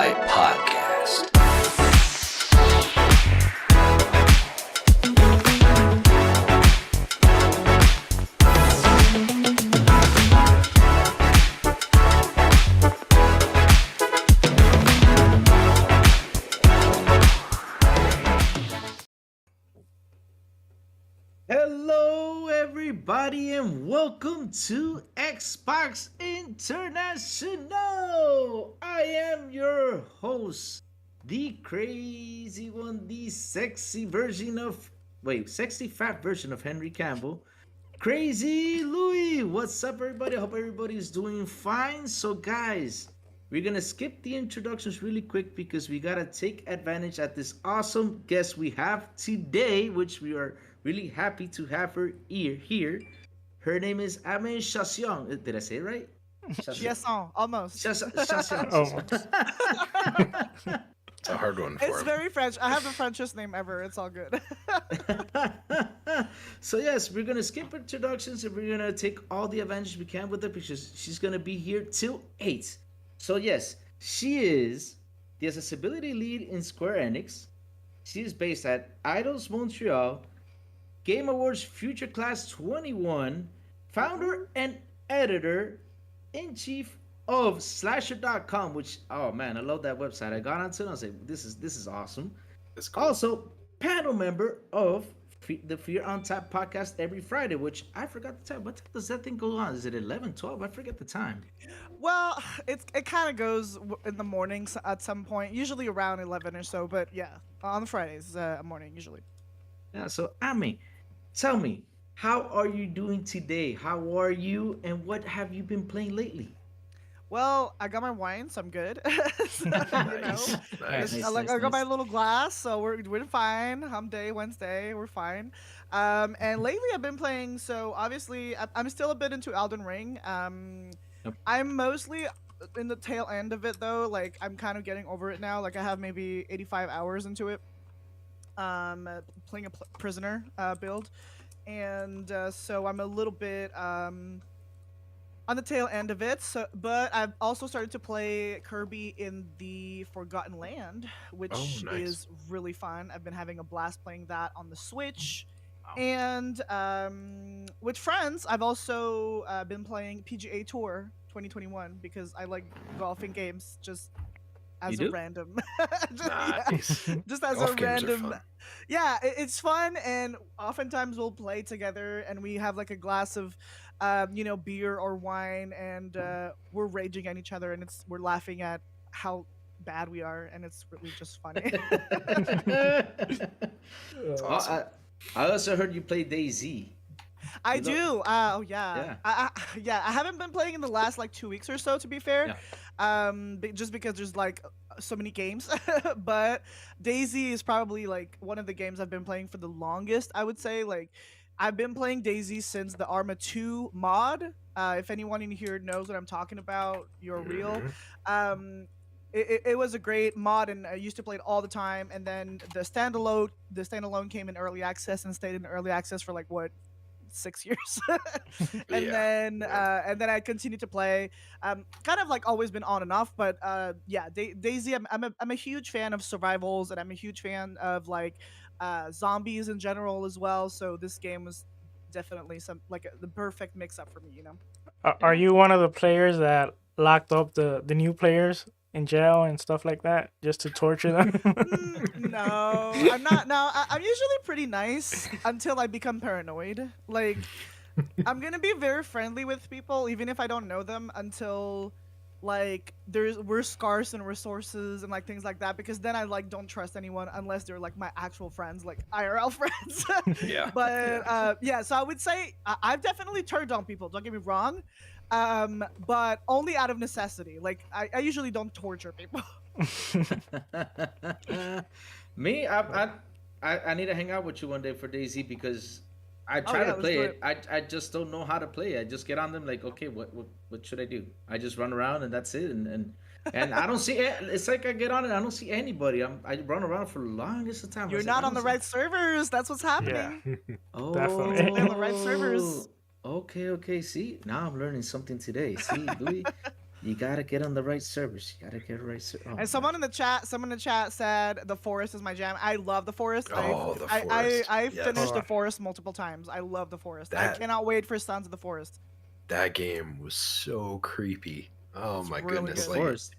XBI Podcast. Hello, everybody, and welcome to Xbox International. I am your host, the crazy one, the sexy fat version of Henry Campbell, Crazy Louis. What's up, everybody? I hope everybody's doing fine. So, guys, we're gonna skip the introductions really quick because we gotta take advantage at this awesome guest we have today, which we are really happy to have her here. Her name is Améliane Chiasson. Did I say it right? Chiasson, almost. Chiasson. It's a hard one for It's him. very French. I have the Frenchest name ever. It's all good. So yes, we're gonna skip introductions and we're gonna take all the advantage we can with her because she's gonna be here till 8. So yes, she is the accessibility lead in Square Enix. She is based at Idols Montreal, Game Awards Future Class 21, founder and editor-in-chief of Slasher.com, which, oh man, I love that website. I got onto it and I was like, this is awesome. It's cool. Also, panel member of the Fear on Tap podcast every Friday, which I forgot the time. What time does that thing go on? Is it 11, 12? I forget the time. Well, it kind of goes in the mornings at some point, usually around 11 or so. But yeah, on Fridays morning usually. Yeah, so Ami, tell me, how are you doing today? How are you, and what have you been playing lately? Well, I got my wine, so I'm good. So, Nice. Nice. I got my little glass, so we're fine. Hump day, Wednesday, we're fine. And lately I've been playing. So obviously I'm still a bit into Elden Ring. Yep. I'm mostly in the tail end of it though. Like I'm kind of getting over it now. Like I have maybe 85 hours into it. Playing a prisoner build, and so I'm a little bit on the tail end of it. So, but I've also started to play Kirby in the Forgotten Land, which Oh, nice. is really fun. I've been having a blast playing that on the Switch. Wow. And with friends, I've also been playing PGA Tour 2021 because I like golfing games just as You a do? random yeah, Nice. just as Golf a games are random fun. yeah, it's fun, and oftentimes we'll play together and we have like a glass of beer or wine, and we're raging at each other, and we're laughing at how bad we are, and it's really just funny. It's Oh, awesome. I also heard you play DayZ. I You do. Oh yeah. Yeah. Yeah. I haven't been playing in the last like 2 weeks or so, to be fair. Yeah. Just because there's like so many games. But Daisy is probably like one of the games I've been playing for the longest. I would say like I've been playing Daisy since the Arma 2 mod. If anyone in here knows what I'm talking about, you're real. Mhm. It was a great mod, and I used to play it all the time. And then the standalone came in early access and stayed in early access for like what 6 years. And Yeah. then I continued to play, kind of like always been on and off, but yeah, Daisy, I'm a huge fan of survivals, and I'm a huge fan of like zombies in general as well, so this game was definitely the perfect mix up for me. Are you one of the players that locked up the new players in jail and stuff like that just to torture them? No, I'm not. No, I'm usually pretty nice until I become paranoid. Like, I'm gonna be very friendly with people, even if I don't know them, until like we're scarce in resources and like things like that. Because then I like don't trust anyone unless they're like my actual friends, like IRL friends. Yeah. But yeah, so I would say I've definitely turned on people. Don't get me wrong, but only out of necessity. Like I usually don't torture people. Me, I need to hang out with you one day for DayZ because I try yeah, to let's play do it. I just don't know how to play. I just get on them like, okay, what should I do? I just run around and that's it. And I don't see it. It's like I get on it, I don't see anybody. I run around for the longest of time. I You're was like, not I on the don't see- right servers. That's what's happening. Yeah. Oh, Definitely. On the right servers. Okay. See, now I'm learning something today. See, Louis. You gotta get on the right servers. You gotta get the right server. Oh And man. someone in the chat said the forest is my jam. I love the forest. Oh, the I forest. finished the Yes. forest multiple times. I love the forest. I That cannot wait for Sons of the Forest. that game was so creepy. Oh It's my really goodness! The good. Like forest.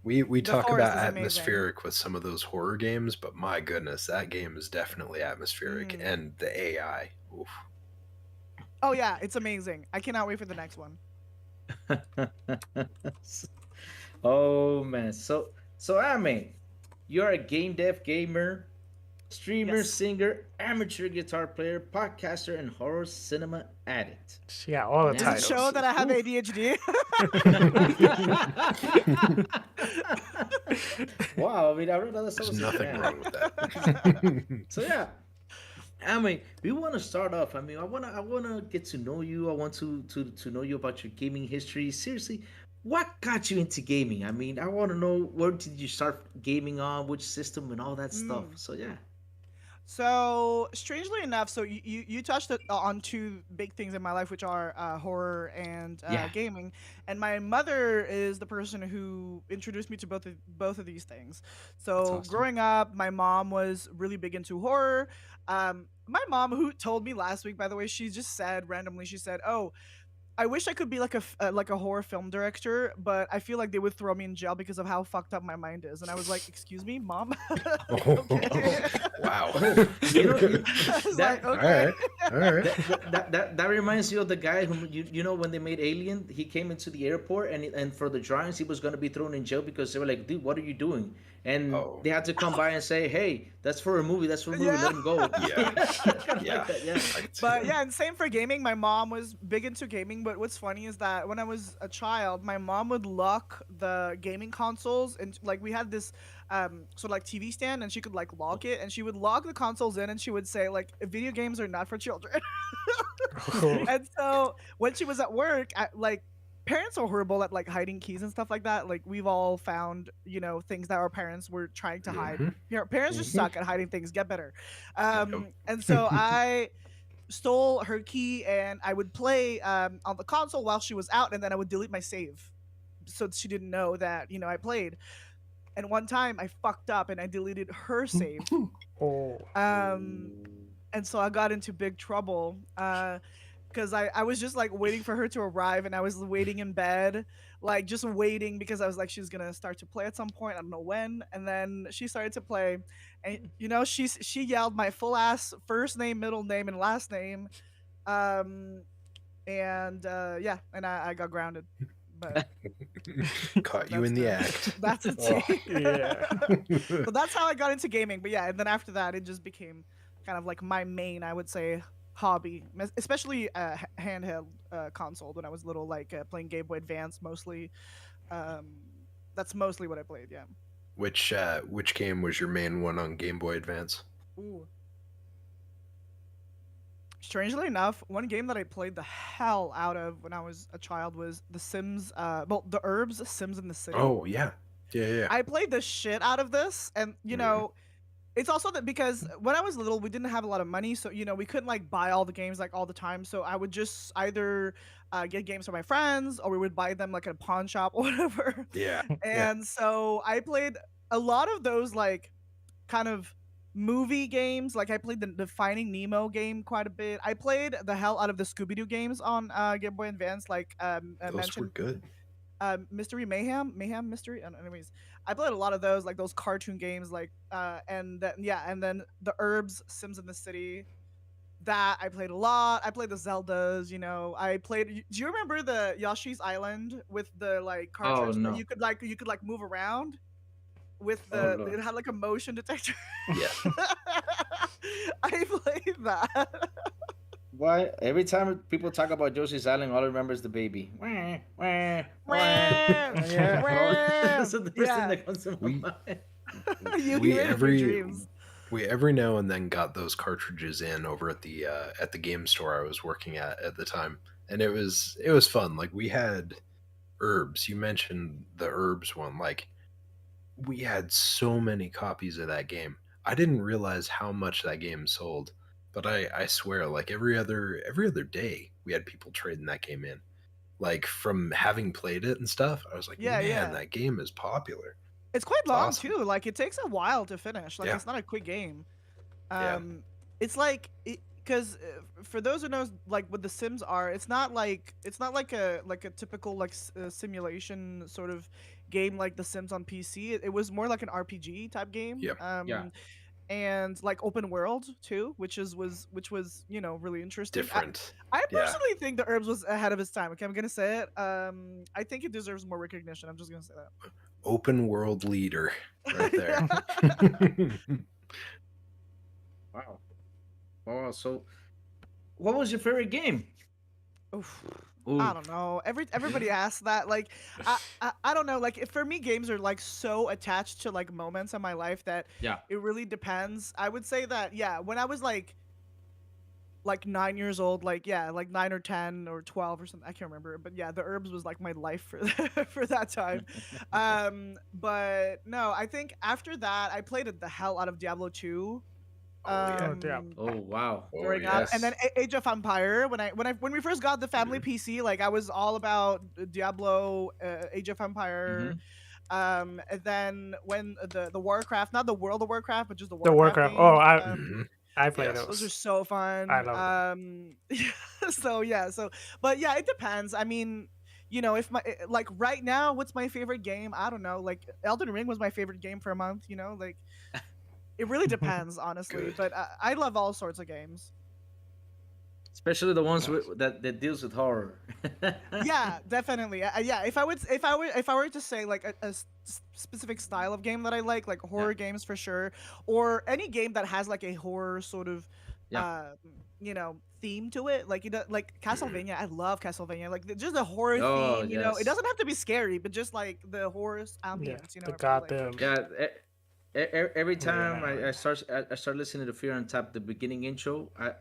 we The talk forest about is amazing. atmospheric with some of those horror games, but my goodness, that game is definitely atmospheric, Mhm. and the AI. Oof. Oh yeah, it's amazing. I cannot wait for the next one. Oh man. So I mean, you're a game dev gamer, streamer, Yes. singer, amateur guitar player, podcaster, and horror cinema addict. She got all the Does Man. it show titles. that I have Oof. ADHD? Wow, I mean, I don't know that's There's so nothing yeah. wrong with that. So yeah, I mean, we want to start off. I mean, I wanna get to know you. I want to know you about your gaming history. Seriously, what got you into gaming? I mean, I want to know where did you start gaming on, which system, and all that stuff. So yeah. So strangely enough, so you touched on two big things in my life, which are horror and Yeah. gaming. And my mother is the person who introduced me to both of these things. So awesome. growing up, my mom was really big into horror. My mom, who told me last week, by the way, she just said randomly, she said, "Oh, I wish I could be like a horror film director, but I feel like they would throw me in jail because of how fucked up my mind is." And I was like, "Excuse me, mom." Okay. Wow. You know, I was that like, okay. All right. that reminds you of the guy who you know when they made Alien, he came into the airport and for the drawings he was gonna be thrown in jail because they were like, dude, what are you doing? And Oh. they had to come by and say, hey, that's for a movie, that's for a movie, Yeah. let him go. Yeah. Kinda Yeah. like that, yeah. I can see But that. yeah, and same for gaming. My mom was big into gaming, but what's funny is that when I was a child, my mom would lock the gaming consoles, and like we had this sort of like TV stand, and she could like lock it, and she would lock the consoles in, and she would say like, video games are not for children. And so when she was at work, like parents are horrible at like hiding keys and stuff like that. Like we've all found, things that our parents were trying to hide. Mhm. Parents just Mhm. suck at hiding things. Get better. And so I stole her key and I would play on the console while she was out, and then I would delete my save so she didn't know that I played. And one time I fucked up and I deleted her save. Oh. And so I got into big trouble because I was just like waiting for her to arrive, and I was waiting in bed, like just waiting because I was like, she's gonna start to play at some point. I don't know when. And then she started to play, and she yelled my full ass first name, middle name, and last name. And yeah, and I got grounded. But Caught you in the act. that's a Oh, thing. yeah. So that's how I got into gaming. But yeah, and then after that, it just became kind of like my main, I would say, hobby, especially handheld console. When I was little, like playing Game Boy Advance mostly. That's mostly what I played. Yeah. Which game was your main one on Game Boy Advance? Ooh. Strangely enough, one game that I played the hell out of when I was a child was The Sims. The Herbs, Sims in the City. Oh yeah. Yeah. I played the shit out of this, and it's also that because when I was little, we didn't have a lot of money, so we couldn't like buy all the games like all the time. So I would just either get games from my friends, or we would buy them like at a pawn shop or whatever. Yeah. And so I played a lot of those like kind of movie games. Like I played the Finding Nemo game quite a bit. I played the hell out of the Scooby Doo games on Game Boy Advance, like I Those mentioned. were good. Mystery Mayhem Mystery. Anyways, I played a lot of those, like those cartoon games, like and then the Herbs, Sims in the City. That I played a lot. I played the Zeldas. I played. Do you remember the Yoshi's Island with the like cartridge no. that you could like move around with Oh, the no. it had like a motion detector. Yeah. I played that. Why? Every time people talk about Yoshi's Island, all I remember is the baby. Wah, wah, wah. Yeah. That's the first thing that comes to my We- mind. You we made it for every dreams. we every now and then got those cartridges in over at the game store I was working at the time, and it was fun. Like we had Herbs. You mentioned the Herbs one. Like we had so many copies of that game. I didn't realize how much that game sold, but I swear, like every other day, we had people trading that game in. like from having played it and stuff, I was like, Yeah, man, yeah. that game is popular. It's quite It's long awesome. too. Like it takes a while to finish. Like Yeah. it's not a quick game. Yeah. It's like because for those who knows like what the Sims are, it's not like a typical like simulation sort of game like the Sims on PC. It was more like an RPG type game. Yep. Yeah. And like open world too, which was really interesting. Different. I Yeah. personally think the Herbs was ahead of its time. Okay, I'm gonna say it. I think it deserves more recognition. I'm just gonna say that. Open world leader right there. Wow. Oh, so What was your favorite game? Oof. Ooh. I don't know. Everybody asks that. Like, I don't know. Like, for me, games are like so attached to like moments in my life that yeah. it really depends. I would say that when I was like 9 years old, like 9 or 10 or 12 or something. I can't remember, but yeah, the Herbs was like my life for for that time. But no, I think after that, I played the hell out of Diablo 2. Oh wow. Growing up, and then Age of Empire. When we first got the family PC, like I was all about Diablo, Age of Empire. And then when the Warcraft, not the World of Warcraft, but just the Warcraft. Oh, I I played those. Those are so fun. I love But yeah, it depends. I mean, if like right now, what's my favorite game? I don't know. Like Elden Ring was my favorite game for a month. Like. It really depends, honestly, but I love all sorts of games. Especially the ones that deals with horror. Yeah, definitely. Yeah, if I were to say like a specific style of game that I like horror games for sure, or any game that has like a horror sort of, theme to it, like like Castlevania. I love Castlevania. Like just the horror theme. It doesn't have to be scary, but just like the horror ambience. The goddamn. Yeah. Every time I start listening to Fear on Top, the beginning intro, I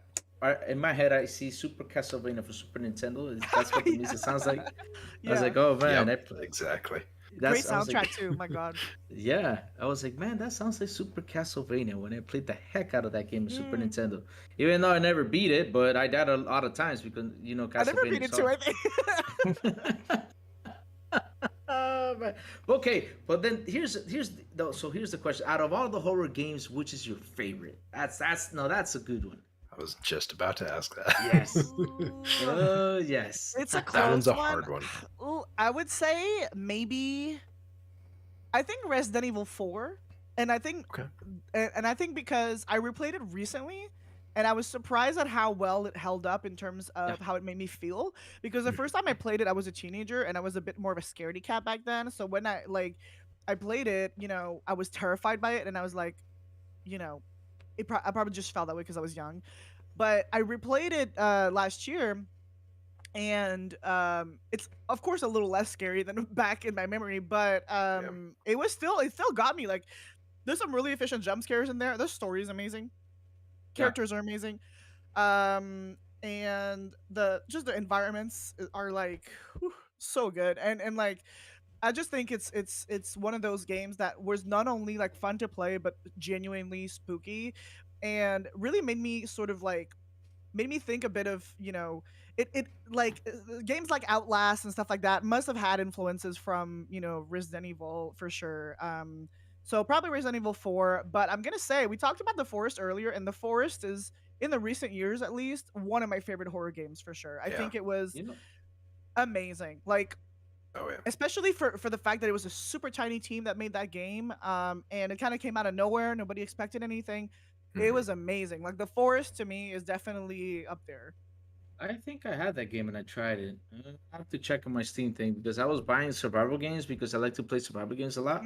in my head I see Super Castlevania for Super Nintendo. That's what the music sounds like. I was like, oh man, exactly. Great soundtrack too. My God. Yeah, I was like, man, that sounds like Super Castlevania when I played the heck out of that game on Super Nintendo. Even though I never beat it, but I died a lot of times because Castlevania. I never beat it too. I think. Okay, but then here's the question: out of all the horror games, which is your favorite? That's a good one. I was just about to ask that. Yes. Yes. It's a close That one's a one. hard one. Ooh, I would say maybe. I think Resident Evil 4, and I think, and I think because I replayed it recently, and I was surprised at how well it held up in terms of how it made me feel. Because the first time I played it, I was a teenager, and I was a bit more of a scaredy cat back then. So when I played it, I was terrified by it, and I was like, I probably just felt that way because I was young. But I replayed it last year, and it's of course a little less scary than back in my memory, but it still got me. Like, there's some really efficient jump scares in there. The story is amazing. Characters are amazing, and the environments are like so good, and like I just think it's one of those games that was not only like fun to play but genuinely spooky, and really made me think a bit of it like games like Outlast and stuff like that must have had influences from Resident Evil for sure. So probably Resident Evil 4, but I'm gonna say we talked about The Forest earlier, and The Forest is, in the recent years at least, one of my favorite horror games for sure. I think it was amazing. Like, especially for the fact that it was a super tiny team that made that game, and it kind of came out of nowhere. Nobody expected anything. It was amazing. Like, The Forest to me is definitely up there. I think I had that game and I tried it. I have to check on my Steam thing because I was buying survival games because I like to play survival games a lot.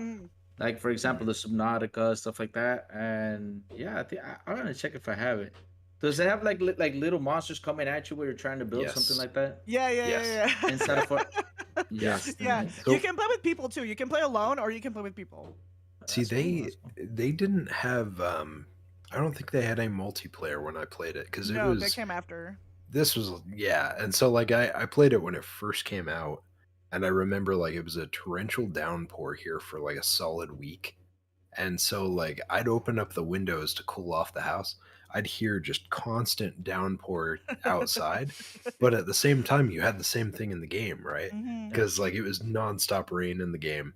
Like, for example, the Subnautica, stuff like that. And yeah, I think I'm gonna check if I have it. Does it have like little monsters coming at you where you're trying to build something like that? Yeah. Instead of yes. Yeah. So, you can play with people too. You can play alone or you can play with people. See, they didn't have. I don't think they had a multiplayer when I played it because they came after. This was and so like I played it when it first came out. And I remember like it was a torrential downpour here for like a solid week. And so like I'd open up the windows to cool off the house, I'd hear just constant downpour outside, but at the same time, you had the same thing in the game, right? Because like it was nonstop rain in the game.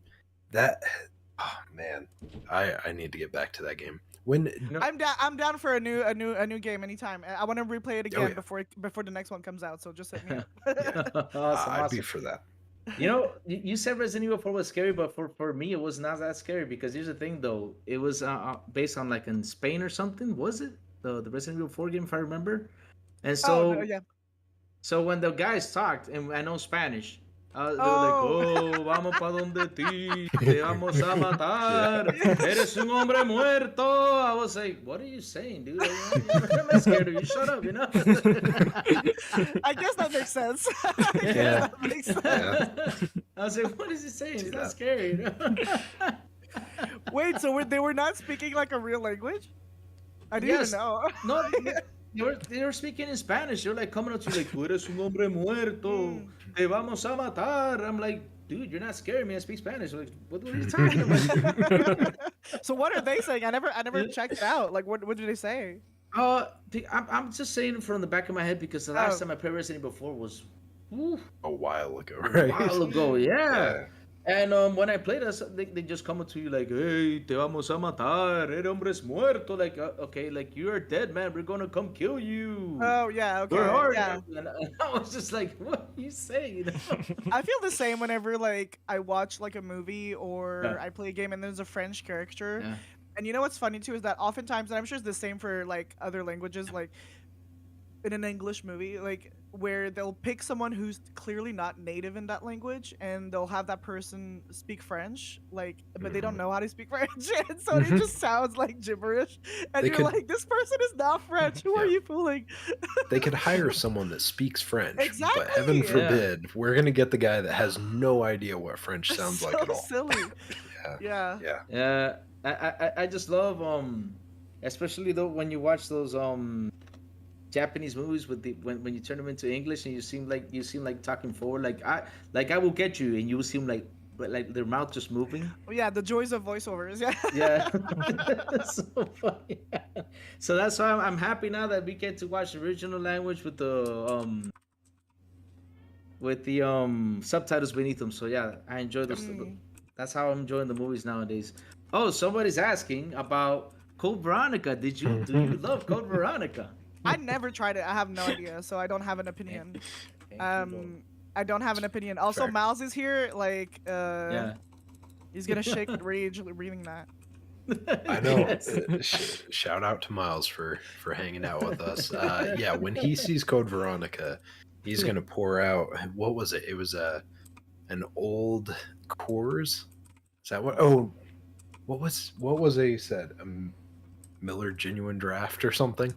That, oh man, I need to get back to that game. When I'm down for a new game anytime. I want to replay it again yeah. before the next one comes out. So just hit me up. I'd be for that. You know, you said Resident Evil 4 was scary, but for me, it was not that scary because here's the thing, though. It was based on like in Spain or something, was it? The Resident Evil 4 game, if I remember. And so, no, yeah. So when the guys talked, and I know Spanish, they were like, "Oh, vamos pa donde ti, te vamos a matar, eres un hombre muerto." I was like, "What are you saying, dude? I'm not scared of you. Shut up, you know." I guess that makes sense. Yeah. That makes sense. Yeah. I was like, "What is he saying? It's not scary." You know? Wait, so they were not speaking like a real language? I didn't even know. No, they were speaking in Spanish. They're like coming up to you like, "Tú eres un hombre muerto, te vamos a matar." I'm like, dude, you're not scaring me. I speak Spanish. Like, what are you talking about? So what are they saying? I never checked it out. Like, what did they say? I'm just saying it from the back of my head because the last time I played Resident Evil 4 was a while ago, right? A while ago, yeah. And when I played this, they just come up to you like, "Hey, te vamos a matar, el hombre es muerto." Like, okay, like you're dead, man. We're gonna come kill you. Oh yeah, okay. Where are yeah. you? And I was just like, "What are you saying?" You know? I feel the same whenever like I watch like a movie or I play a game and there's a French character. Yeah. And you know what's funny too is that oftentimes, and I'm sure it's the same for like other languages, like in an English movie, like where they'll pick someone who's clearly not native in that language and they'll have that person speak French, like, but they don't know how to speak French, and so it just sounds like gibberish. And you're like, this person is not French. Who are you fooling? They could hire someone that speaks French, exactly. but heaven forbid we're gonna get the guy that has no idea what French sounds like at all. Silly. Yeah. I just love especially though when you watch those Japanese movies with the when you turn them into English and you seem like talking forward, like I will get you, and you seem like their mouth just moving. Oh, yeah, the joys of voiceovers. Yeah. Yeah. So funny. So that's why I'm happy now that we get to watch the original language with the subtitles beneath them. So yeah, I enjoy this. That's how I'm enjoying the movies nowadays. Oh, somebody's asking about Code Veronica. Do you love Code Veronica? I never tried it. I have no idea, so I don't have an opinion. I don't have an opinion. Also, fair. Miles is here. Like, he's gonna shake rage reading that. I know. Shout out to Miles for hanging out with us. Yeah, when he sees Code Veronica, he's gonna pour out. What was it? It was an old Coors. Is that what? Oh, what was it? He said Miller Genuine Draft or something.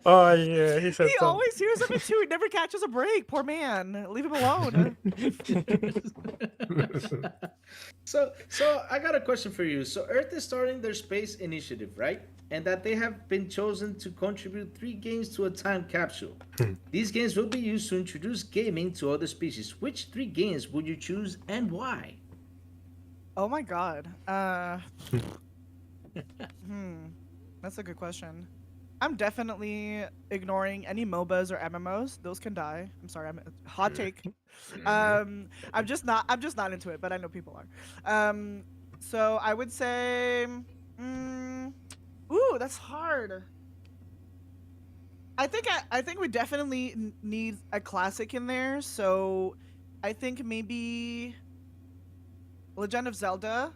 Oh yeah, he said. He always hears of it too. He never catches a break. Poor man. Leave him alone. So I got a question for you. So Earth is starting their space initiative, right? And that they have been chosen to contribute 3 games to a time capsule. These games will be used to introduce gaming to other species. Which 3 games would you choose and why? Oh my god. That's a good question. I'm definitely ignoring any MOBAs or MMOs. Those can die. I'm sorry. I'm hot take. I'm just not into it, but I know people are. So I would say, ooh, that's hard. I think we definitely need a classic in there. So I think maybe Legend of Zelda.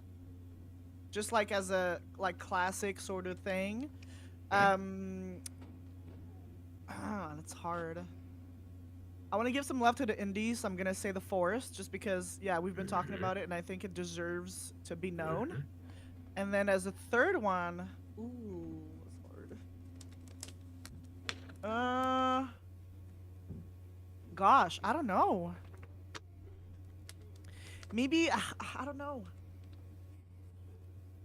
Just like as a classic sort of thing. That's hard. I want to give some love to the indies, so I'm gonna say The Forest, just because we've been talking about it and I think it deserves to be known. And then as a third one, ooh, that's hard. Gosh, I don't know. Maybe I don't know.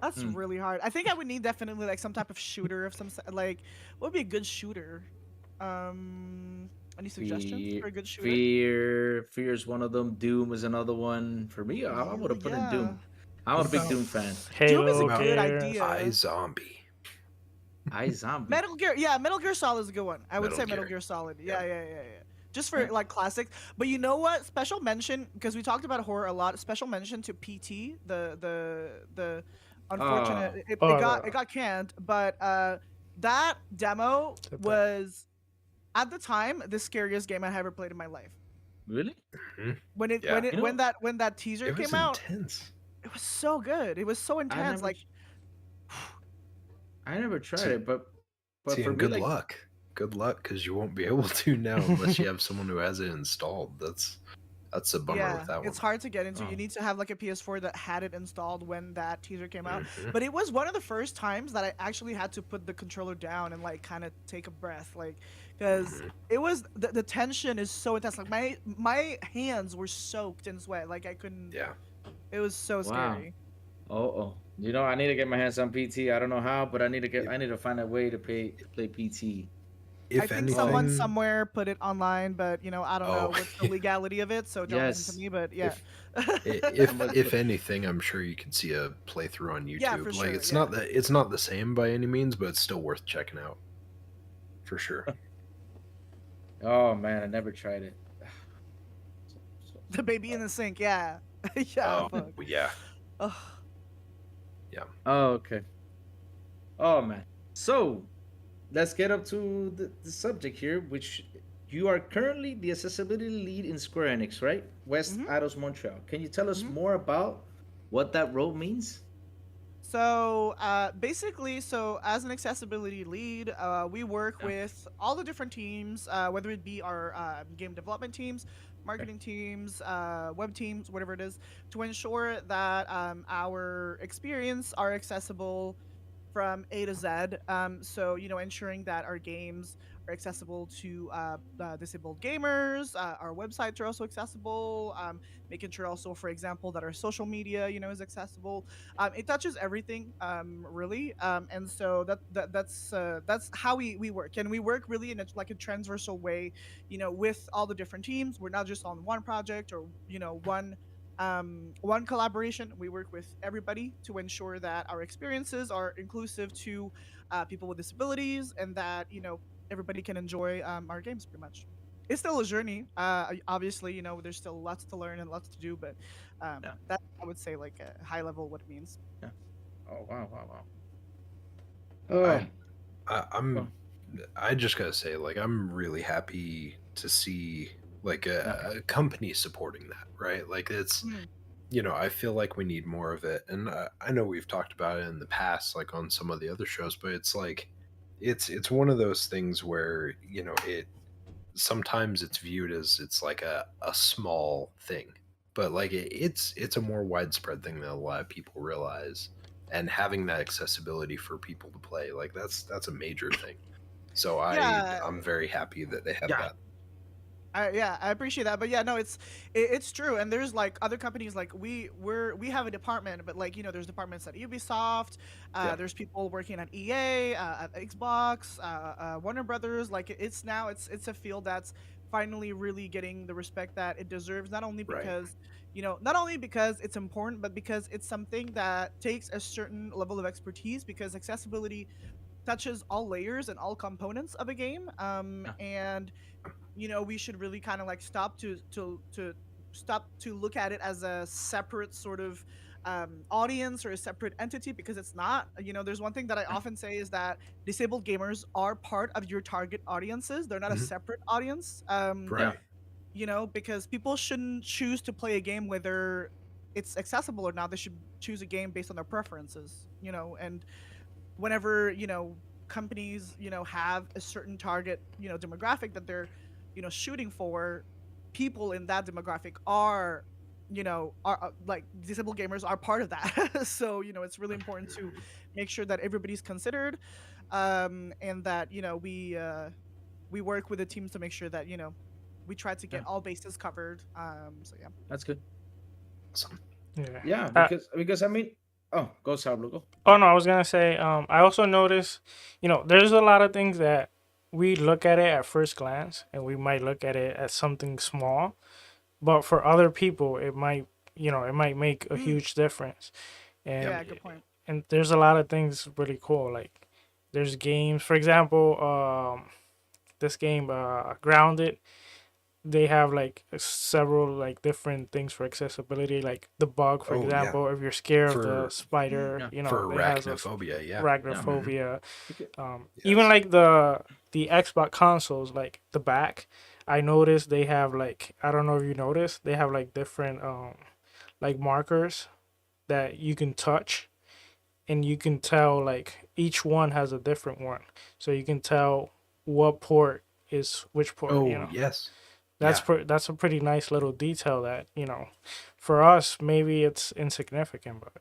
That's really hard. I think I would need definitely like some type of shooter of some like. What would be a good shooter? Any suggestions for a good shooter? Fear is one of them. Doom is another one. For me, I would have put in Doom. I'm a What big about Doom fan. Doom is a Halo, about good Gears. idea. iZombie? iZombie. Metal Gear, yeah, Metal Gear Solid is a good one. I would Metal say Metal Gear. Gear Solid. Yep. Yeah. Just for like classics. But you know what? Special mention, because we talked about horror a lot. Special mention to PT, the unfortunate Oh, it, Oh, it got canned, but that demo was at the time the scariest game I ever played in my life. really? Mhm. When it Yeah. when it You know, when that teaser It was came out, intense. it was so good. It was so I intense. never, Like I never tried See, it, but see, for and me, good like, luck. Good luck, because you won't be able to now unless you have someone who has it installed. That's a bummer with yeah, that one. it's hard to get into. You oh, need to have like a PS4 that had it installed when that teaser came out. Mhm. But it was one of the first times that I actually had to put the controller down and like kind of take a breath, like, because Mhm. it was the tension is so intense. Like my hands were soaked in sweat. Like I couldn't. Yeah. It was so wow. scary. Oh. You know, I need to get my hands on PT. I don't know how, but If, I need to find a way to play PT. I if think someone anything, somewhere put it online, but I don't know oh, what's the legality of it. So don't listen to Yes. me. But yeah, if anything, I'm sure you could see a playthrough on yeah, for YouTube. Like sure. it's not the same by any means, but it's still worth checking out for sure. Oh man, I never tried it. The baby in the sink. Yeah, yeah. Oh Fuck. yeah. Ugh. Oh, okay. Oh man. So let's get up to the subject here, which you are currently the accessibility lead in Square Enix, right? West Mhm. Ados Montreal. Can you tell us Mhm. more about what that role means? So basically, so as an accessibility lead, we work Yeah. with all the different teams, whether it be our game development teams, marketing teams, web teams, whatever it is, to ensure that our experience are accessible from A to Z. So ensuring that our games are accessible to disabled gamers. Our websites are also accessible. Making sure also, for example, that our social media, is accessible. It touches everything, really. And so that's how we work, and we work really in like a transversal way, with all the different teams. We're not just on one project or one collaboration. We work with everybody to ensure that our experiences are inclusive to people with disabilities, and that everybody can enjoy our games. Pretty much, it's still a journey. Obviously, there's still lots to learn and lots to do, but Yeah. that I would say like a high level what it means. Yeah. Oh wow. I, Oh, I'm I just gotta say, like, I'm really happy to see like a company supporting that, right? Like it's Mm. I feel like we need more of it, and I know we've talked about it in the past, like on some of the other shows, but it's like it's one of those things where it sometimes it's viewed as it's like a small thing, but like it's a more widespread thing than a lot of people realize, and having that accessibility for people to play, like that's a major thing. So Yeah, I'm very happy that they have yeah. that. I appreciate that, but yeah, no, it's true. And there's like other companies, like we have a department, but like there's departments at Ubisoft. Yeah. There's people working at EA, at Xbox, Warner Brothers. Like it's a field that's finally really getting the respect that it deserves. Not only Right. because not only because it's important, but because it's something that takes a certain level of expertise. Because accessibility touches all layers and all components of a game. Yeah. And we should really kind of like stop to look at it as a separate sort of audience or a separate entity, because it's not. There's one thing that I often say is that disabled gamers are part of your target audiences. They're not a Mhm. separate audience. Right. Because people shouldn't choose to play a game whether it's accessible or not. They should choose a game based on their preferences. And whenever companies have a certain target demographic that they're shooting for, people in that demographic are like disabled gamers are part of that. So it's really important to make sure that everybody's considered, and that we work with the teams to make sure that we try to get Yeah. all bases covered. So yeah. That's good. Awesome. Yeah. Yeah, because I mean, oh, go Sablo, go. Oh no, I was gonna say. I also noticed, there's a lot of things that we look at it at first glance, and we might look at it as something small, but for other people, it might it might make a Mm, huge difference. Yep. yeah, And good point. there's a lot of things really cool. Like there's games, for example, this game, Grounded. They have like several like different things for accessibility, like the bug, for Oh yeah. example. If you're scared of the For spider, Mm, Yeah. for it has a arachnophobia, yeah. Yeah. Hmm. arachnophobia. You could, Even Yes. like the Xbox consoles, like the back, I noticed they have like, I don't know if you noticed, they have like different like markers that you can touch, and you can tell like each one has a different one, so you can tell what port is which port. Oh yes. That's Yeah. that's a pretty nice little detail that, for us maybe it's insignificant, but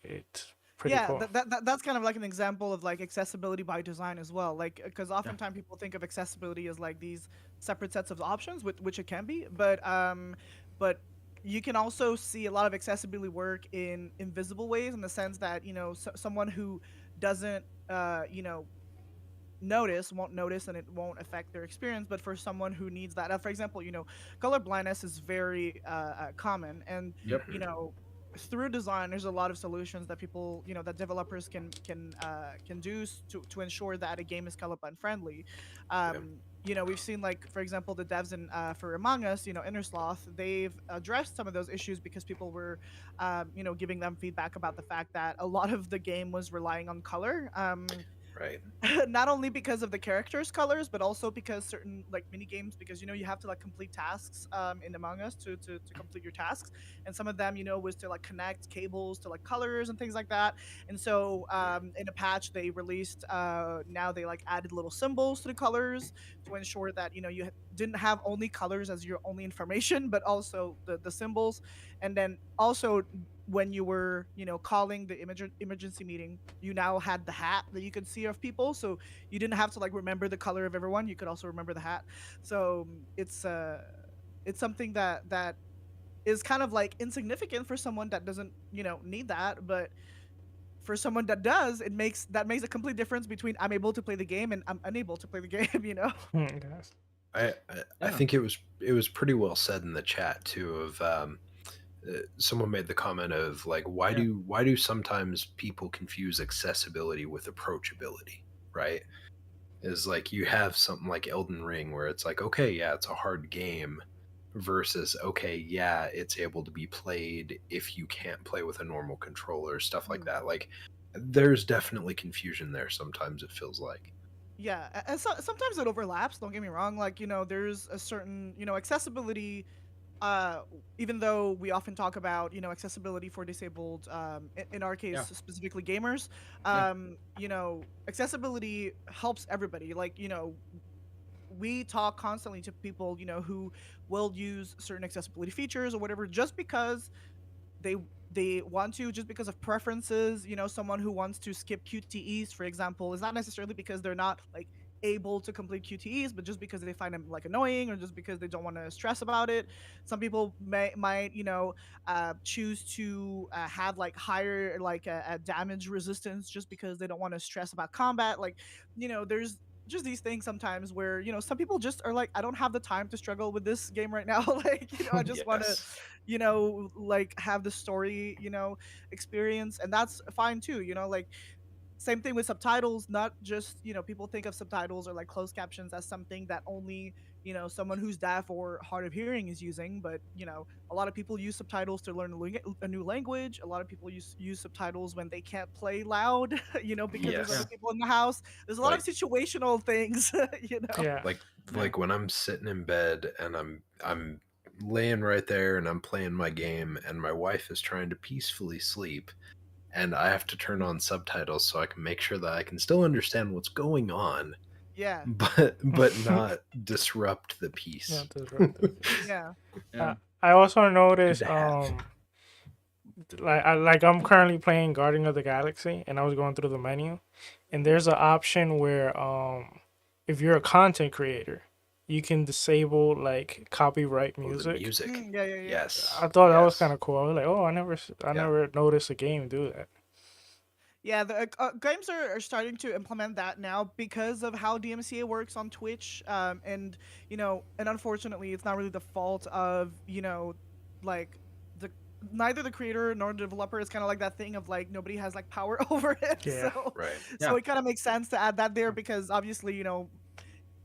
it's pretty yeah, cool. that's kind of like an example of like accessibility by design as well. Like, because yeah. oftentimes people think of accessibility as like these separate sets of options, which it can be, but you can also see a lot of accessibility work in invisible ways, in the sense that someone who doesn't notice won't notice, and it won't affect their experience. But for someone who needs that, for example, color blindness is very common, and Yep. you know through design there's a lot of solutions that people that developers can do to ensure that a game is colorblind friendly. Yeah. We've seen, like, for example, the devs in for Among Us, Innersloth. They've addressed some of those issues because people were giving them feedback about the fact that a lot of the game was relying on color. Right. Not only because of the characters' colors, but also because certain, like, mini games, because you have to, like, complete tasks in Among Us to complete your tasks, and some of them was to, like, connect cables to, like, colors and things like that. And so in a patch they released, now they, like, added little symbols to the colors to ensure that you didn't have only colors as your only information, but also the symbols. And then also, when you were calling the emergency meeting, you now had the hat that you could see of people, so you didn't have to, like, remember the color of everyone. You could also remember the hat. So it's something that is kind of, like, insignificant for someone that doesn't need that, but for someone that does, that makes a complete difference between I'm able to play the game and I'm unable to play the game. Yes. I Yeah. think it was pretty well said in the chat too. Of someone made the comment of like, Yeah. why do sometimes people confuse accessibility with approachability, right? Is like you have something like Elden Ring where it's like, okay, yeah, it's a hard game versus okay, yeah, it's able to be played if you can't play with a normal controller, stuff like Mm. that. Like there's definitely confusion there sometimes it feels like. Yeah, and sometimes it overlaps. Don't get me wrong. Like, there's a certain accessibility. uh Even though we often talk about accessibility for disabled, in our case Yeah. specifically gamers, Yeah. accessibility helps everybody. Like, we talk constantly to people who will use certain accessibility features or whatever, just because they they want to, just because of preferences. Someone who wants to skip QTEs, for example, is not necessarily because they're not, like, able to complete QTEs, but just because they find them, like, annoying, or just because they don't want to stress about it. Some people might choose to have, like, higher, like, a damage resistance, just because they don't want to stress about combat. Like, there's just these things sometimes where some people just are like, I don't have the time to struggle with this game right now. Like, I just want to Yes. like, have the story experience, and that's fine too. Like, same thing with subtitles. Not just, people think of subtitles or, like, closed captions as something that only someone who's deaf or hard of hearing is using, but a lot of people use subtitles to learn a new language. A lot of people use subtitles when they can't play loud, because there's Yes. other Yeah. people in the house. There's a lot of Like situational things. Yeah. like Yeah. like when I'm sitting in bed and I'm laying right there and I'm playing my game and my wife is trying to peacefully sleep and I have to turn on subtitles so I can make sure that I can still understand what's going on, Yeah, but not disrupt the peace. Not disruptive. yeah. Uh, Yeah. I also Good noticed, to have. I'm currently playing Guardian of the Galaxy, and I was going through the menu, and there's an option where if you're a content creator, you can disable like copyright Oh, the music. music. Yeah, yeah, yeah. Yes. I thought that was Yes. kind of cool. I was like, oh, I Yeah. never noticed a game do that. Yeah, the games are starting to implement that now because of how DMCA works on Twitch. And unfortunately, it's not really the fault of like the neither the creator nor the developer is kind of like that thing of like nobody has like power over it. Yeah. Right. So Yeah. it kind of makes sense to add that there because obviously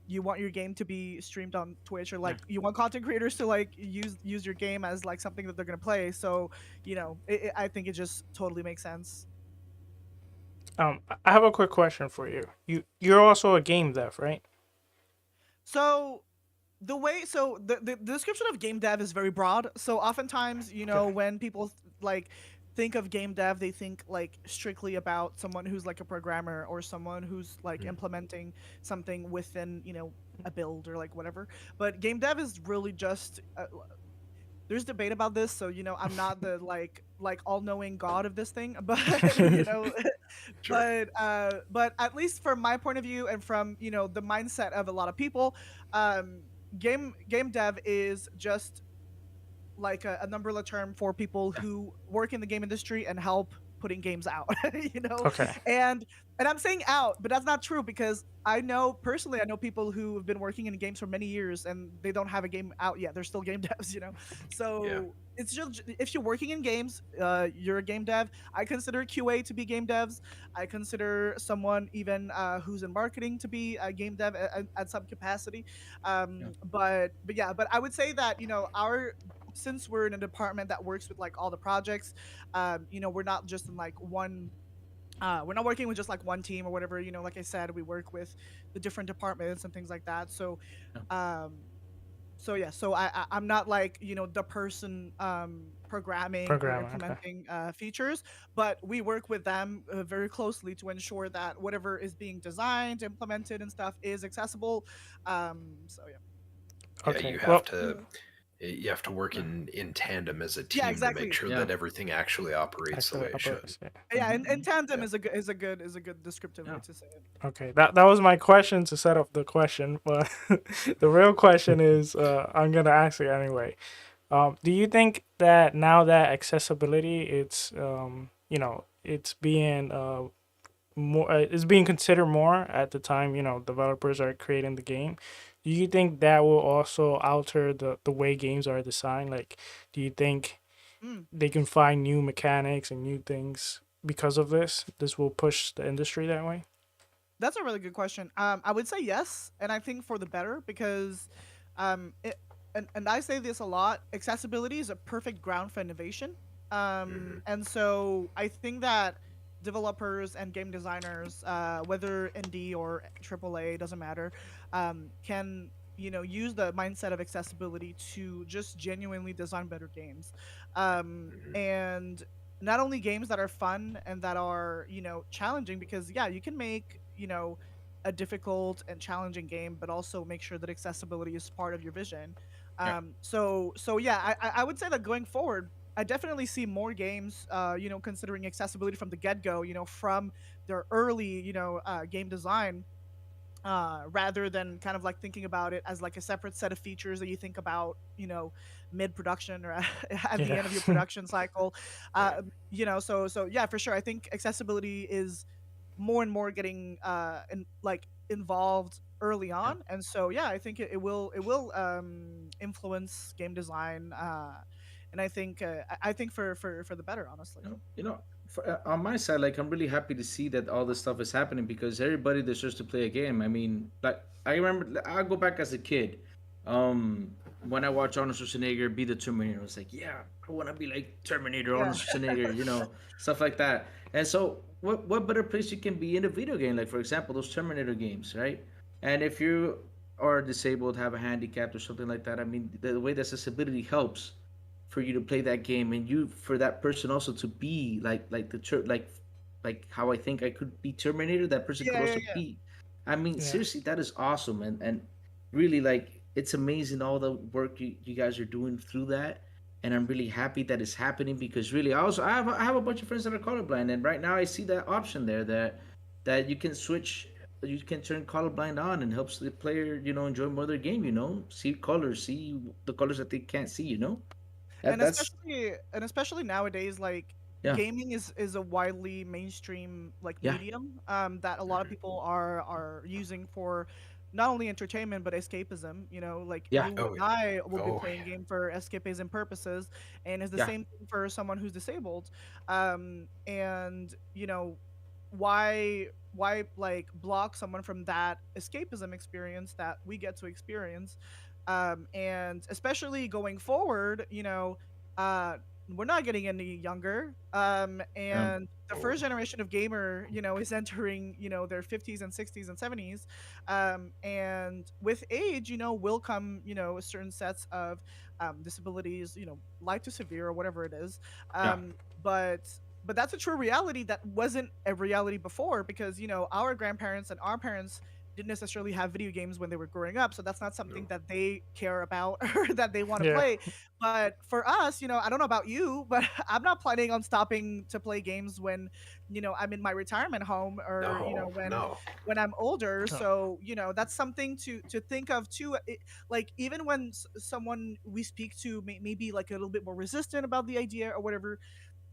you want your game to be streamed on Twitch or like you want content creators to like use your game as like something that they're gonna play. So I think it just totally makes sense. I have a quick question for you. You're also a game dev, right? So the description of game dev is very broad. So oftentimes, when people like think of game dev, they think like strictly about someone who's like a programmer or someone who's like implementing something within, a build or like whatever. But game dev is really just there's debate about this, so I'm not the like all-knowing god of this thing, but Sure. but at least from my point of view and from the mindset of a lot of people, um game dev is just like an umbrella term for people who work in the game industry and help putting games out. Okay. And I'm saying out, but that's not true because I know people who have been working in games for many years and they don't have a game out yet. They're still game devs. So Yeah. it's just if you're working in games, you're a game dev. I consider QA to be game devs. I consider someone even who's in marketing to be a game dev at some capacity. Yeah. But I would say that our since we're in a department that works with like all the projects, we're not just in like one we're not working with just like one team or whatever. Like I said, we work with the different departments and things like that. So Yeah. um I'm not like the person programming or Programmer. Okay. implementing features, but we work with them very closely to ensure that whatever is being designed, implemented, and stuff is accessible. So yeah. Yeah, Okay. you Well, have to work in tandem as a Yeah, team to exactly. make sure Yeah. that everything actually operates the actually, way it should. operates, yeah. Yeah, and tandem Yeah. is a good descriptive way Yeah. to say it. Okay, that was my question to set up the question, but the real question is, I'm gonna ask it anyway. Do you think that now that accessibility, it's being more, it's being considered more at the time, developers are creating the game. Do you think that will also alter the way games are designed? Like, do you think Mm. they can find new mechanics and new things because of this? This will push the industry that way? That's a really good question. I would say yes, and I think for the better because, it, and I say this a lot. Accessibility is a perfect ground for innovation. And so I think that developers and game designers, whether indie or AAA, doesn't matter, can use the mindset of accessibility to just genuinely design better games, and not only games that are fun and that are challenging because yeah you can make a difficult and challenging game but also make sure that accessibility is part of your vision. Yeah. So yeah, I would say that going forward I definitely see more games considering accessibility from the get-go, from their early game design, rather than kind of like thinking about it as like a separate set of features that you think about, mid production or at the end of your Yeah. production cycle. So yeah, for sure. I think accessibility is more and more getting involved early Yeah. on, and so yeah, I think it will influence game design, and I think for the better, honestly. On my side, like I'm really happy to see that all this stuff is happening because everybody deserves to play a game. I mean, like I remember, I go back as a kid, um, when I watched Arnold Schwarzenegger be the Terminator. I was like, yeah, I want to be like Terminator, Yeah. Arnold Schwarzenegger, stuff like that. And so, what better place you can be in a video game? Like for example, those Terminator games, right? And if you are disabled, have a handicap or something like that, I mean, the way that accessibility helps for you to play that game and you for that person also to be like how I think I could be Terminator, that person could Yeah, yeah, also yeah. be. I mean, Yeah. seriously, that is awesome, and really like it's amazing all the work you guys are doing through that, and I'm really happy that it's happening because really I have a bunch of friends that are colorblind, and right now I see that option there that you can switch. You can turn colorblind on and helps the player, enjoy more of their game. See colors, see the colors that they can't see. and That's especially nowadays, like yeah, gaming is a widely mainstream like yeah, medium, that a lot of people are using for not only entertainment but escapism. You know, like Yeah. you Oh, and I will be oh, playing game for escapism purposes, and it's the Yeah. same thing for someone who's disabled. And you know, why like block someone from that escapism experience that we get to experience, and especially going forward, you know, uh we're not getting any younger, Yeah. and the oh, first generation of gamer, you know, is entering, you know, their 50s and 60s and 70s, and with age, you know, will come, you know, certain sets of disabilities, you know, light to severe or whatever it is, Yeah. but that's a true reality that wasn't a reality before, because you know our grandparents and our parents didn't necessarily have video games when they were growing up, so that's not something no, that they care about or that they want to Yeah. play. But for us, you know, I don't know about you, but I'm not planning on stopping to play games when, you know, I'm in my retirement home, or you know, no, no. when I'm older. No. So you know, that's something to think of too. Like even when someone we speak to may be like a little bit more resistant about the idea or whatever,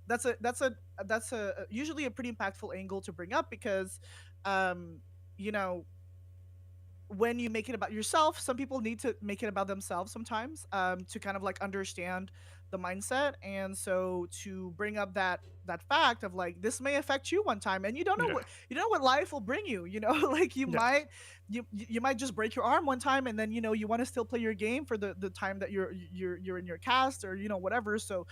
that's a usually a pretty impactful angle to bring up, because um you know, when you make it about yourself, some people need to make it about themselves sometimes, to kind of like understand the mindset, and so to bring up that fact of like this may affect you one time, and Yeah. you don't know what life will bring you, you know. Like you Yeah. might, you might just break your arm one time, and then you know you want to still play your game for the time that you're in your cast, or you know whatever. So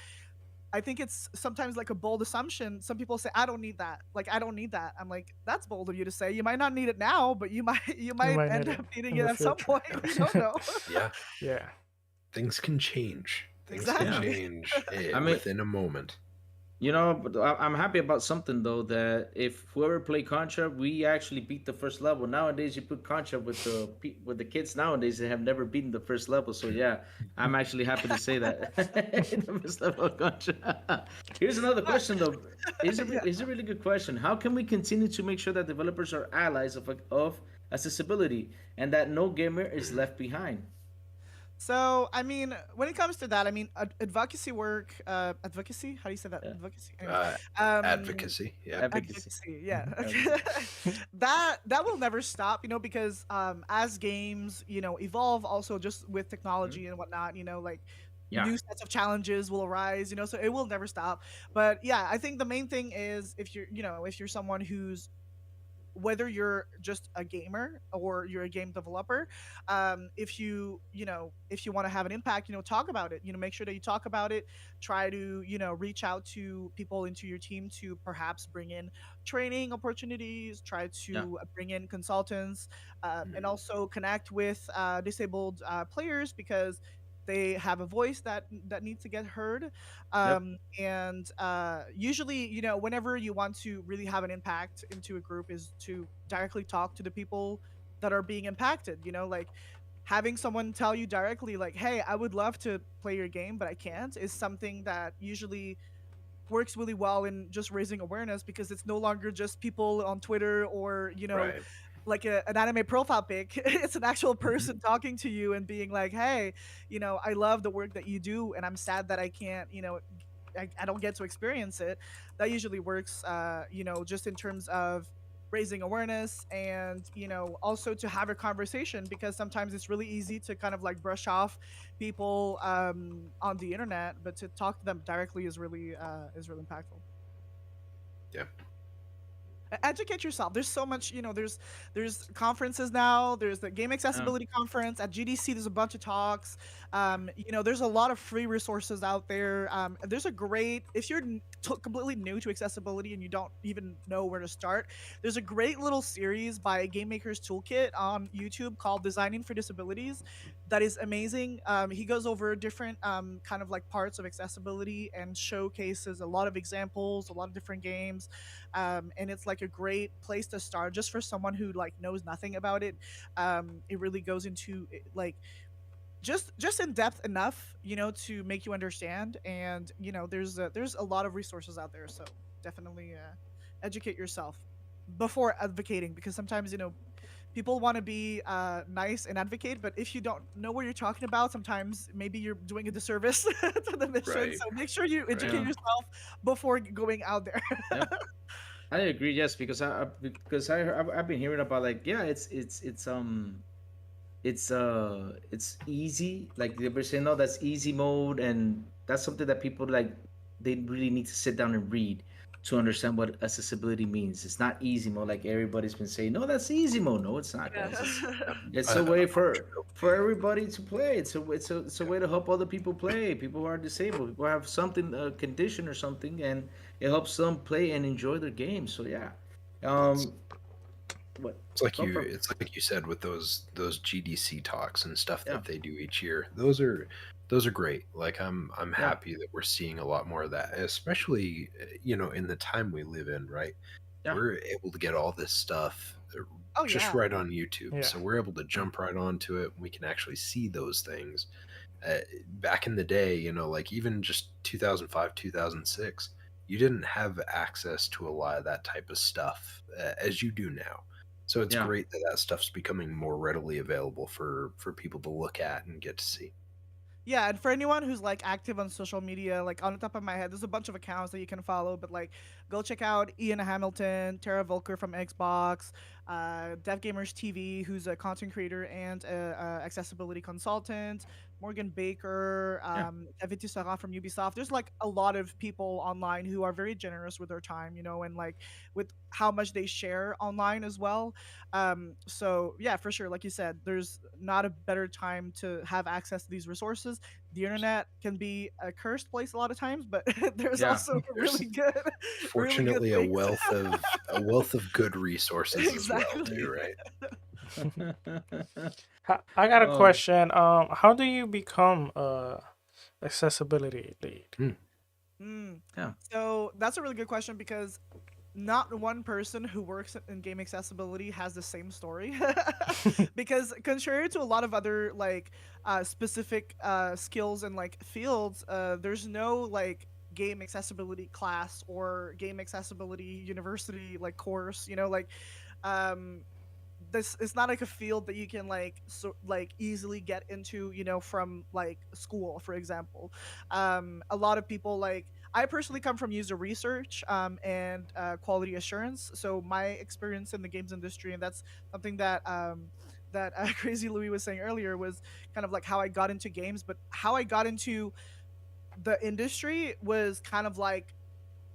I think it's sometimes like a bold assumption. Some people say, "I don't need that." Like, I don't need that. I'm like, that's bold of you to say. You might not need it now, but you might you You might might need end it up needing in it the at some future. point. You don't know. Yeah, Yeah. things can change. Things can Yeah. Exactly. change I mean, within a moment. you know, but I'm happy about something though, that if whoever played Contra, we actually beat the first level. Nowadays, you put Contra with with the kids nowadays, they have never beaten the first level. So yeah, I'm actually happy to say that the first level of Contra. Here's another question though. Yeah. Is a really good question. How can we continue to make sure that developers are allies of accessibility and that no gamer is left behind? So, I mean, when it comes to that, I mean, advocacy work, advocacy, how do you say that? Yeah. Advocacy. Anyways, Uh, um, Advocacy. Yeah. Advocacy. advocacy, yeah. Advocacy. That will never stop, you know, because as games, you know, evolve also just with Mhm. technology and whatnot, you know, like Yeah. new sets of challenges will arise, you know, so it will never stop. But yeah, I think the main thing is if you're, you know, if you're someone who's, whether you're just a gamer or you're a game developer, if you know, if you want to have an impact, you know, talk about it, you know, make sure that you talk about it. Try to, you know, reach out to people into your team to perhaps bring in training opportunities, try Yeah. to bring in consultants, and Mhm. also connect with disabled players, because they have a voice that needs to get heard. Yep. And usually, you know, whenever you want to really have an impact into a group is to directly talk to the people that are being impacted, you know, like having someone tell you directly like, hey, I would love to play your game but I can't, is something that usually works really well in just raising awareness, because it's no longer just people on Twitter or, you know, Right. like an anime profile pic. It's an actual Mhm. person talking to you and being like, hey, you know, I love the work that you do and I'm sad that I can't, you know, I don't get to experience it. That usually works, you know, just in terms of raising awareness, and you know, also to have a conversation, because sometimes it's really easy to kind of like brush off people on the internet, but to talk to them directly is really impactful. Yeah. Educate yourself. There's so much, you know, there's conferences now. There's the game Yeah. accessibility conference at GDC. There's a bunch of talks. You know, there's a lot of free resources out there. There's a great, if you're completely new to accessibility and you don't even know where to start, there's a great little series by Game Maker's Toolkit on YouTube called Designing for Disabilities that is amazing. He goes over different kind of like parts of accessibility and showcases a lot of examples, a lot of different games, and it's like a great place to start just for someone who like knows nothing about it. It really goes into like just in depth enough, you know, to make you understand. And you know, there's a lot of resources out there, so definitely educate yourself before advocating, because sometimes, you know, people want to be nice and advocate, but if you don't know what you're talking about, sometimes maybe you're doing a disservice to the mission. Right. So make sure you Right. educate Yeah. yourself before going out there. Yep. I agree. Yes, because I've been hearing about like, yeah, it's it's easy. Like they were saying, no, that's easy mode, and that's something that people like. They really need to sit down and read to understand what accessibility means. It's not easy mode like everybody's been saying. No, that's easy mode. No, it's not, Yeah. guys. It's Yeah, it's a way for unfortunately, everybody to play. It's a yeah. way to help other people play. People who are disabled, people who have something a condition or something, and it helps them play and enjoy their game. So yeah, It's um, what it's like go you for it's like you said with those GDC talks and stuff yeah that they do each year. Those are great. Like I'm yeah happy that we're seeing a lot more of that, especially in the time we live in, right? yeah We're able to get all this stuff Oh just yeah. right on YouTube. Yeah. So we're able to yeah jump right onto it. We can actually see those things. Uh, Back in the day, like even just 2005, 2006, you didn't have access to a lot of that type of stuff as you do now. So it's yeah. great that that stuff's becoming more readily available for people to look at and get to see. Yeah, and for anyone who's like active on social media, like on the top of my head, there's a bunch of accounts that you can follow, but like go check out Ian Hamilton, Tara Volker from Xbox, Dev Gamers TV, who's a content creator and a accessibility consultant, Morgan Baker, Yeah. David Tussauds from Ubisoft. There's like a lot of people online who are very generous with their time, and like with how much they share online as well. So yeah, for sure, like you said, there's not a better time to have access to these resources. The internet can be a cursed place a lot of times, but there's Yeah. also There's really good really good fortunately a things. wealth of good resources as well too, Exactly. right? I got a Oh, question. How do you become a accessibility lead? Hmm. Mm. yeah. So that's a really good question because not one person who works in game accessibility has the same story. Because contrary to a lot of other like specific skills and like fields, there's no like game accessibility class or game accessibility university like course, like um this it's not like a field that you can like easily get into, from like school, for example. A lot of people, like, I personally come from user research and quality assurance, so my experience in the games industry, and that's something that Crazy Louis was saying earlier, was kind of like how I got into games, but how I got into the industry was kind of like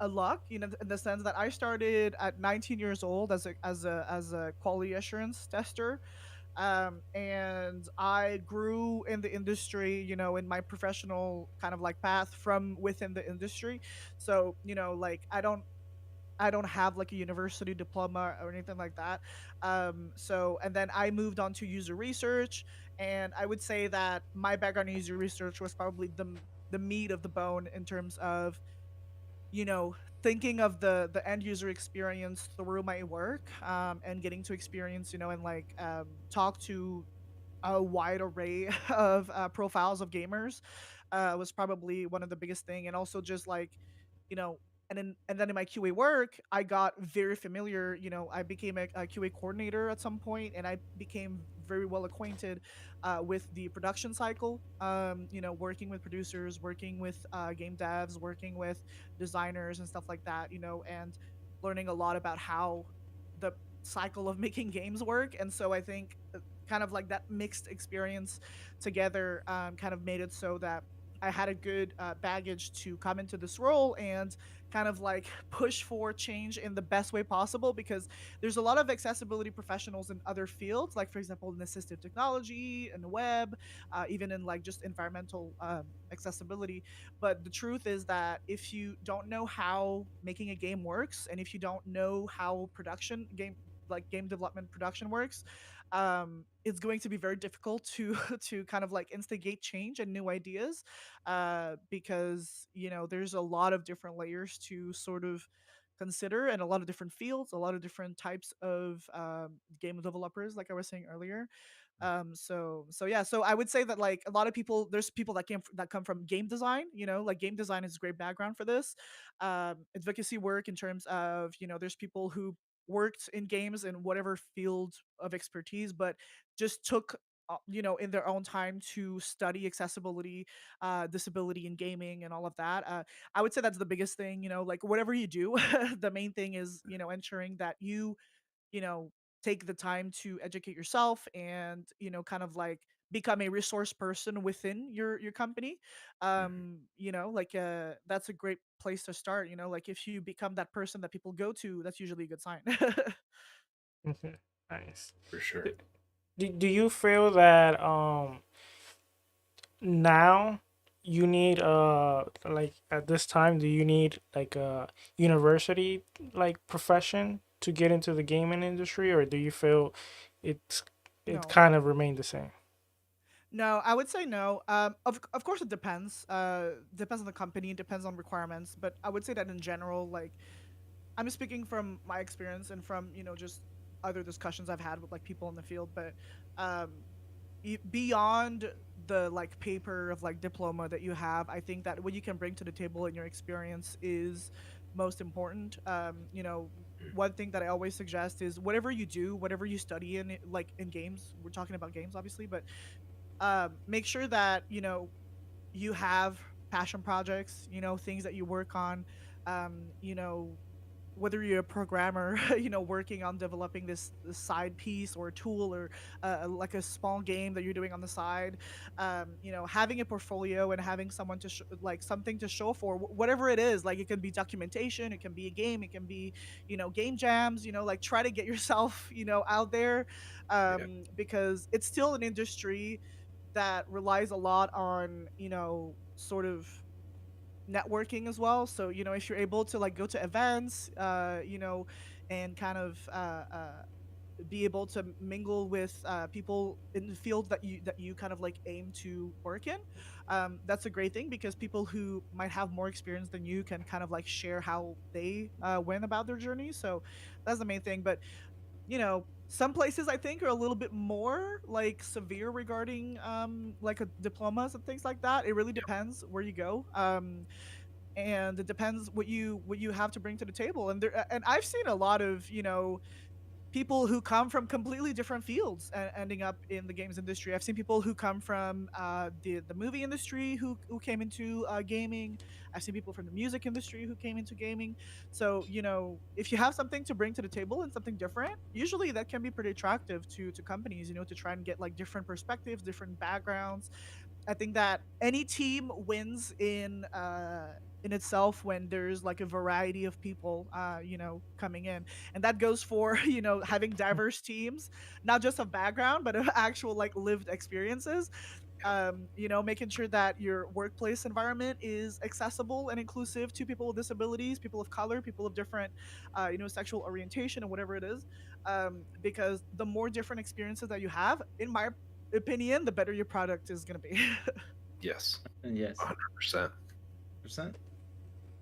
a luck, in the sense that I started at 19 years old as a quality assurance tester, and I grew in the industry, in my professional kind of like path from within the industry. So, like I don't have like a university diploma or anything like that. So, and then I moved on to user research, and I would say that my background in user research was probably the meat of the bone in terms of, you know thinking of the end user experience through my work, and getting to experience, and like talk to a wide array of profiles of gamers, was probably one of the biggest thing. And also just like, you know and then in my QA work, I got very familiar. I became a QA coordinator at some point, and I became very well acquainted with the production cycle. Working with producers, working with game devs, working with designers and stuff like that. And learning a lot about how the cycle of making games work. And so I think kind of like that mixed experience together, kind of made it so that I had a good baggage to come into this role and kind of like push for change in the best way possible, because there's a lot of accessibility professionals in other fields, like for example in assistive technology and the web, even in like just environmental accessibility. But the truth is that if you don't know how making a game works, and if you don't know how production game like game development production works, it's going to be very difficult to to kind of like instigate change and new ideas, because there's a lot of different layers to sort of consider, and a lot of different fields, a lot of different types of game developers, like I was saying earlier. So yeah, so I would say that like a lot of people, there's people that come from game design. Like game design is a great background for this. Advocacy work in terms of, there's people who worked in games in whatever field of expertise, but just took in their own time to study accessibility, disability in gaming and all of that. I would say that's the biggest thing. Like whatever you do, the main thing is ensuring that you take the time to educate yourself and kind of like become a resource person within your company. Like that's a great place to start. Like if you become that person that people go to, that's usually a good sign. Mhm. Nice. For sure. Do you feel that now you need like at this time do you need like a university like profession to get into the gaming industry, or do you feel it's it No. kind of remained the same? No, I would say no. Of course it depends. Depends on the company, depends on requirements, but I would say that in general, like I'm speaking from my experience and from just other discussions I've had with like people in the field, but um, beyond the like paper of like diploma that you have, I think that what you can bring to the table in your experience is most important. One thing that I always suggest is whatever you do, whatever you study in like in games, we're talking about games obviously, but make sure that you have passion projects, things that you work on, whether you're a programmer, working on developing this side piece or a tool or like a small game that you're doing on the side, having a portfolio and having someone to like something to show for whatever it is. Like it can be documentation, it can be a game, it can be game jams. Like try to get yourself out there, Yeah. because it's still an industry that relies a lot on sort of networking as well. So if you're able to like go to events, and kind of be able to mingle with people in the field that you kind of like aim to work in, that's a great thing because people who might have more experience than you can kind of like share how they went about their journey. So that's the main thing. But some places I think are a little bit more like severe regarding like a diplomas and things like that. It really depends where you go. And it depends what you have to bring to the table. And I've seen a lot of people who come from completely different fields and ending up in the games industry. I've seen people who come from the movie industry who came into gaming. I've seen people from the music industry who came into gaming. So if you have something to bring to the table and something different, usually that can be pretty attractive to companies. To try and get like different perspectives, different backgrounds. I think that any team wins in itself when there's like a variety of people coming in, and that goes for having diverse teams, not just of background but of actual like lived experiences. Making sure that your workplace environment is accessible and inclusive to people with disabilities, people of color, people of different sexual orientation and whatever it is, because the more different experiences that you have, in my opinion, the better your product is going to be. Yes. Yes. 100%. Percent.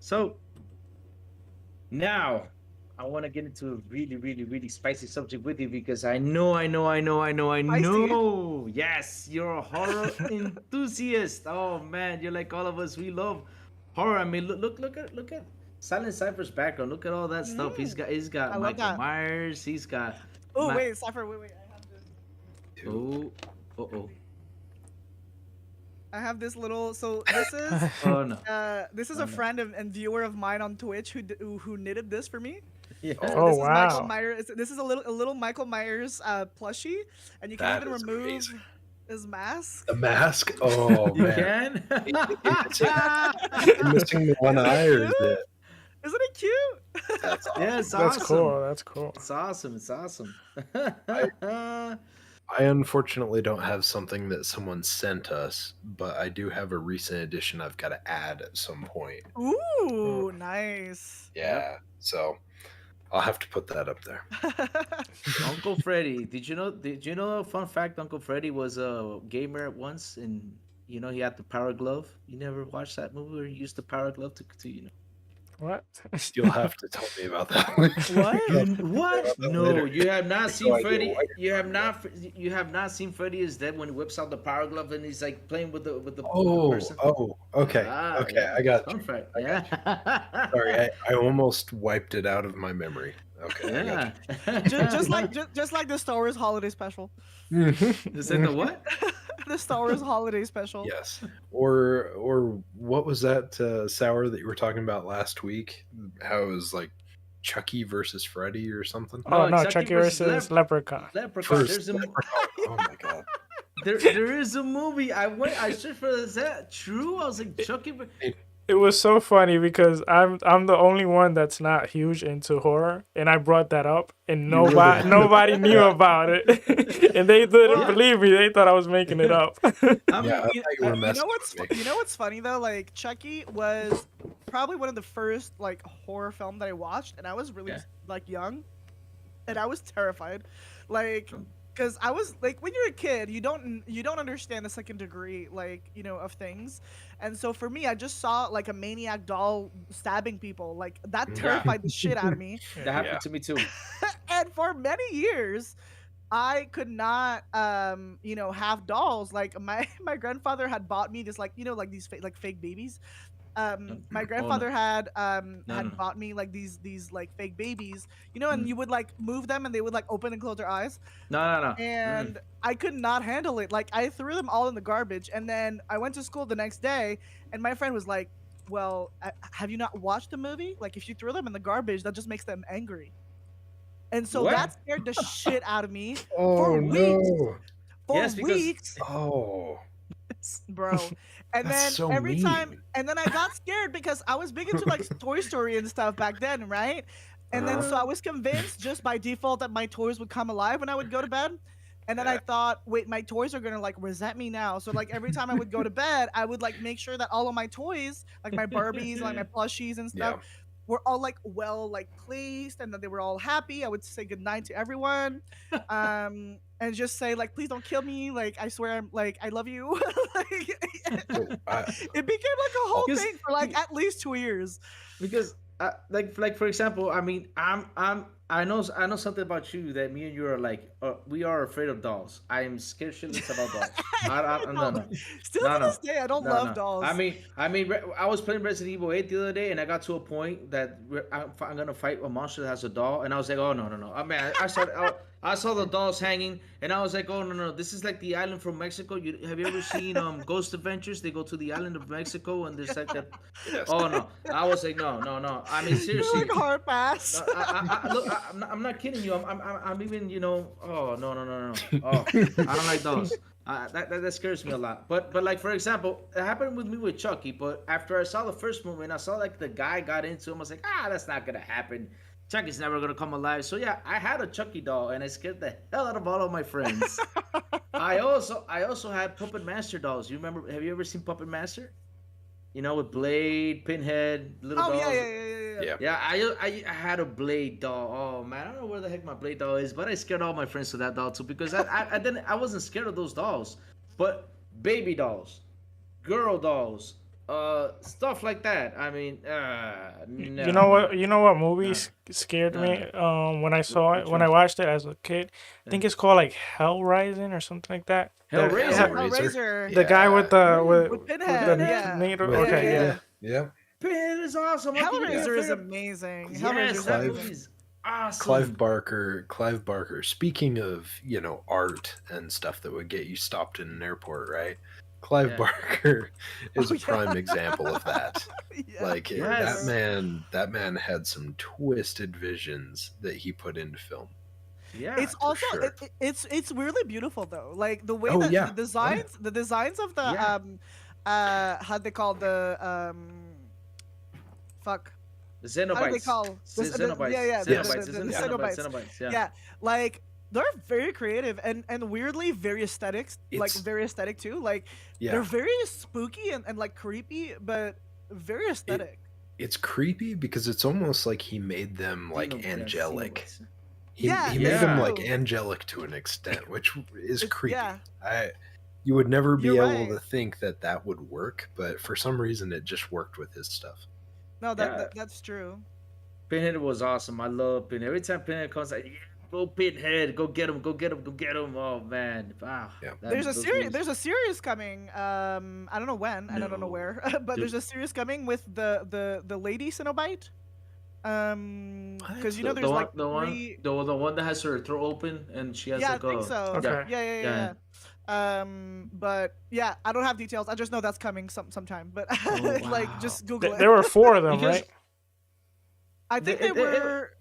So now I want to get into a really, really, really spicy subject with you because I know. Spicy. Yes, you're a horror enthusiast. Oh man, you're like all of us. We love horror. I mean, look at Silent Cypher's background. Look at all that stuff. He's Mm, got he's got I love Michael that. Myers. He's got Oh Ma- wait, Cypher, wait, I have this. Dude. oh. I have this little. So this is Oh no. a friend and viewer of mine on Twitch who knitted this for me. Yeah. Oh, This Oh is Michael wow. Myers. This is a little Michael Myers plushie, and you can That even is remove amazing. his mask. The mask? Oh, You man. can? Is it missing the one Isn't eye, it or cute? is it? Isn't it cute? That's awesome. Yeah, it's That's awesome. cool. That's cool. It's awesome. It's awesome. I unfortunately don't have something that someone sent us, but I do have a recent edition I've got to add at some point. Ooh, nice. Yeah, so I'll have to put that up there. Uncle Freddy. Did you know a fun fact? Uncle Freddy was a gamer at once, and he had the power glove. You never watched that movie where he used the power glove to. What? You'll have to tell me about that one. What? What? that No, later. you have not No seen idea Freddy. what You you're have talking not. You have not seen Freddy is dead when he whips out the power glove and he's like playing with the Oh, person. okay. Ah, Okay, yeah. I got Fun you. fact. I Yeah. Sorry, I almost wiped it out of my memory. Okay, I got Yeah. Just like the Star Wars holiday special. you. Is it the what? The Star Wars holiday special. Yes. Or what was that sour that you were talking about last week? How it was like Chucky versus Freddy or something. Oh no, Chucky Chucky versus versus Leprechaun. Leprechaun. First There's a Leprechaun. Oh my god. there is a movie. I searched for is that true? I was like Chucky. It was so funny because I'm the only one that's not huge into horror, and I brought that up, and nobody knew about it, and they didn't believe me. They thought I was making it up. You know what's funny though? Like Chucky was probably one of the first like horror film that I watched, and I was really like young, and I was terrified, like. Because I was like, when you're a kid, you don't understand the second degree, like, you know, of things, and so for me, I just saw like a maniac doll stabbing people, like that terrified the shit out of me. That happened to me too. And for many years, I could not, you know, have dolls. Like my grandfather had bought me this, like, you know, like these like fake babies. My grandfather had bought me like these like fake babies, you know, and you would like move them and they would like open and close their eyes. No. And I could not handle it. Like I threw them all in the garbage, and then I went to school the next day, and my friend was like, "Well, have you not watched the movie? Like if you throw them in the garbage, that just makes them angry." And so that scared the shit out of me for weeks. For weeks. Oh. Bro. And That's then so every mean. time, and then I got scared because I was big into like Toy Story and stuff back then, right? And then so I was convinced just by default that my toys would come alive when I would go to bed. And then I thought, wait, my toys are gonna like resent me now. So like every time I would go to bed, I would like make sure that all of my toys, like my Barbies, like my plushies and stuff, were all like well like placed, and that they were all happy. I would say goodnight to everyone, and just say like, please don't kill me. Like I swear, I'm like I love you. It became like a whole thing for like at least 2 years. Because like for example, I mean, I know something about you that me and you are like, we are afraid of dolls. I am scared shitless about dolls. No. Still to this day, I don't love dolls. I mean, I was playing Resident Evil 8 the other day, and I got to a point that I'm gonna fight a monster that has a doll, and I was like, oh no. I mean, I saw the dolls hanging, and I was like, oh no, this is like the island from Mexico. Have you ever seen Ghost Adventures? They go to the island of Mexico, and there's like that. Yes. Oh no, I was like, no. I mean, seriously. You're like hard pass. Look, I'm not kidding you. I'm even, you know. Oh no. Oh, I don't like dolls. That scares me a lot. But like for example, it happened with me with Chucky. But after I saw the first movie and I saw like the guy got into him, I was like, that's not gonna happen. Chucky's never gonna come alive. So yeah, I had a Chucky doll, and I scared the hell out of all of my friends. I also had Puppet Master dolls. You remember? Have you ever seen Puppet Master? You know, with Blade, Pinhead, little dolls. Yeah. I had a Blade doll. Oh man, I don't know where the heck my Blade doll is, but I scared all my friends with that doll too, because I wasn't scared of those dolls, but baby dolls, girl dolls, stuff like that. I mean, no. You know what movie scared me? When I saw it, when I watched it as a kid, I think it's called like Hell Rising or something like that. Hellraiser. The guy with Pinhead. Needle. Yeah. Pinhead is awesome. Hellraiser is amazing. Yes, that movie's awesome. Clive Barker. Speaking of, you know, art and stuff that would get you stopped in an airport, right? Clive Barker is a prime example of that. Like that man had some twisted visions that he put into film. Yeah, it's also sure. it's really beautiful though. Like the way the designs of the how they call the the Xenobites. How do they call the Xenobites? The Xenobites. Yeah, like they're very creative and weirdly very aesthetic. Like very aesthetic too. Like they're very spooky and like creepy, but very aesthetic. It's creepy because it's almost like he made them like angelic. He made them like angelic to an extent, which is creepy. You would never be able to think that would work, but for some reason it just worked with his stuff. No, that's true. Pinhead was awesome. I love Pinhead. Every time Pinhead comes, like, go Pinhead, go get him. Oh man, wow. Yeah. There's a series coming. I don't know when, and I don't know where, but there's a series coming with the lady Cenobite. Because you know there's the one that has her throat open and she has I think so. Okay. Yeah. But yeah, I don't have details. I just know that's coming sometime. But like, just Google it. There were 4 of them, right? I think they were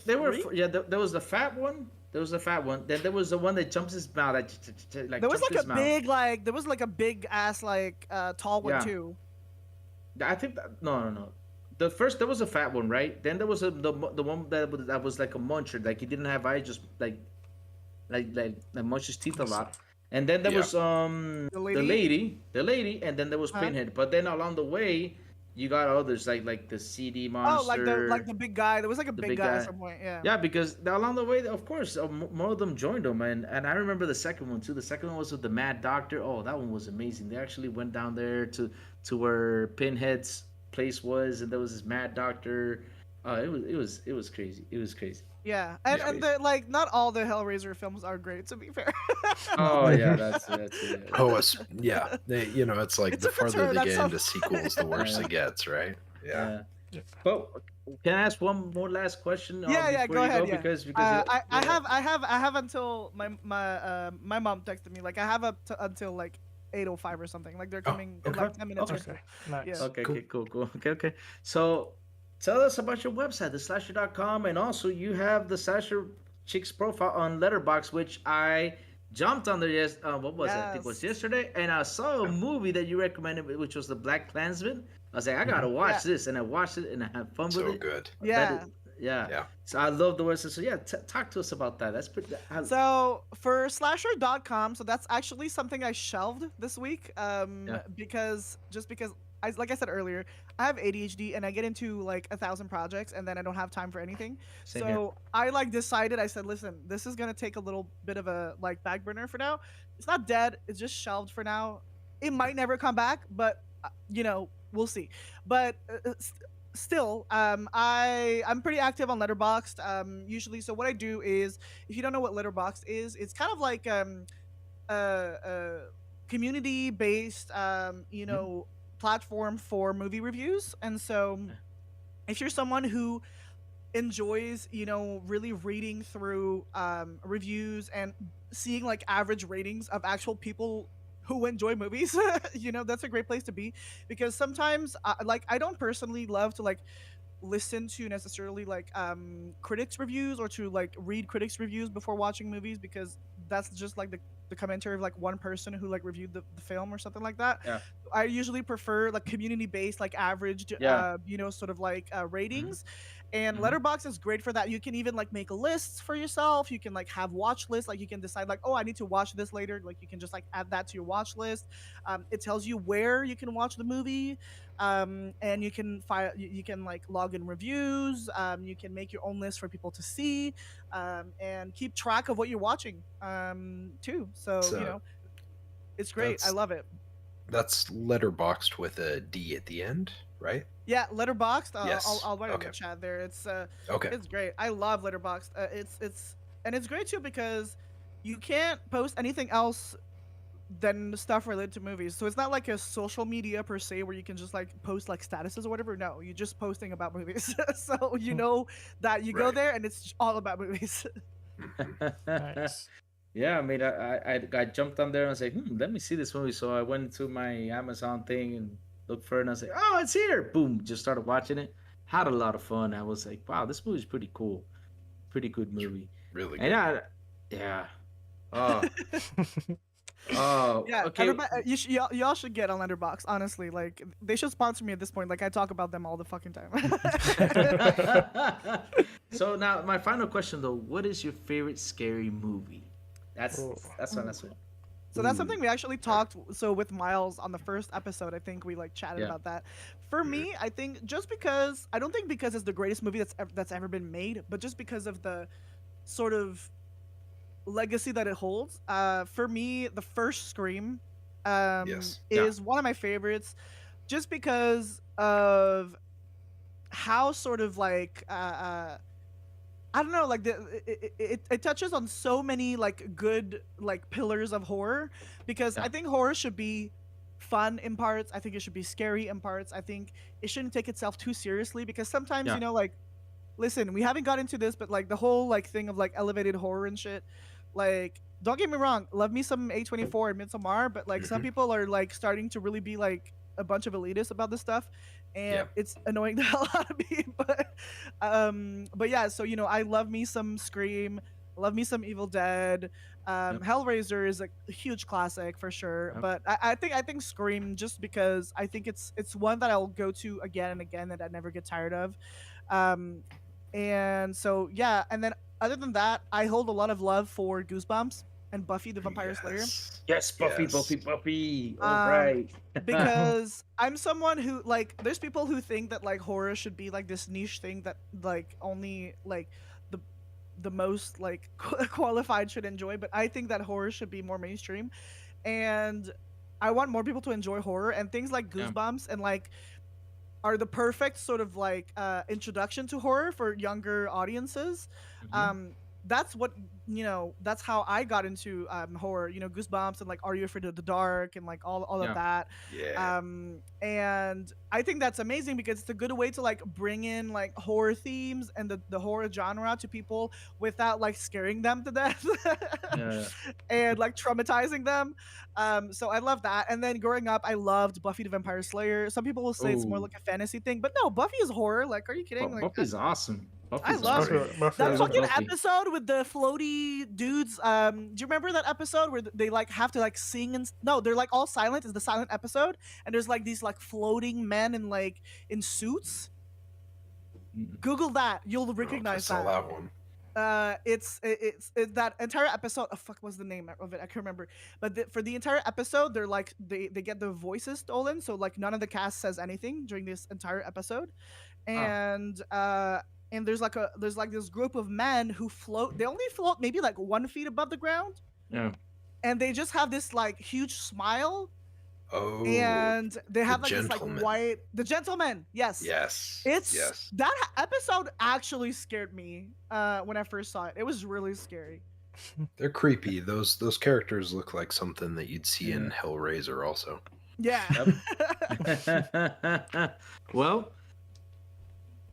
They were three. yeah. There was the fat one. There was the fat one. Then there was the one that jumps his mouth. Like There was jumped like his a mouth. big like there was like a big ass like tall one Yeah. too. I think no. The first there was a fat one, right? Then there was the one that was like a muncher, like he didn't have eyes, just like munched his teeth a lot. And then there Yeah. was The the lady? lady, and then there was Huh? Pinhead. But then along the way, you got others like the CD monster. Oh, like the big guy. There was like a the big big guy guy. at some point. Yeah. Yeah, because along the way, of course, more of them joined them, and I remember the second one too. The second one was with the Mad Doctor. Oh, that one was amazing. They actually went down there to where Pinhead's place was, and there was this Mad Doctor. It was crazy. It was crazy. Yeah, Yeah. and the, like not all the Hellraiser films are great, to be fair. Oh yeah, that's it. Oh, yeah. It's like It the took a farther turn, they that's get all. into sequels, the worse Yeah. it gets, right? Yeah. Yeah. But can I ask one more last question? Yeah, before go you ahead. go? Yeah. Because I have until my mom texted me like I have up to until like 8:05 or something. Like they're coming in okay, like 10 minutes or okay. so. Okay, nice. Yeah. Okay, Cool. cool. Okay. So tell us about your website, theslasher.com, and also you have the Slasher Chicks profile on Letterbox, which I jumped on there. What was it? I think it was Yes. yesterday, and I saw a movie that you recommended, which was the Black Klansman. I was like, I gotta watch Yeah. this, and I watched it, and I had fun with So it. good. Yeah. Yeah. Yeah. So I love the website. So yeah, talk to us about that. That's pretty. So for slasher.com, so that's actually something I shelved this week Yeah. because like I said earlier, I have ADHD and I get into like 1,000 projects and then I don't have time for anything. Same So here. I like decided, I said, listen, this is gonna take a little bit of a like back burner for now. It's not dead, it's just shelved for now. It might never come back, but we'll see. But still, I'm pretty active on Letterboxd usually. So what I do is, if you don't know what Letterboxd is, it's kind of like a community based platform for movie reviews. And so if you're someone who enjoys really reading through reviews and seeing like average ratings of actual people who enjoy movies, that's a great place to be, because sometimes I don't personally love to like listen to necessarily like critics reviews or to like read critics reviews before watching movies, because that's just like the commentary of like one person who like reviewed the film or something like that. Yeah. I usually prefer like community based, like averaged Yeah. sort of like ratings. And Mhm. Letterbox is great for that. You can even like make lists for yourself. You can like have watch lists. Like you can decide like, oh, I need to watch this later. Like you can just like add that to your watch list. It tells you where you can watch the movie, and you can you can like log in reviews. You can make your own list for people to see, and keep track of what you're watching too. So So, it's great. I that's love it. that's letterboxed with a D at the end, right? Yeah, Letterboxd. Yes. I'll write in Okay. the chat there. It's Okay. great. I love Letterboxd. It's great too because you can't post anything else than stuff related to movies. So it's not like a social media per se where you can just like post like statuses or whatever. No, you're just posting about movies. So you know that you go Right. there and it's all about movies. Nice. Yeah, I mean, I jumped on there and I was like, let me see this movie. So I went to my Amazon thing and looked for it, and I was like, oh, it's here. Boom, just started watching it. Had a lot of fun. I was like, wow, this movie's pretty cool. Pretty good movie. Really good. And yeah. Oh, oh, Yeah, okay. everybody, y'all should get on Letterboxd. Honestly, like they should sponsor me at this point. Like I talk about them all the fucking time. So now my final question though, what is your favorite scary movie? That's Oh. that's one. That's one. So that's Ooh. something we actually talked with Miles on the first episode. I think we like chatted Yeah. about that. For me, I think just because I don't think because it's the greatest movie that's ever been made, but just because of the sort of legacy that it holds. For me, the first Scream Yes. Yeah. is one of my favorites, just because of how sort of like I don't know, like it touches on so many like good like pillars of horror, because Yeah. I think horror should be fun in parts. I think it should be scary in parts. I think it shouldn't take itself too seriously, because sometimes Yeah. like listen, we haven't got into this, but like the whole like thing of like elevated horror and shit, like don't get me wrong, love me some A24 and Midsommar, but like some Mm-hmm. people are like starting to really be like a bunch of elitists about this stuff. Yeah. and it's annoying the hell out of me. But yeah, so I love me some Scream, love me some Evil Dead. Yep. Hellraiser is a huge classic for sure, Yep. but I think Scream, just because I think it's one that I'll go to again and again that I never get tired of. Um, and so yeah, and then other than that, I hold a lot of love for Goosebumps and Buffy the Vampire Slayer. Yes, Buffy, Yes. Buffy, Buffy. All Um, right. because I'm someone who, like, there's people who think that like horror should be like this niche thing that like only like the the most like qualified should enjoy, but I think that horror should be more mainstream, and I want more people to enjoy horror, and things like Yeah. Goosebumps and like are the perfect sort of like introduction to horror for younger audiences. Mhm. That's what that's how I got into horror. Goosebumps and like Are You Afraid of the Dark and like all Yeah. of that. Yeah. And I think that's amazing because it's a good way to like bring in like horror themes and the horror genre to people without like scaring them to death Yeah. and like traumatizing them. So I love that. And then growing up, I loved Buffy the Vampire Slayer. Some people will say it's more Ooh. like a fantasy thing, but no, Buffy is horror. Like, are you kidding? Like, Buffy's awesome. I Buffy's love awesome. Buffy. that I love fucking Buffy. episode with the floaty dudes. Do you remember that episode where they like have to like sing and no, they're like all silent. It's the silent episode, and there's like these like floating men in like in suits. Mm. Google that, you'll I don't know if I recognize saw that. that one. It's that entire episode. Oh fuck, what's the name of it? I can't remember. But for the entire episode, they're like they get their voices stolen, so like none of the cast says anything during this entire episode, and there's like this group of men who float. They only float maybe like 1 feet above the ground, Yeah. and they just have this like huge smile, Oh. and they have like this Gentleman. like white. The gentleman, yes. Yes. It's yes. that episode actually scared me when I first saw it. It was really scary. They're creepy. Those characters look like something that you'd see in Yeah. Hellraiser also. Yeah. Well,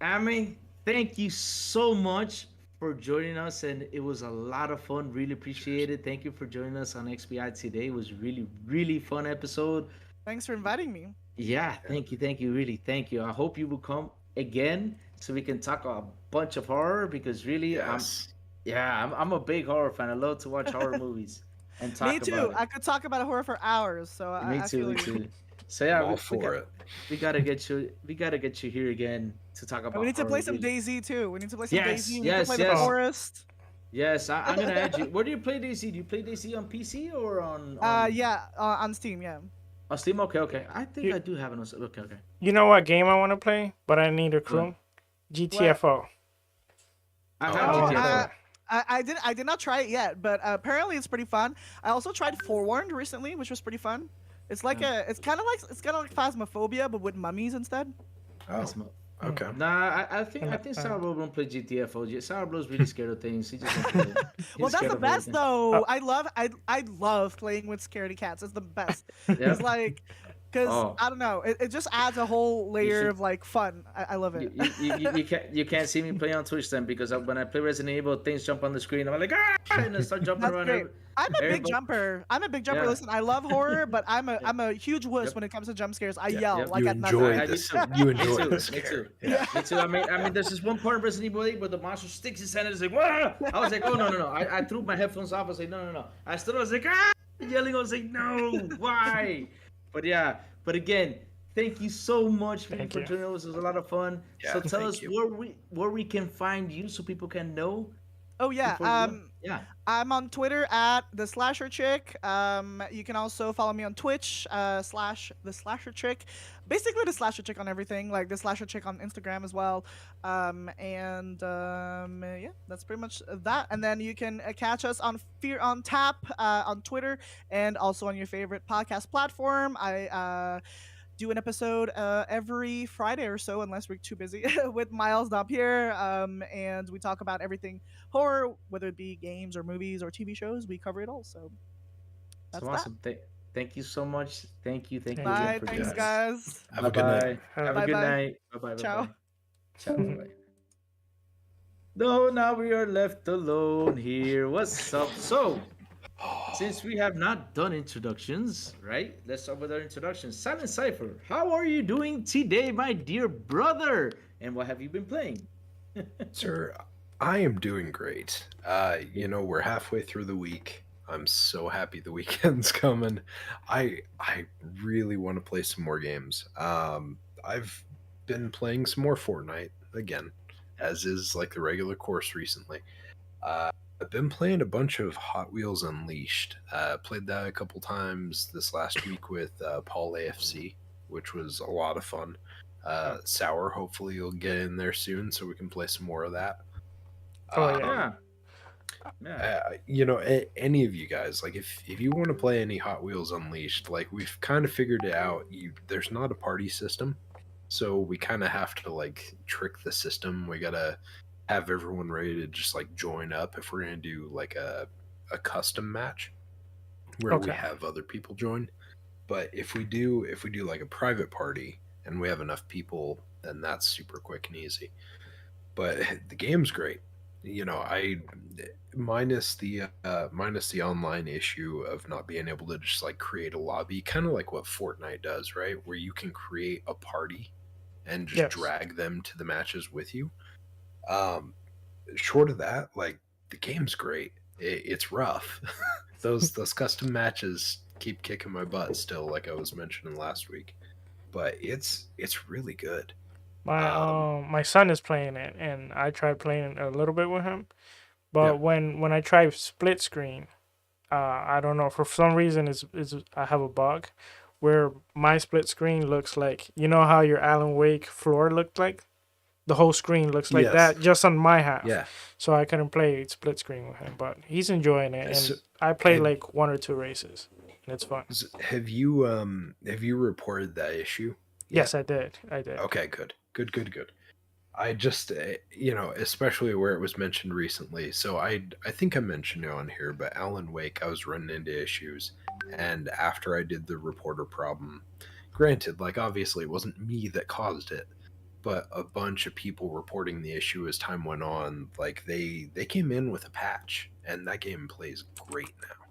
Amy, thank you so much for joining us, and it was a lot of fun. Really appreciate it. Thank you for joining us on XBI today. It was really, really fun episode. Thanks for inviting me. Yeah, thank you, really, thank you. I hope you will come again so we can talk a bunch of horror because really, Yes. I'm a big horror fan. I love to watch horror movies and talk Me too. about I could talk about horror for hours. So it. I Me feel too, you. me too. So yeah, I'm all for it. we gotta get you. We gotta get you here again to talk about. And we need to play horror some really. DayZ too. We need to play some Yes, DayZ. We need yes, to play yes. the Forest. Yes, I'm gonna add you. Where do you play DayZ? Do you play DayZ on PC or on? Yeah, on Steam. Yeah. On Steam. Okay. I think You- I do have it on. Okay. You know what game I want to play, but I need a crew? What? GTFO. I Oh, have oh, GTA. I did not try it yet, but apparently it's pretty fun. I also tried Forewarned recently, which was pretty fun. It's like it's kind of like Phasmophobia, but with mummies instead. Oh, okay. Nah, I think Sourblow's won't play GTFO. Sourblow's really scared of things. He just won't play it. He's Well, that's scared the of best everything. though. I love playing with scaredy cats. It's the best. Yeah. It's like, because Oh. I don't know, it just adds a whole layer should- of like fun. I love it. You can't see me play on Twitch then because when I play Resident Evil, things jump on the screen. I'm like and I start jumping That's around. great. I'm a big everybody- jumper. Yeah. Listen, I love horror, but I'm a huge wuss Yep. when it comes to jump scares. I Yep, yell yep. like You at nothing. enjoy I this. do too. You Me enjoy too, this me too. scare. Yeah. Me too. I mean, there's this one part of Resident Evil 8 where the monster sticks his hand and is like, "Wah!" I was like, "Oh no!" I threw my headphones off. I was like, "No!" I stood. I was like, "Ah!" Yelling. I was like, "No! Why?" But yeah. But again, thank you so much really Thank for you. joining us. It was a lot of fun. Yeah, So tell thank us you. where we can find you so people can know. Oh yeah. before we go. Yeah. I'm on Twitter at the Slasher Chick. You can also follow me on Twitch slash the Slasher Chick. Basically the Slasher Chick on everything, like the Slasher Chick on Instagram as well. Yeah, that's pretty much that. And then you can catch us on Fear on Tap on Twitter and also on your favorite podcast platform. I do an episode every Friday or so, unless we're too busy, with Miles Dompier, and we talk about everything horror, whether it be games or movies or TV shows. We cover it all. So that's So awesome. Thank you so much. Thank you. that. again Bye. for Thanks, joining us. guys. Have a good night. Have a Bye-bye. good night. Bye-bye. Ciao. Bye-bye. Ciao. Bye-bye. No, now we are left alone here. What's up? So since we have not done introductions, right? Let's start with our introductions. Silent Cipher, how are you doing today, my dear brother? And what have you been playing? Sir, I am doing great. We're halfway through the week. I'm so happy the weekend's coming. I really want to play some more games. I've been playing some more Fortnite again, as is like the regular course recently. I've been playing a bunch of Hot Wheels Unleashed. Played that a couple times this last week with Paul AFC, which was a lot of fun. Sour, hopefully you'll get in there soon so we can play some more of that. Oh Yeah. Any of you guys, like if you want to play any Hot Wheels Unleashed, like we've kind of figured it out. There's not a party system, so we kind of have to like trick the system. We gotta have everyone ready to just like join up if we're gonna do like a custom match where we Okay. have other people join. But if we do like a private party and we have enough people, then that's super quick and easy. But the game's great. I minus the online issue of not being able to just like create a lobby, kind of like what Fortnite does, right? Where you can create a party and just Yes. drag them to the matches with you. Short of that, like the game's great. It's rough. those custom matches keep kicking my butt still, like I was mentioning last week. But it's really good. My son is playing it, and I tried playing a little bit with him. But Yeah. when I try split screen, I don't know, for some reason is I have a bug where my split screen looks like, you know how your Alan Wake floor looked like? The whole screen looks like Yes. that just on my half. Yeah. So I couldn't play split screen with him, but he's enjoying it, and So- I played and- like 1 or 2 races, and it's fun. Have you reported that issue? Yes, I did. Okay, good. I just, especially where it was mentioned recently. So I think I mentioned it on here, but Alan Wake, I was running into issues, and after I did the reporter problem, granted, like obviously it wasn't me that caused it, but a bunch of people reporting the issue as time went on, like they came in with a patch, and that game plays great now.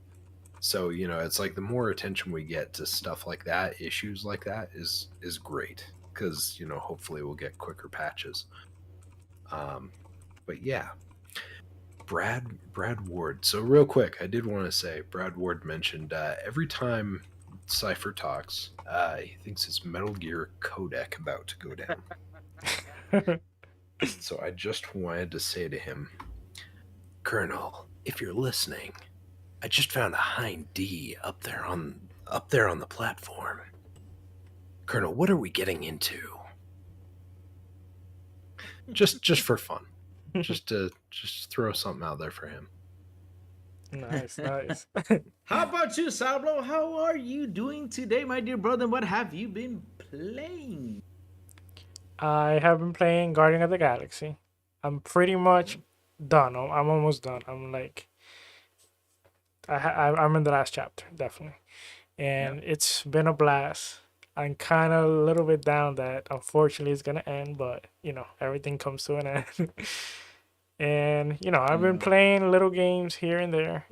So it's like the more attention we get to stuff like that, issues like that is great because hopefully we'll get quicker patches. But yeah, Brad Ward. So real quick, I did want to say Brad Ward mentioned every time Cypher talks, he thinks it's Metal Gear Codec about to go down. So I just wanted to say to him, Colonel, if you're listening, I just found a Hind D up there on the platform. Colonel, what are we getting into? Just for fun. just throw something out there for him. Nice. How about you, Sablo? How are you doing today, my dear brother? What have you been playing? I have been playing Guardian of the Galaxy. I'm pretty much done. I'm almost done. I'm like, I'm in the last chapter, definitely, and it's been a blast. I'm kind of a little bit down that unfortunately it's gonna end, but everything comes to an end. And I've been playing little games here and there.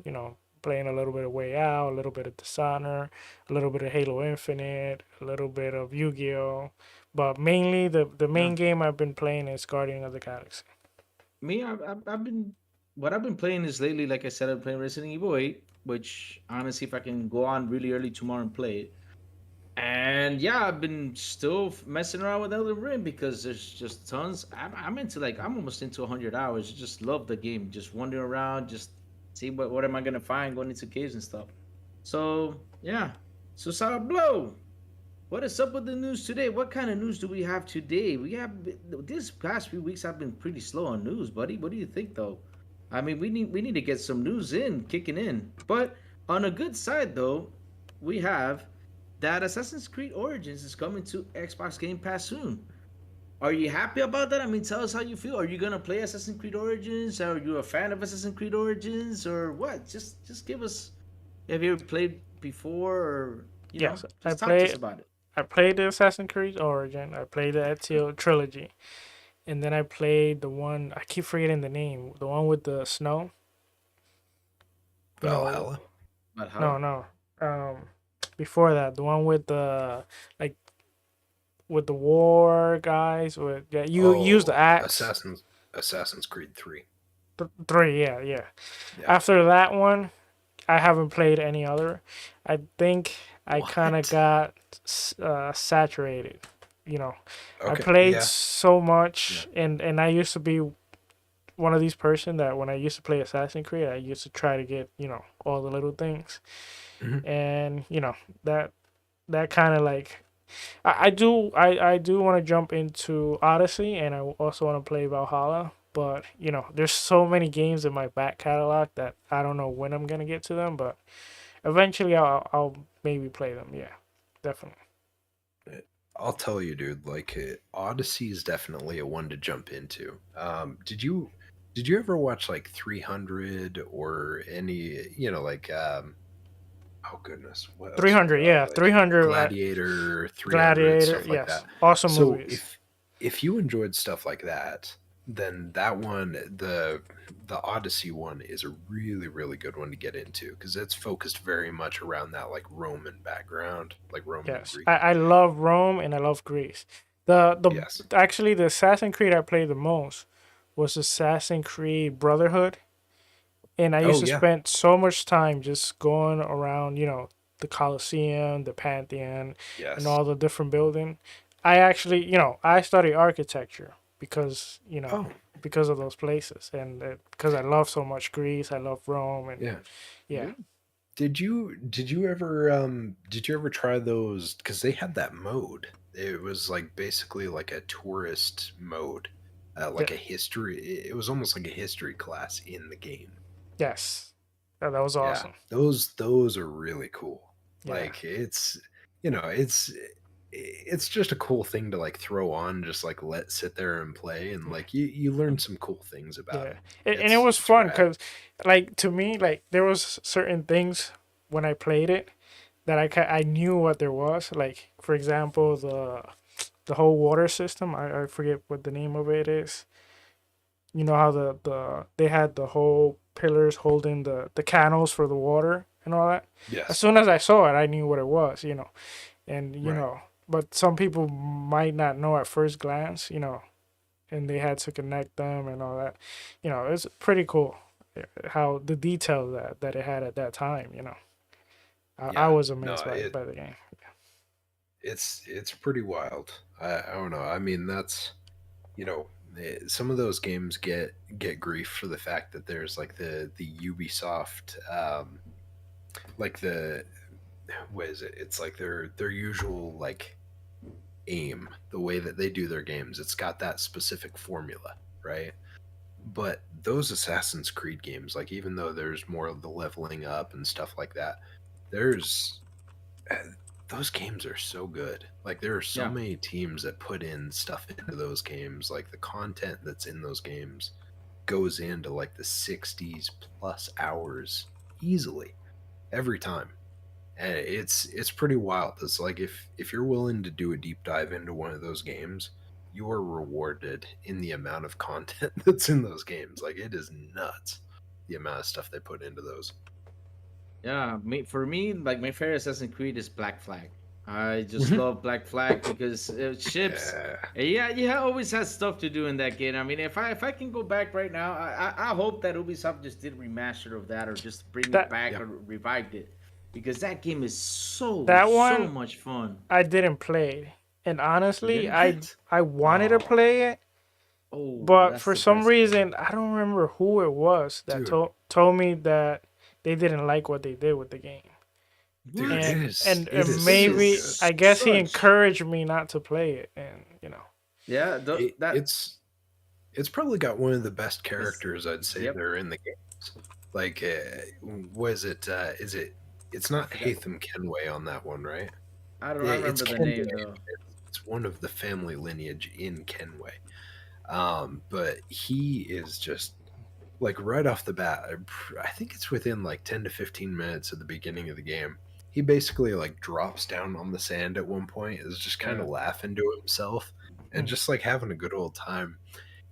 Playing a little bit of Way Out, a little bit of Dishonor, a little bit of Halo Infinite, a little bit of Yu-Gi-Oh. But mainly the main game I've been playing is Guardian of the Galaxy. Me, I've been what I've been playing is lately. Like I said, I'm playing Resident Evil 8, which honestly, if I can go on really early tomorrow and play it. And yeah, I've been still messing around with Elden Ring because there's just tons. I'm into I'm almost into 100 hours. Just love the game. Just wandering around, just see what am I gonna find going into caves and stuff. So yeah. So Sour Blow, what is up with the news today? What kind of news do we have today? We have this past few weeks have been pretty slow on news, buddy. What do you think though? I mean, we need to get some news kicking in. But on a good side though, we have that Assassin's Creed Origins is coming to Xbox Game Pass soon. Are you happy about that? I mean, tell us how you feel. Are you gonna play Assassin's Creed Origins? Are you a fan of Assassin's Creed Origins, or what? Just give us. Have you ever played before, or Yes, just talk to us about it. I played the Assassin's Creed Origin. I played the Ezio trilogy, and then I played the one I keep forgetting the name. The one with the snow. Valhalla. No, Valhalla? no. Before that, the one with the like with the war guys. With yeah, you use the Oh, axe. Assassin's Creed 3. Three, yeah, yeah. Yeah. After that one, I haven't played any other. I think I kind of What? got saturated. You know, I Okay. played Yeah. so Yeah. much, and I used to be one of these person that when I used to play Assassin's Creed, I used to try to get all the little things, Mhm. and that that kind of like I do want to jump into Odyssey, and I also want to play Valhalla. But there's so many games in my back catalog that I don't know when I'm gonna get to them. But eventually, I'll maybe play them. Yeah, definitely. I'll tell you, dude. Like, Odyssey is definitely a one to jump into. Did you ever watch like 300 or any? Like, oh goodness, what else? 300, yeah, Like 300, Gladiator, 300, Gladiator, stuff like yes, that. awesome So movies. if you enjoyed stuff like that, then that one, the Odyssey one, is a really really good one to get into because it's focused very much around that like Roman background, like Roman and Yes, Greek. I love Rome and I love Greece. The Yes. actually the Assassin's Creed I played the most was Assassin's Creed Brotherhood, and I used Oh to yeah. spend so much time just going around, the Colosseum, the Pantheon, and Yes. all the different building. I actually, I study architecture because, Oh because of those places, and because I love so much Greece, I love Rome, and yeah. yeah, Yeah. Did you ever try those? Because they had that mode. It was like basically like a tourist mode, yeah, like a history. It was almost like a history class in the game. yes, that was Yeah, awesome. those are really cool. Yeah, Like it's just a cool thing to like throw on, just like let sit there and play, and yeah. like you learn some cool things about Yeah, it. and it It's was it's fun rad. because, like, to me, like there was certain things when I played it that I knew what there was. Like, for example, the whole water system. I forget what the name of it is. You know how they had the whole pillars holding the canals for the water and all that. As Yes, soon as I saw it, I knew what it was. And right. but some people might not know at first glance. And they had to connect them and all that. It's pretty cool how the detail that it had at that time. I Yeah, was no, amazed by the game. it's pretty wild. I don't know. I mean, that's you know, some of those games get grief for the fact that there's like the Ubisoft, like the what is it? It's like their usual like aim, the way that they do their games. It's got that specific formula, right? But those Assassin's Creed games, like even though there's more of the leveling up and stuff like that, there's uh, those games are so good. Like there are so Yeah. many teams that put in stuff into those games. Like the content that's in those games goes into like the 60s plus hours easily every time. And it's pretty wild. It's like if you're willing to do a deep dive into one of those games, you are rewarded in the amount of content that's in those games. Like it is nuts the amount of stuff they put into those. Yeah, for me, like my favorite Assassin's Creed is Black Flag. I just love Black Flag because ships. Yeah. Yeah, yeah, always has stuff to do in that game. I mean, if I can go back right now, I hope that Ubisoft just did a remaster of that or just bring it That back Yeah. or revived it, because that game is so that one much fun. I didn't play, and You honestly, didn't? What? I wanted to Oh, play it, Oh, but that's for the some best game. reason I don't remember who it was that dude. told me that they didn't like what they did with the game. Dude, What? it and is and, it and is It so maybe good. is I guess he such. encouraged me not to play it, and Yeah, It, that. it's probably got one of the best It's, characters I'd say yep. there in the games. Like, was it? Is it? It's I not forgot. Hatham Kenway on that one, right? I don't. Yeah, I it's remember the Kenway. name though. It's one of the family lineage in Kenway. But he is just like right off the bat. I think it's within like 10 to 15 minutes of the beginning of the game. He basically like drops down on the sand at one point, is just kind Yeah. of laughing to himself and just like having a good old time.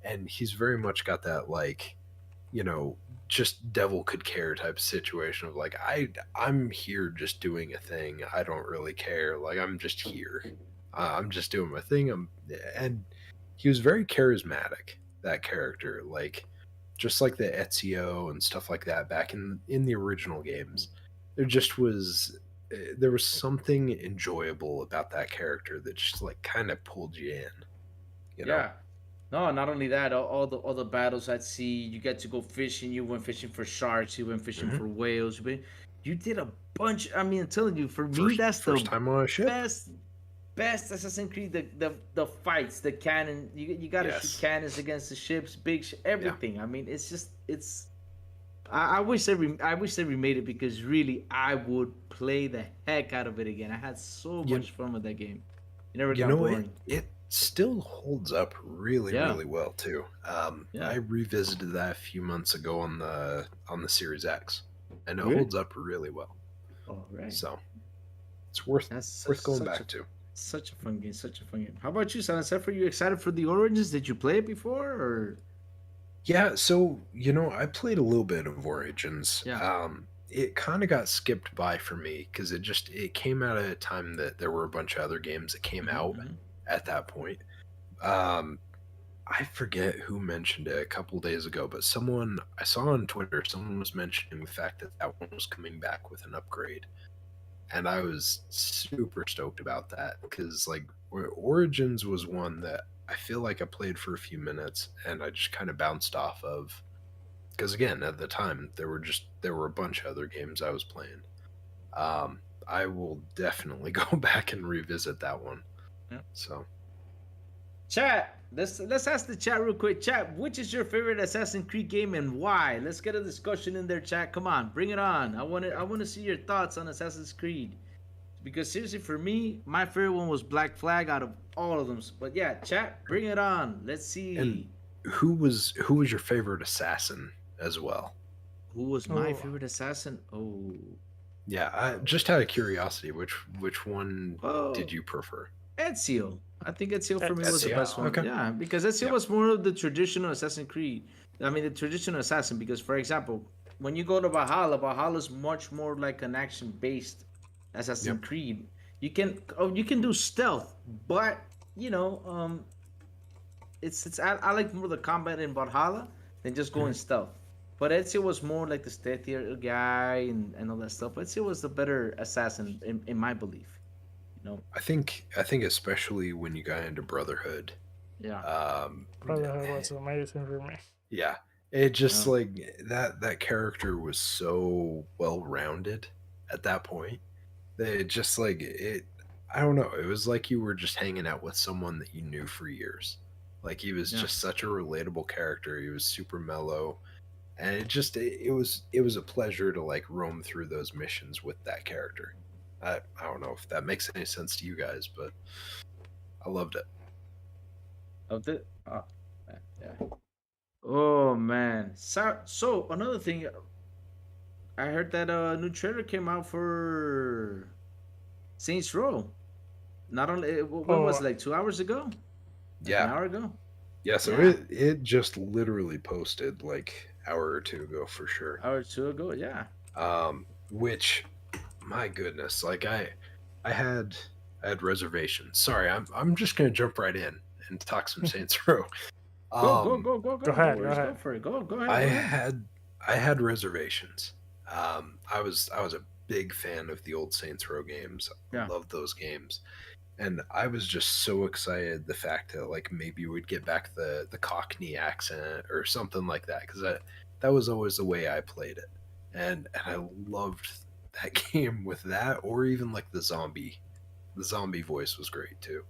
And he's very much got that like, you know, just devil could care type of situation of like I'm here just doing a thing. I don't really care. Like I'm just here. I'm just doing my thing. And he was very charismatic, that character. Like just like the Ezio and stuff like that back in the original games. There was something enjoyable about that character that just like kind of pulled you in. You know? Yeah. No, not only that, all the battles at sea, you get to go fishing. You went fishing for sharks. You went fishing Mhm. for whales. You did a bunch. I mean, I'm telling you, for me, First, that's first the time on a ship. best Assassin's Creed. The fights, the cannon. You got to Yes. shoot cannons against the ships, everything. I mean, it's. I wish I wish they remade it because really I would play the heck out of it again. I had so You- much fun with that game. It never You got know, boring. it still holds up really, Yeah. really well too. Yeah. I revisited that a few months ago on the Series X, and it Really? holds up really well. All right. So it's worth That's going such back to. Such a fun game. Such a fun game. How about you, Silent Zephyr? You excited for the Origins? Did you play it before, or Yeah, so I played a little bit of Origins. Yeah. It kind of got skipped by for me because it came out at a time that there were a bunch of other games that came out Mhm. at that point. I forget who mentioned it a couple days ago, but someone I saw on Twitter, someone was mentioning the fact that that one was coming back with an upgrade, and I was super stoked about that because like Origins was one that I feel like I played for a few minutes and I just kind of bounced off of because again at the time there were a bunch of other games I was playing. I will definitely go back and revisit that one. Yeah. So Chat? Let's ask the chat real quick. Chat, which is your favorite Assassin's Creed game and why? Let's get a discussion in there, chat. Come on, bring it on. I want to see your thoughts on Assassin's Creed. Because seriously, for me, my favorite one was Black Flag out of all of them. But yeah, chat, bring it on. Let's see. And who was your favorite assassin as well? Who was my Oh. favorite assassin? Oh. Yeah, just out of curiosity, which one Oh. did you prefer? Ezio. I think Ezio for me was the Ezio, best one. okay. Yeah, because Ezio Yeah. was more of the traditional Assassin's Creed. I mean, the traditional assassin. Because, for example, when you go to Valhalla is much more like an action-based Assassin's Yep. Creed. You can do stealth, but I like more the combat in Valhalla than just going stealth. But Ezio was more like the stealthier guy and all that stuff. Ezio was the better assassin in my belief. I think especially when you got into Brotherhood. Yeah. Brotherhood was amazing for me. Yeah, it just Yeah. like that character was so well rounded at that point. That it just like it. I don't know. It was like you were just hanging out with someone that you knew for years. Like he was Yeah. just such a relatable character. He was super mellow, and it was a pleasure to like roam through those missions with that character. I don't know if that makes any sense to you guys, but I loved it. Of the yeah. Oh man. So another thing, I heard that a new trailer came out for Saints Row. Not only when was it, like 2 hours ago? Like Yeah. an hour ago. Yeah, so Yeah. it just literally posted like hour or two ago for sure. Hour or two ago. Yeah. Which, my goodness, like I had reservations. Sorry, I'm just gonna jump right in and talk some Saints Row. Go. Go ahead, No go worries, ahead. Go for it. Go ahead. I go ahead. had reservations. I was a big fan of the old Saints Row games. Yeah. I loved those games. And I was just so excited the fact that like maybe we'd get back the Cockney accent or something like that because that was always the way I played it, and I loved that game with that, or even like the zombie voice was great too.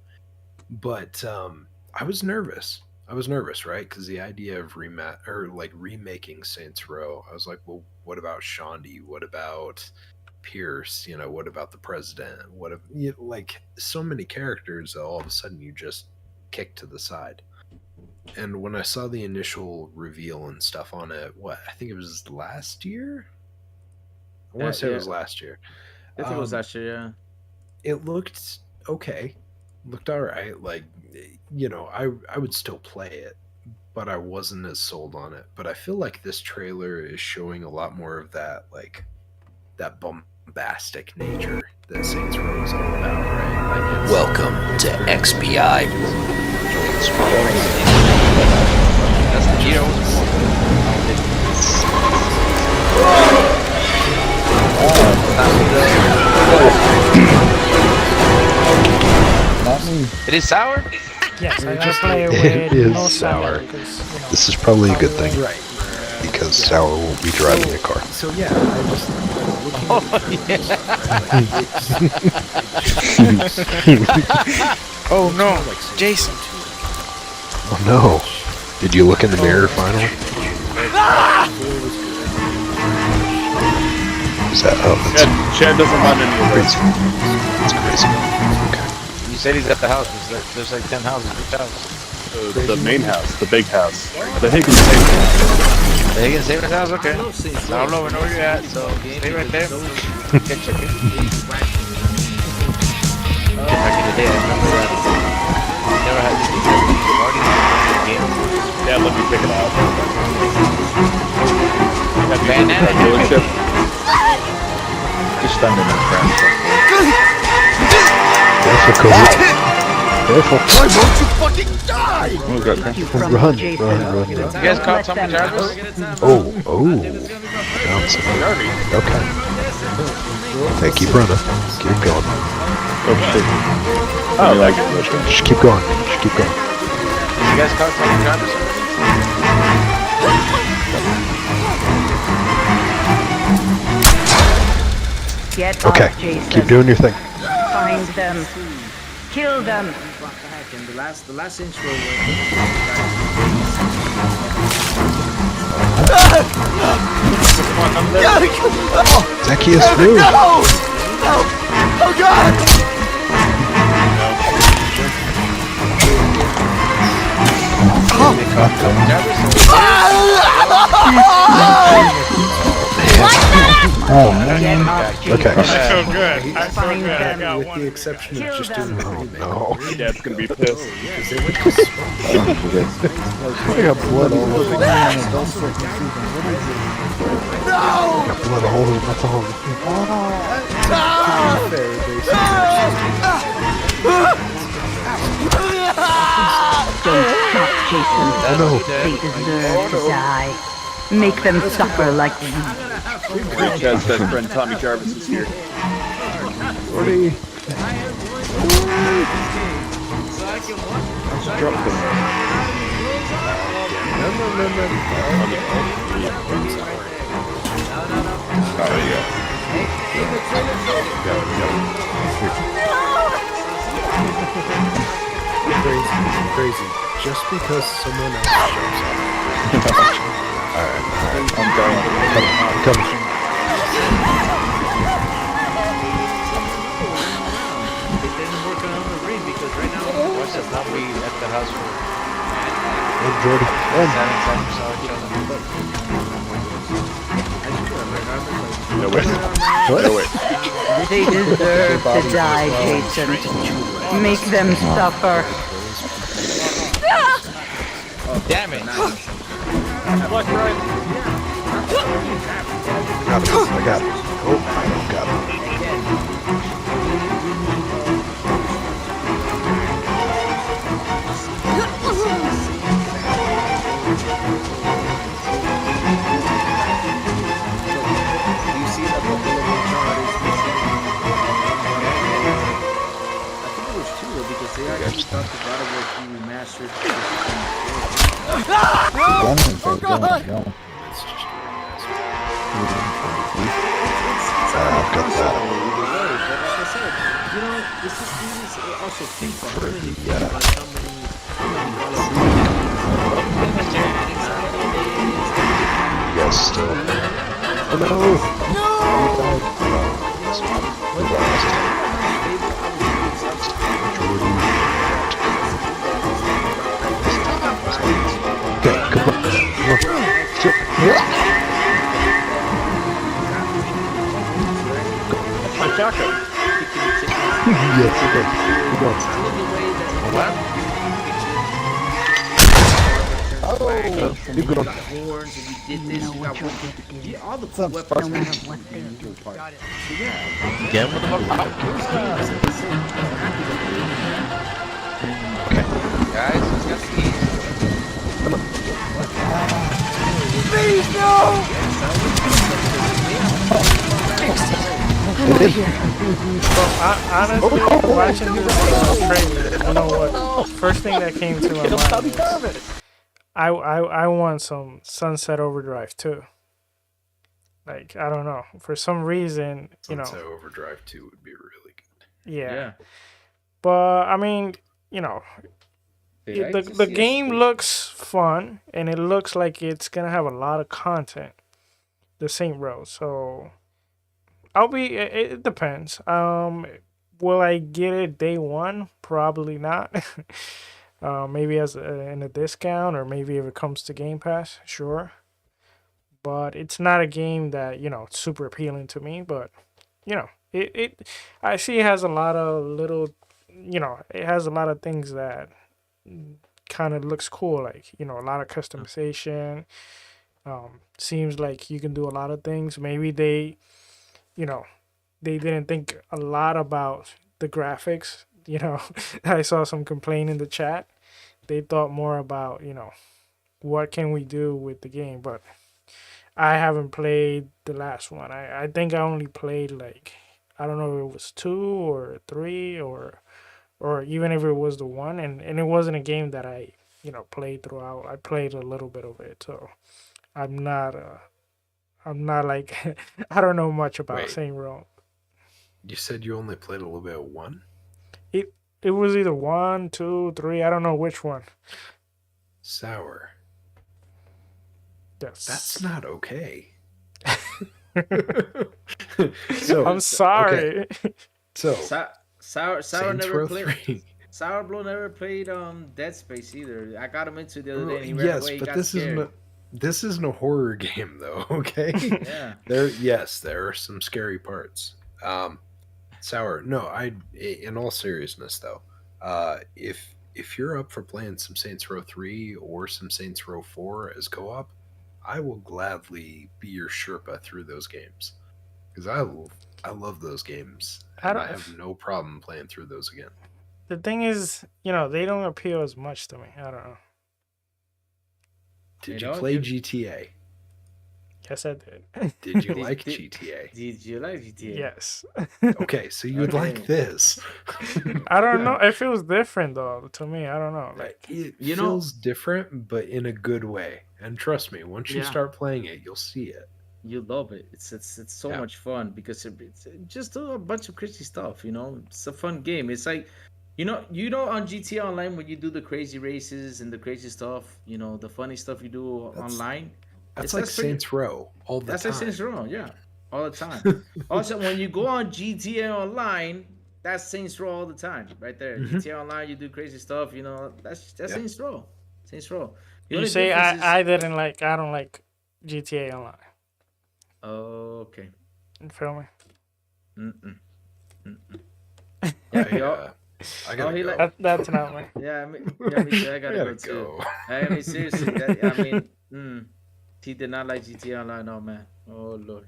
But I was nervous. Right? Because the idea of remaking Saints Row, I was like, well, what about Shondi? What about Pierce? What about the president? Like so many characters that all of a sudden you just kick to the side. And when I saw the initial reveal and stuff on it, I think it was last year. I want to say it was last year. I think it was last year. Yeah. It looked okay. Looked all right. Like, I would still play it, but I wasn't as sold on it. But I feel like this trailer is showing a lot more of that, like that bombastic nature that Saints Row is all about, right? Like Welcome to XBI. That's the Geo. It is sour? Yes, I just play it with It is no sour. because, This is probably a good thing right. because Sour won't be driving a car. So yeah, I just Oh no, Jason. Oh no! Did you look in the mirror finally? Is that? Oh, that's Chad doesn't mind any of crazy. this. That's crazy. Okay. You said he's at the house. There's like 10 houses. Which house? The main house, the big house. The Higgins house. The Higgins Savings house? Okay. I don't know where you're at, so stay right there. Okay, check it. Back in the day, I remember that. Never had this party game. Yeah, let me pick it out. Banana. Dealership. Just stand in the front. Careful, Cody. Careful. Why won't you fucking die? Run. You guys caught Tommy Jarvis? Oh. Okay. Hey, keep running. Keep going. Oh, like Just keep going. Just keep going. You guys caught Tommy Jarvis? Get Okay. up, Jason. Keep doing your thing. Find them. Kill them. And the last intro Zacchaeus through. Get up, Jason. Okay. so good. I'm so Find good. I them. got with one. the exception Kill of just them. doing the remake. No. Dad's gonna be pissed. Because they would just I got blood all over. I got blood all over my phone. Don't stop, Jason. Oh no. They deserve to die. Make them suffer like you. Chad's best friend Tommy Jarvis is here. crazy. Just because someone else shows up. I'm going. I'm coming. Watch us not be at the house for Run, Jordy. Run. No way. No way. They deserve to die, Jason. Make them suffer. Damn it. I got it. Oh, I don't got it. you see that the little chart is missing. I think it was two because they actually thought the God of War 3 remastered. I've got that. But like I said, you know, this is also FIFA. How many people, like how many Yes, still. Oh no! Okay, come on. My shotgun. Yes, okay. Keep going. Oh, you got horns and you did this. You got all the cool weapons. no matter what they do. Got it. So yeah, Again with the motherfucker. Okay, guys, let's get these. Please, Honestly, watching this trailer, you know what? First thing that came to my mind was I want some Sunset Overdrive too. Like, I don't know, for some reason, Sunset Overdrive 2 would be really good. Yeah. But I mean, the game looks fun, and it looks like it's gonna have a lot of content. The Saint Row, so it depends. Will I get it day one? Probably not. Maybe in a discount, or maybe if it comes to Game Pass, sure. But it's not a game that it's super appealing to me. But it I see it has a lot of little, it has a lot of things that kind of looks cool, like a lot of customization. Seems like you can do a lot of things. Maybe they didn't think a lot about the graphics. I saw some complaint in the chat. They thought more about, what can we do with the game. But I haven't played the last one. I think I only played, like, I don't know if it was 2 or 3 or even if it was the 1. And it wasn't a game that I, played throughout. I played a little bit of it. So I'm not like, I don't know much about Saint Row. You said you only played a little bit of 1? It was either 1, 2, 3. I don't know which one. Sour. Yes. That's not okay. I'm sorry. Okay. So Sour Saints never Row played. 3. Sour Blow never played Dead Space either. I got him into the other day. And he ran Yes, away. He but got this scared. isn't a horror game though. Okay. Yeah. There are some scary parts. Sour. No, in all seriousness though, if you're up for playing some Saints Row 3 or some Saints Row 4 as co-op, I will gladly be your Sherpa through those games, because I love those games, and I have no problem playing through those again. The thing is, they don't appeal as much to me. I don't know. Did you play GTA? Yes, I did. Did you like GTA? Did you like GTA? Yes. Okay, so you'd like this. I don't know. It feels different though to me. I don't know. Like, it feels different, but in a good way. And trust me, once you start playing it, you'll see it. You love it. It's so much fun because it's just a bunch of crazy stuff. It's a fun game. It's like, on GTA Online, when you do the crazy races and the crazy stuff, the funny stuff you do online. That's like Saints Row all the time. That's like Saints Row, yeah, all the time. Also, when you go on GTA Online, that's Saints Row all the time, right there. GTA Online, you do crazy stuff. That's Saints Row. Saints Row. You say I don't like GTA Online. Oh, okay. You feel me? Yeah, I gotta go. That's not me. Yeah, me too. I gotta go too. I mean, seriously. He did not like GTA Online. Oh man, oh lord,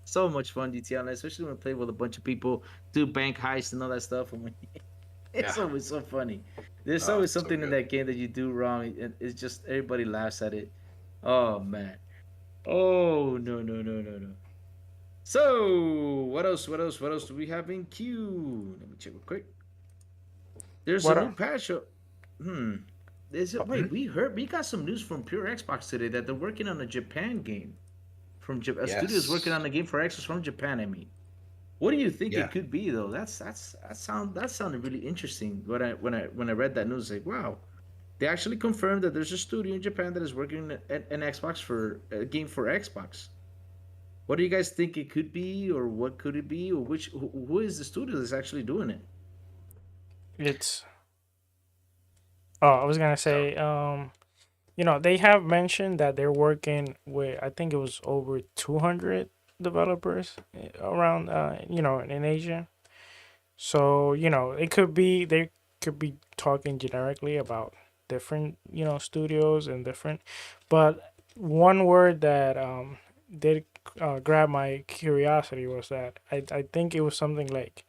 so much fun GTA Online, especially when I play with a bunch of people, do bank heists and all that stuff. It's always so funny. There's always something in that game that you do wrong, and it's just everybody laughs at it. Oh man. Oh no. So what else do we have in queue? Let me check real quick. There's a new patch. Wait, we got some news from Pure Xbox today that they're working on a Japan game. A studio's working on a game for Xbox from Japan. I mean, what do you think it could be though? That sounded really interesting. When I read that news, like, wow, they actually confirmed that there's a studio in Japan that is working an Xbox for a game for Xbox. What do you guys think it could be, or what could it be, or who is the studio that's actually doing it? I was gonna say, they have mentioned that they're working with, I think it was over 200 developers around, in Asia. So, they could be talking generically about different studios and different. But one word that did grab my curiosity was that I think it was something like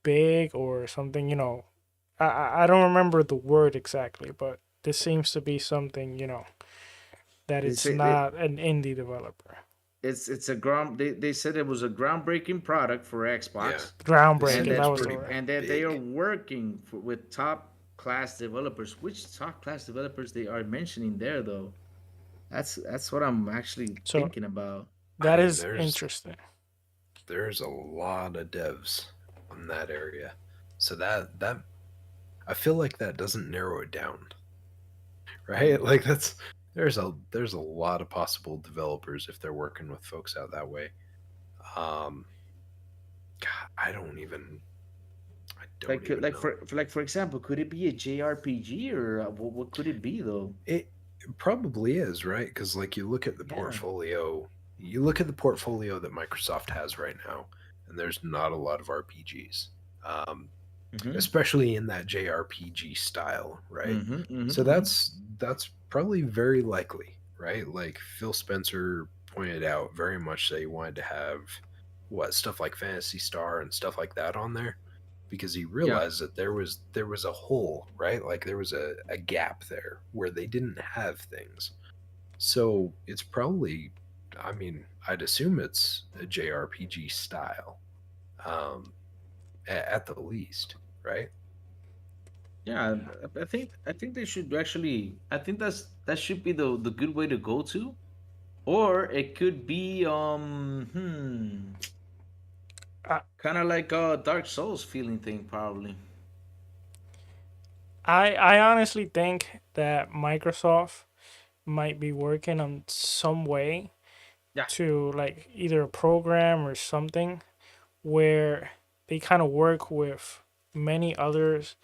big or something. I don't remember the word exactly, but this seems to be something that They it's say not an indie developer. it's a ground. They said it was a groundbreaking product for Yeah. Xbox, They said and Groundbreaking. it That was was the pretty word. and that they big. are working with top class developers. Which top class developers they are mentioning there though? That's what I'm actually So thinking about. I that mean, is interesting. there's a lot of devs on that area. So that I feel like that doesn't narrow it down, right? Like there's a lot of possible developers if they're working with folks out that way. Um, God, I don't Like even like know. for example, could it be a JRPG or what could it be though? It probably is, right? Because like Yeah. you look at the portfolio that Microsoft has right now, and there's not a lot of RPGs. Um, Mm-hmm. Especially in that JRPG style, right? Mm-hmm. So Mm-hmm. Mm-hmm. that's probably very likely, right? Like Phil Spencer pointed out, very much that he wanted to have what stuff like Fantasy Star and stuff like that on there because he Yeah. realized that there was a hole, right? Like there was a gap there where they didn't have things. So it's probably, I mean, I'd assume it's a JRPG style, um, at the least, right? Yeah, I think they should actually. I think that should be the good way to go to, or it could be I kind of like a Dark Souls feeling thing probably. I honestly think that Microsoft might be working on some way Yeah. to like either a program or something where they kind of work with many others,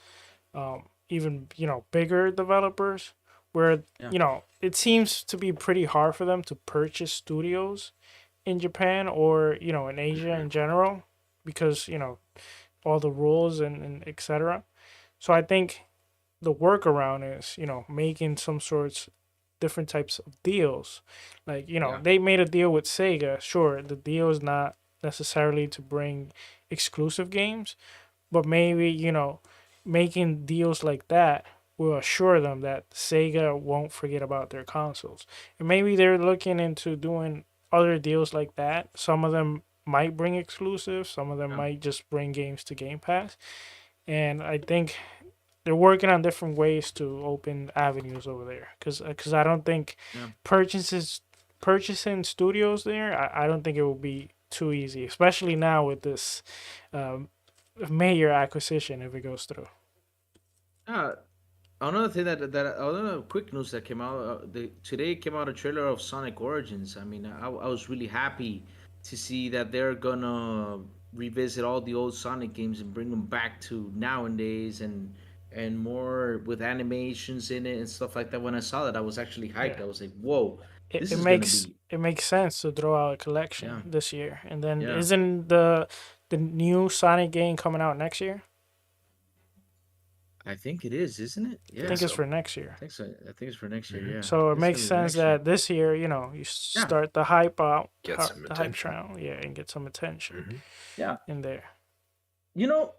even bigger developers, where Yeah. it seems to be pretty hard for them to purchase studios in Japan or in Asia Mhm. in general because all the rules and etc. So I think the workaround is making some sorts different types of deals. Like, Yeah. they made a deal with Sega. Sure, the deal is not necessarily to bring exclusive games, but maybe, making deals like that will assure them that Sega won't forget about their consoles. And maybe they're looking into doing other deals like that. Some of them might bring exclusives, some of them Yeah. might just bring games to Game Pass. And I think they're working on different ways to open avenues over there because I don't think Yeah. purchases purchasing studios there, I don't think it will be too easy, especially now with this um, major acquisition if it goes through. Uh, Another thing another quick news that came out today came out a trailer of Sonic Origins. I mean, I was really happy to see that they're gonna revisit all the old Sonic games and bring them back to nowadays and more with animations in it and stuff like that. When I saw that, I was actually hyped. Yeah, I was like, "Whoa, it, this it is gonna makes be it makes sense to throw out a yeah, collection this year, and then yeah." isn't the new Sonic game coming out next year? I think it is, isn't it? I I think Yeah, think it's so. for next year. I think so. I think it's for next year. Hmm. Yeah, So it it's makes gonna be for sense next year. that this year, you Yeah, start the hype out, Get some the hype attention. trial, yeah, and get some attention Hmm. yeah. in there. You know,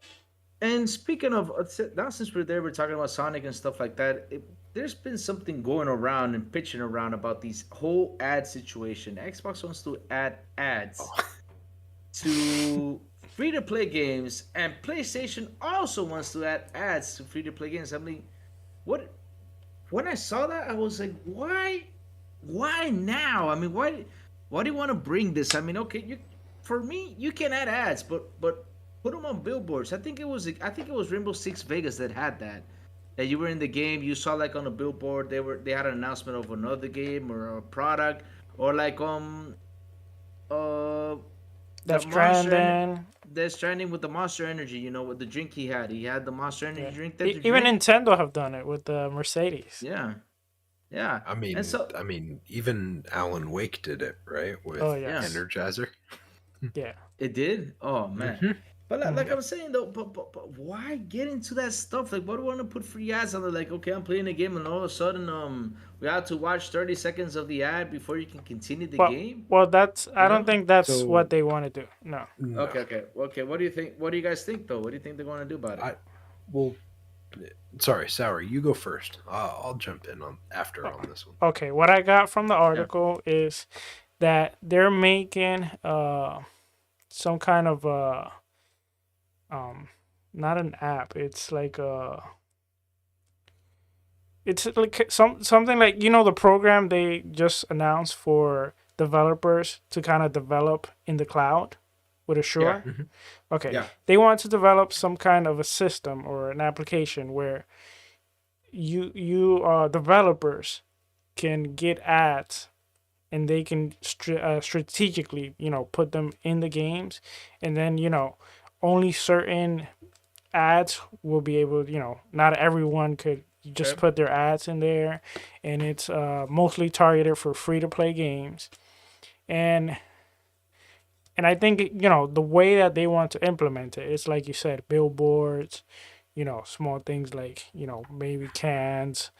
and speaking of now, since we're there, we're talking about Sonic and stuff like that. There's been something going around and pitching around about these whole ad situation. Xbox wants to add ads Oh, to free to play games, and PlayStation also wants to add ads to free to play games. I mean, what? When I saw that, I was like, why? Why now? I mean, why do you want to bring this? I mean, okay, for me, you can add ads, but put them on billboards. I think it was Rainbow Six Vegas that had that. That you were in the game, you saw like on a billboard, they had an announcement of another game or a product, or like uh the That's Monster and Stranding. Death Stranding with the Monster Energy. With the drink he had. He had the Monster Yeah. Energy drink that you Even drink. Nintendo have done it with the Mercedes. Yeah, yeah, and so I mean, even Alan Wake did it, right? With Oh yeah, yes. Energizer. Yeah. it did. Oh man. Hmm. But like I was saying though, but why get into that stuff? Like, what do you want to put free ads on? Like, okay, I'm playing a game, and all of a sudden, we have to watch 30 seconds of the ad before you can continue the game. Well, that's I You don't know? think that's what So they want to do. No. no, Okay. What do you think? What do you guys think though? What do you think they're going to do about it? I well, sorry, Sour, you go first. I'll jump in on after on this one. Okay, what I got from the article is that they're making some kind of um not an app. It's like something like the program they just announced for developers to kind of develop in the cloud with Azure. Mhm. Okay. Yeah. They want to develop some kind of a system or an application where you developers can get ads and they can strategically put them in the games, and then only certain ads will be able, not everyone could just Okay. put their ads in there, and it's mostly targeted for free to play games. And I think the way that they want to implement it, it's like you said, billboards, small things like maybe cans,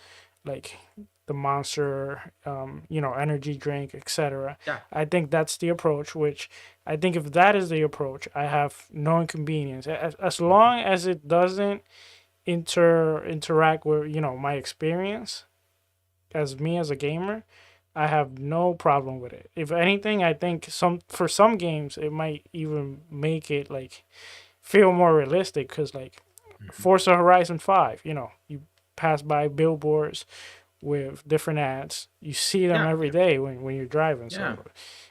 like the Monster, energy drink, etc. Yeah. I think that's the approach. Which I think if that is the approach, I have no inconvenience as long as it doesn't interact with my experience as me as a gamer. I have no problem with it. If anything, I think for some games it might even make it like feel more realistic, because like Forza Horizon 5, you pass by billboards with different ads. You see them Yeah. every day when you're driving. Yeah. So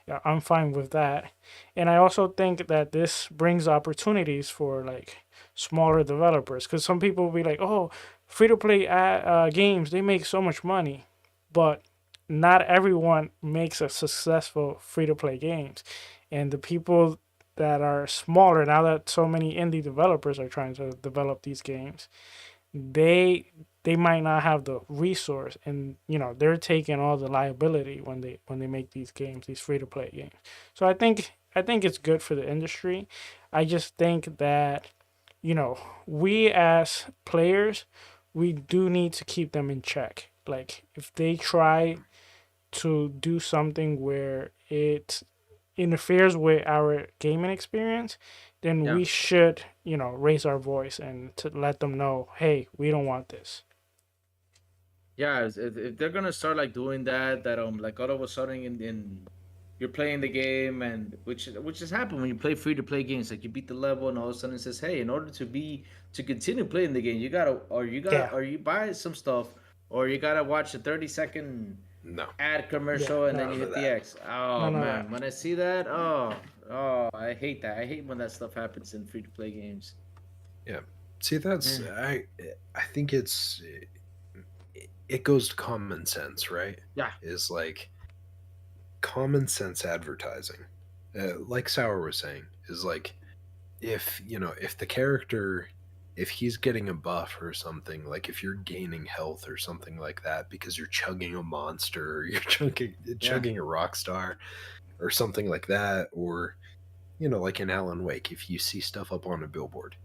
yeah, I'm fine with that. And I also think that this brings opportunities for like smaller developers, because some people will be like, oh, free to play games, they make so much money. But not everyone makes a successful free to play games. And the people that are smaller, now that so many indie developers are trying to develop these games, they might not have the resource, and they're taking all the liability when they make these games, these free to play games. So I think it's good for the industry. I just think that we as players, we do need to keep them in check. Like if they try to do something where it interferes with our gaming experience, then Yeah. we should, raise our voice and to let them know, hey, we don't want this. Yeah, if they're gonna start like doing that like all of a sudden in you're playing the game, and which has happened when you play free to play games, like you beat the level and all of a sudden it says, hey, in order to continue playing the game, Yeah. or you buy some stuff, or you gotta watch a 30-second No, ad commercial, and then no. you hit for the that. X. Oh No. man, when I see that, I hate that. I hate when that stuff happens in free to play games. Yeah. See, that's Yeah. I think it goes to common sense, right? Yeah. Is like common sense advertising. Like Sour was saying, is like if the character, if he's getting a buff or something, like if you're gaining health or something like that because you're chugging a monster or you're chugging a rock star or something like that, or like in Alan Wake, if you see stuff up on a billboard,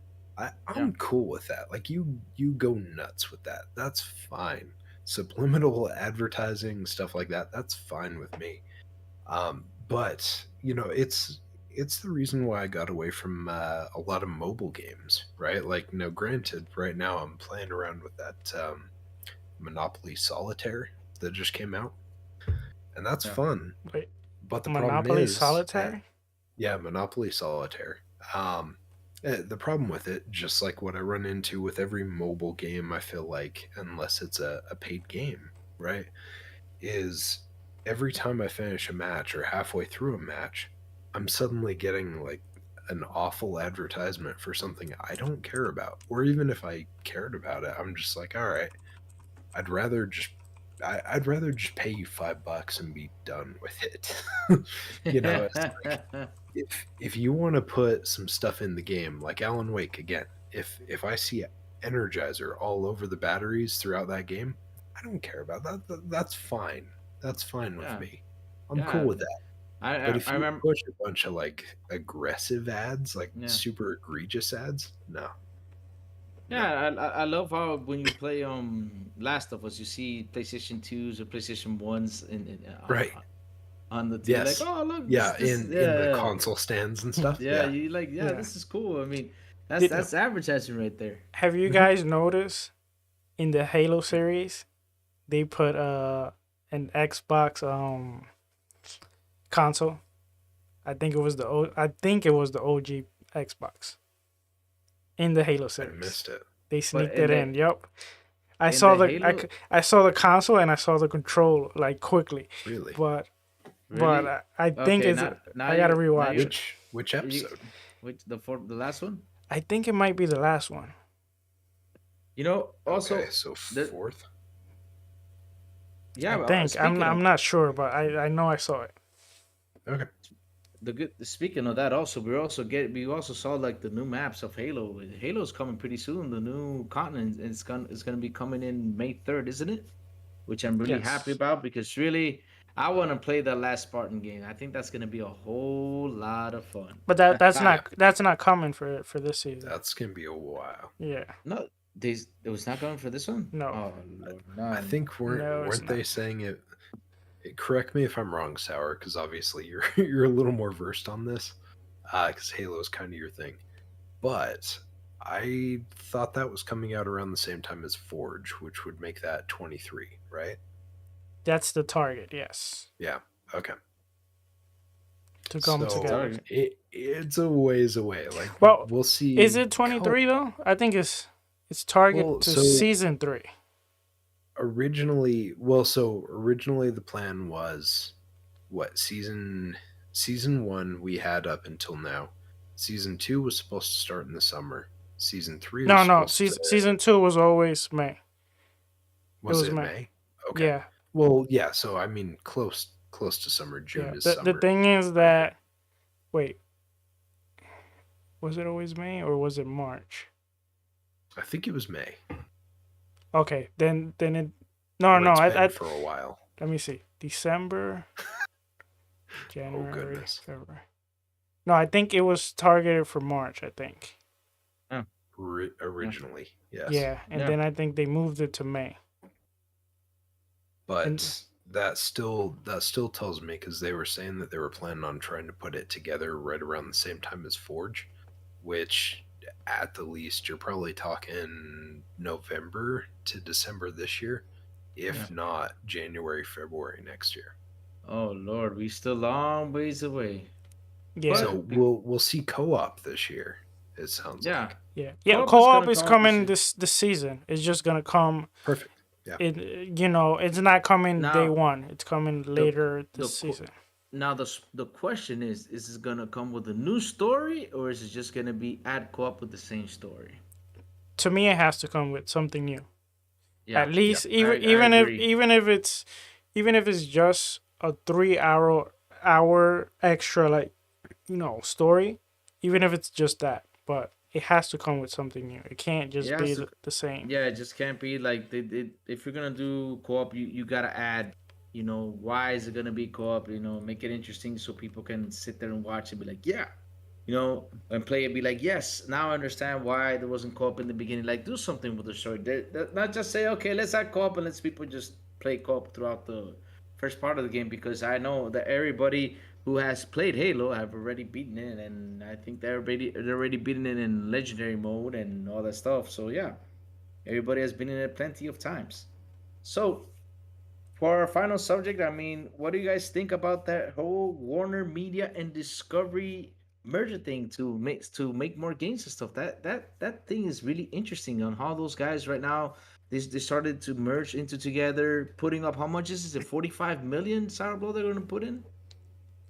I'm cool with that. Like you go nuts with that. That's fine. Subliminal advertising, stuff like that, that's fine with me. But it's the reason why I got away from a lot of mobile games, right? Like, granted, right now I'm playing around with that Monopoly Solitaire that just came out, and that's fun. Wait, But the problem Monopoly is, Solitaire? yeah, Monopoly Solitaire. The problem with it, just like what I run into with every mobile game, I feel like, unless it's a paid game, right, is every time I finish a match or halfway through a match, I'm suddenly getting like an awful advertisement for something I don't care about. Or even if I cared about it, I'm just like, all right, I'd rather just I'd rather just pay you $5 and be done with it. It's like if you want to put some stuff in the game, like Alan Wake again, if I see Energizer all over the batteries throughout that game, I don't care about that. That's fine. That's fine with Yeah. me. I'm Yeah. cool with that. But I if you remember. push a bunch of like aggressive ads, like Yeah. super egregious ads, no. Yeah, I love how when you play Last of Us, you see PlayStation 2s or PlayStation 1s Right. on the TV, like, Yes. oh look, Yeah, this in the yeah, console stands and stuff. yeah, Yeah. you like, yeah, Yeah. this is cool. I mean, Did- that's advertising right there. Have you guys noticed in the Halo series, they put an Xbox console? I think it was the OG Xbox in the Halo I series. missed it. They But sneaked in it the- in. Yep. I in saw the the Halo- I saw the console and I saw the control like quickly, Really? but Really? I think Okay, it's now I gotta you- now rewatch you- it. Which episode? Which the last one? I think it might be the last one. You know, also Okay, so the- fourth. yeah, I well, think speaking I'm of- not sure, but I know I saw it. Okay. Speaking of that, also we also saw like the new maps of Halo. Halo's coming pretty soon. The new continent it's gonna be coming in May 3rd, isn't it? Which I'm really happy Yes. about because really I want to play the last Spartan game. I think that's gonna be a whole lot of fun. But that's not coming for this season. That's gonna be a while. Yeah. No, it was not going for this one. No. Oh Lord, no. I think No, it's weren't they not. saying it? Correct me if I'm wrong, Sour, because obviously you're you're a little more versed on this, because Halo is kind of your thing. But I thought that was coming out around the same time as Forge, which would make that 23, right? That's the target, yes. Yeah. Okay. To come So together. it's a ways away. Like, Well, we'll see. Is it 23 though? I think it's target Well, to so- season 3. Originally, the plan was what season 1 we had up until now. Season 2 was supposed to start in the summer. Season 3 was No, supposed to- season 2 was always May. was was it May. May? Okay. Yeah. Well, yeah, so I mean close to summer. June Yeah. is The summer. thing is that wait. Was it always May or was it March? I think it was May. Okay, then it Or no, it's I been for a while. let me see. December, January, goodness. February. No, I think it was targeted for March, I think. Originally, yes. Yeah, and Yeah. then I think they moved it to May. But And- that still tells me, because they were saying that they were planning on trying to put it together right around the same time as Forge, which at the least you're probably talking November to December this year, if not January, February next year. Oh Lord, we still long ways away. Yeah. So we'll see co-op this year. It sounds Yeah. like Yeah, Co-op is co-op gonna is come coming this this season. It's just gonna come. perfect. Yeah. It's not coming Now, day one. It's coming later this co- season. Now the question is it gonna come with a new story or is it just gonna be add co-op with the same story? To me, it has to come with something new. Yeah, At least I even agree. if it's just a 3 hour extra, like story, even if it's just that, but it has to come with something new. It can't just It be has to- the same. Yeah, it just can't be like if you're gonna do co-op, you gotta add. Why is it gonna be co-op? Make it interesting so people can sit there and watch and be like, yeah, and play it. Be like, yes, now I understand why there wasn't co-op in the beginning. Like, do something with the story. Not just say, okay, let's add co-op and let's people just play co-op throughout the first part of the game, because I know that everybody who has played Halo have already beaten it, and I think they're already beaten it in legendary mode and all that stuff. So yeah, everybody has been in it plenty of times. So for our final subject, I mean, what do you guys think about that whole Warner Media and Discovery merger thing to make more games and stuff? That thing is really interesting on how those guys right now they started to merge into together, putting up how much is it? 45 million Sour Blow they're gonna put in.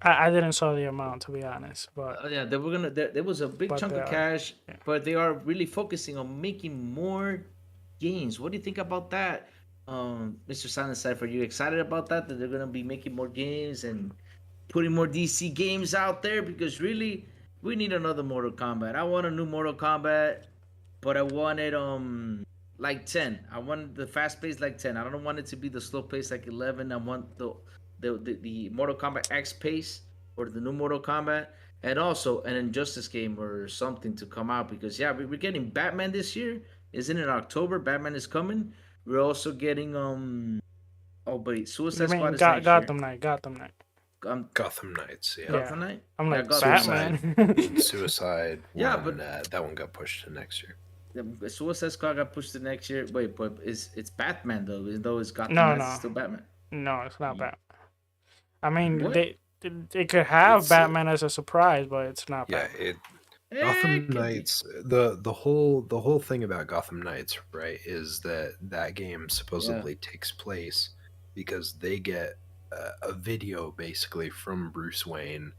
I didn't saw the amount, to be honest, but Yeah, they were gonna. There was a big But chunk they of are, cash, yeah. but they are really focusing on making more games. What do you think about that, Mr. Silent Cypher? Are you excited about that? That they're gonna be making more games and putting more DC games out there? Because really, we need another Mortal Kombat. I want a new Mortal Kombat, but I want it like 10. I want the fast pace like 10. I don't want it to be the slow pace like 11. I want the Mortal Kombat X pace or the new Mortal Kombat, and also an Injustice game or something to come out because yeah, we're getting Batman this year. Isn't it October? Batman is coming. We're also getting oh wait, You Suicide Squad mean is next year. Gotham Knight? Gotham Knight. Gotham Knights, yeah. Yeah. Gotham Knight. I'm Yeah, like Gotham Knight. Batman. Suicide Yeah, one, but that one got pushed to next year. the Suicide Squad got pushed to next year. Wait, but it's Batman though, even though it's Gotham No, Knights, it's no, still Batman. no, it's not Batman. I mean, What? they could have It's, Batman as a surprise, but it's not Yeah, Batman. Gotham Knights. The whole thing about Gotham Knights, right, is that game supposedly takes place because they get a video basically from Bruce Wayne,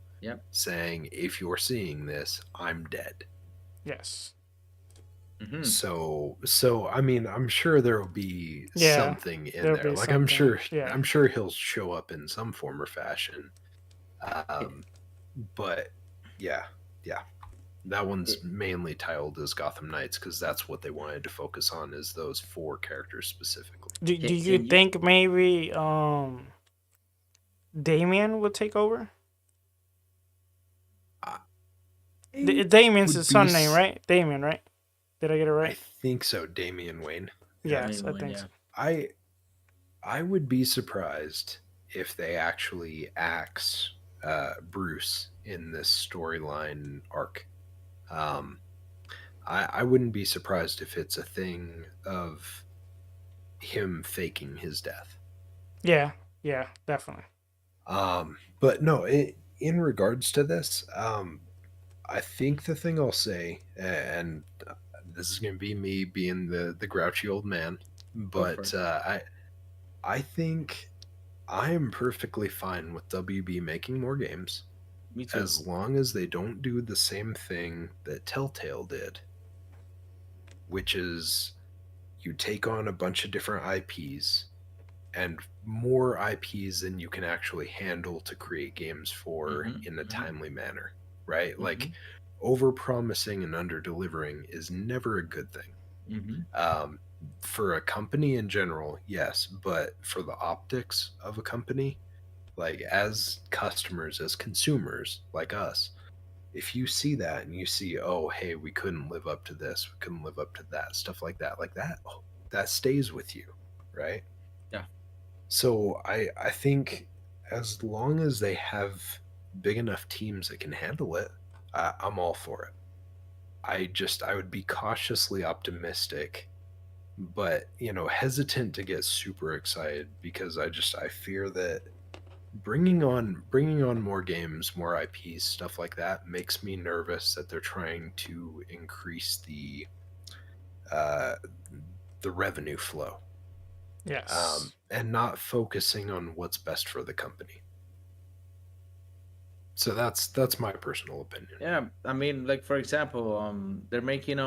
saying, "If you're seeing this, I'm dead." Yes. Mm-hmm. So I mean, I'm sure there will be something in there. Like I'm sure he'll show up in some form or fashion. But yeah. That one's mainly titled as Gotham Knights because that's what they wanted to focus on, is those 4 characters specifically. Do you think maybe Damien would take over? Damien's his son name, right? Damien, right? Did I get it right? I think so. Damian Wayne. Yes, I think so. I would be surprised if they actually axe Bruce in this storyline arc. I wouldn't be surprised if it's a thing of him faking his death. Yeah, definitely. But no, in regards to this, I think the thing I'll say, and this is going to be me being the grouchy old man, but I think I am perfectly fine with WB making more games. Me too. As long as they don't do the same thing that Telltale did, which is you take on a bunch of different IPs and more IPs than you can actually handle to create games for in a timely manner, right? Like over-promising and under-delivering is never a good thing. For a company in general, yes, but for the optics of a company, like as customers, as consumers like us, if you see that and you see, oh, hey, we couldn't live up to this, we couldn't live up to that, stuff like that, that stays with you, right? Yeah. So I think as long as they have big enough teams that can handle it, I'm all for it. I would be cautiously optimistic, but hesitant to get super excited because I fear that bringing on more games, more IPs, stuff like that makes me nervous that they're trying to increase the revenue flow. Yes. And not focusing on what's best for the company. So that's my personal opinion. Yeah, I mean, like for example, they're making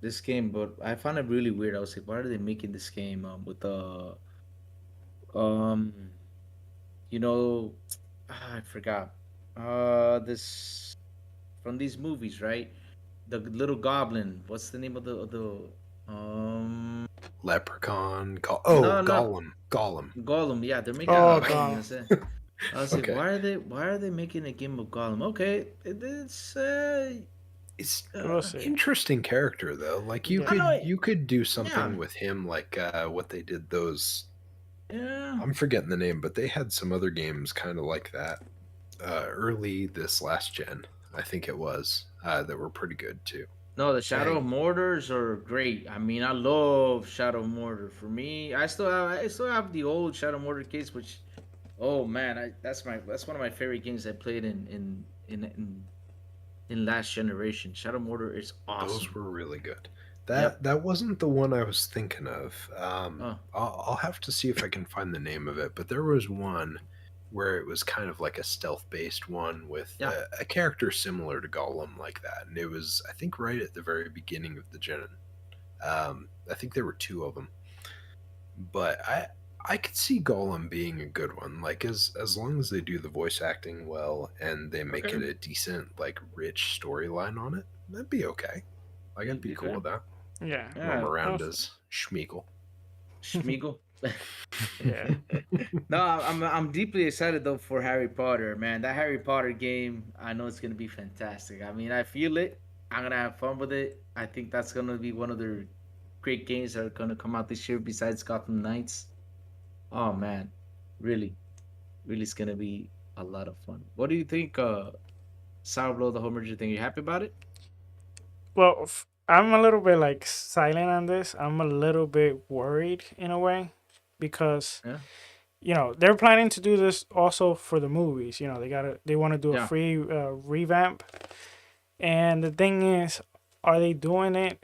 this game, but I found it really weird. I was like, why are they making this game with the I forgot this from these movies, right? The little goblin. What's the name of the Leprechaun. No. Gollum. Yeah, they're making Oh, a game. Gollum. I was like, why are they making a game of Gollum? Okay, it's We'll see. interesting character though. Like you could do something with him, like what they did those. Yeah. I'm forgetting the name, but they had some other games kind of like that early this last gen. I think it was that were pretty good too. No, the Shadow of Mordors are great. I mean, I love Shadow of Mordor. For me, I still have the old Shadow Mordor case, which, oh man, that's one of my favorite games I played in last generation. Shadow Mordor is awesome. Those were really good. That wasn't the one I was thinking of. I'll have to see if I can find the name of it. But there was one where it was kind of like a stealth-based one with a character similar to Gollum like that. And it was, I think, right at the very beginning of the gen. I think there were 2 of them. But I could see Gollum being a good one. Like, as long as they do the voice acting well and they make it a decent, like, rich storyline on it, that'd be okay. Like, I'd be cool with that. Yeah. Roam around as Schmeagol. Schmeagol. Yeah. No, I'm deeply excited though for Harry Potter, man. That Harry Potter game, I know it's gonna be fantastic. I mean, I feel it. I'm gonna have fun with it. I think that's gonna be one of the great games that are gonna come out this year besides Gotham Knights. Oh man, really, really, it's gonna be a lot of fun. What do you think, Sour Blow the Whole Merger thing? You happy about it? Well, I'm a little bit like silent on this. I'm a little bit worried in a way because Yeah. they're planning to do this also for the movies. They want to do a Yeah. free revamp. And the thing is, are they doing it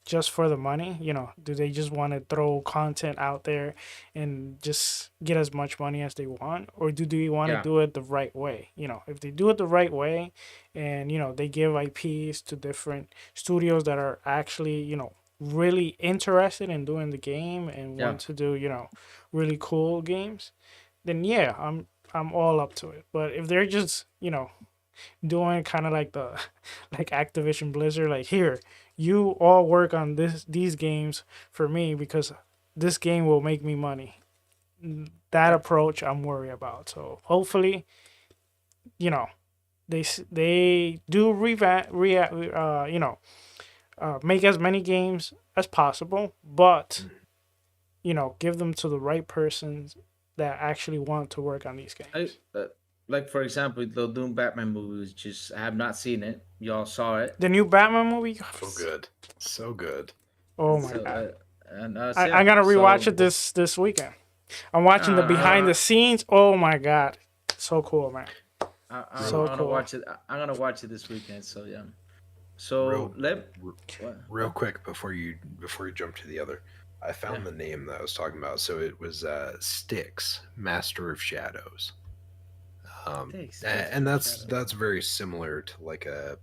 just for the money? Do they just want to throw content out there and just get as much money as they want? Or do they want to Yeah. do it the right way? If they do it the right way and, they give IPs to different studios that are actually, really interested in doing the game and Yeah. want to do, really cool games, then yeah, I'm all up to it. But if they're just, doing kind of like the like Activision Blizzard, like, here, you all work on these games for me because this game will make me money. That approach I'm worried about. So hopefully, they do make as many games as possible, but give them to the right persons that actually want to work on these games. Like for example, the Doom Batman movie was just, I have not seen it. Y'all saw it. The new Batman movie, So good. So good. oh my So, god! yeah, I'm gonna rewatch so- it this weekend. I'm watching the behind the scenes. Oh my god, so cool, man. So I'm gonna cool. watch it. I'm gonna watch it this weekend. So yeah. So Real quick before you jump to the other, I found the name that I was talking about. So it was Styx, Master of Shadows. And that's very similar to like a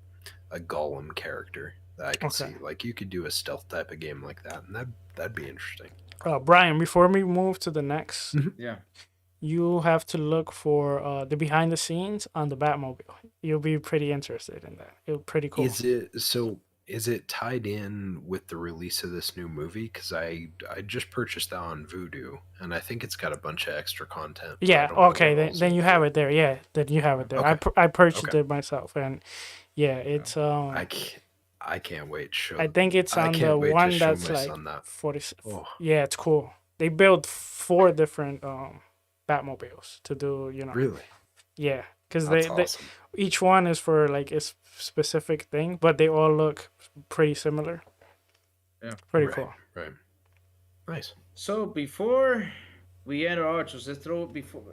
Golem character that I can see. Like you could do a stealth type of game like that, and that'd be interesting. Brian, before we move to the next, Yeah. you have to look for the behind the scenes on the Batmobile. You'll be pretty interested in that. It'll pretty cool. Is it tied in with the release of this new movie? Because I just purchased that on Vudu, and I think it's got a bunch of extra content. Yeah. Okay. Then you have it there. Yeah. Then you have it there. Okay. I purchased it myself, and yeah, it's I can't wait. I think it's on the one that's like 40. Oh. Yeah, it's cool. They built 4 different Batmobiles to do. Really? Yeah, because That's they awesome. each one is for like a specific thing, but they all look pretty similar. Yeah. Pretty cool. Right. Nice. So before we end our outros,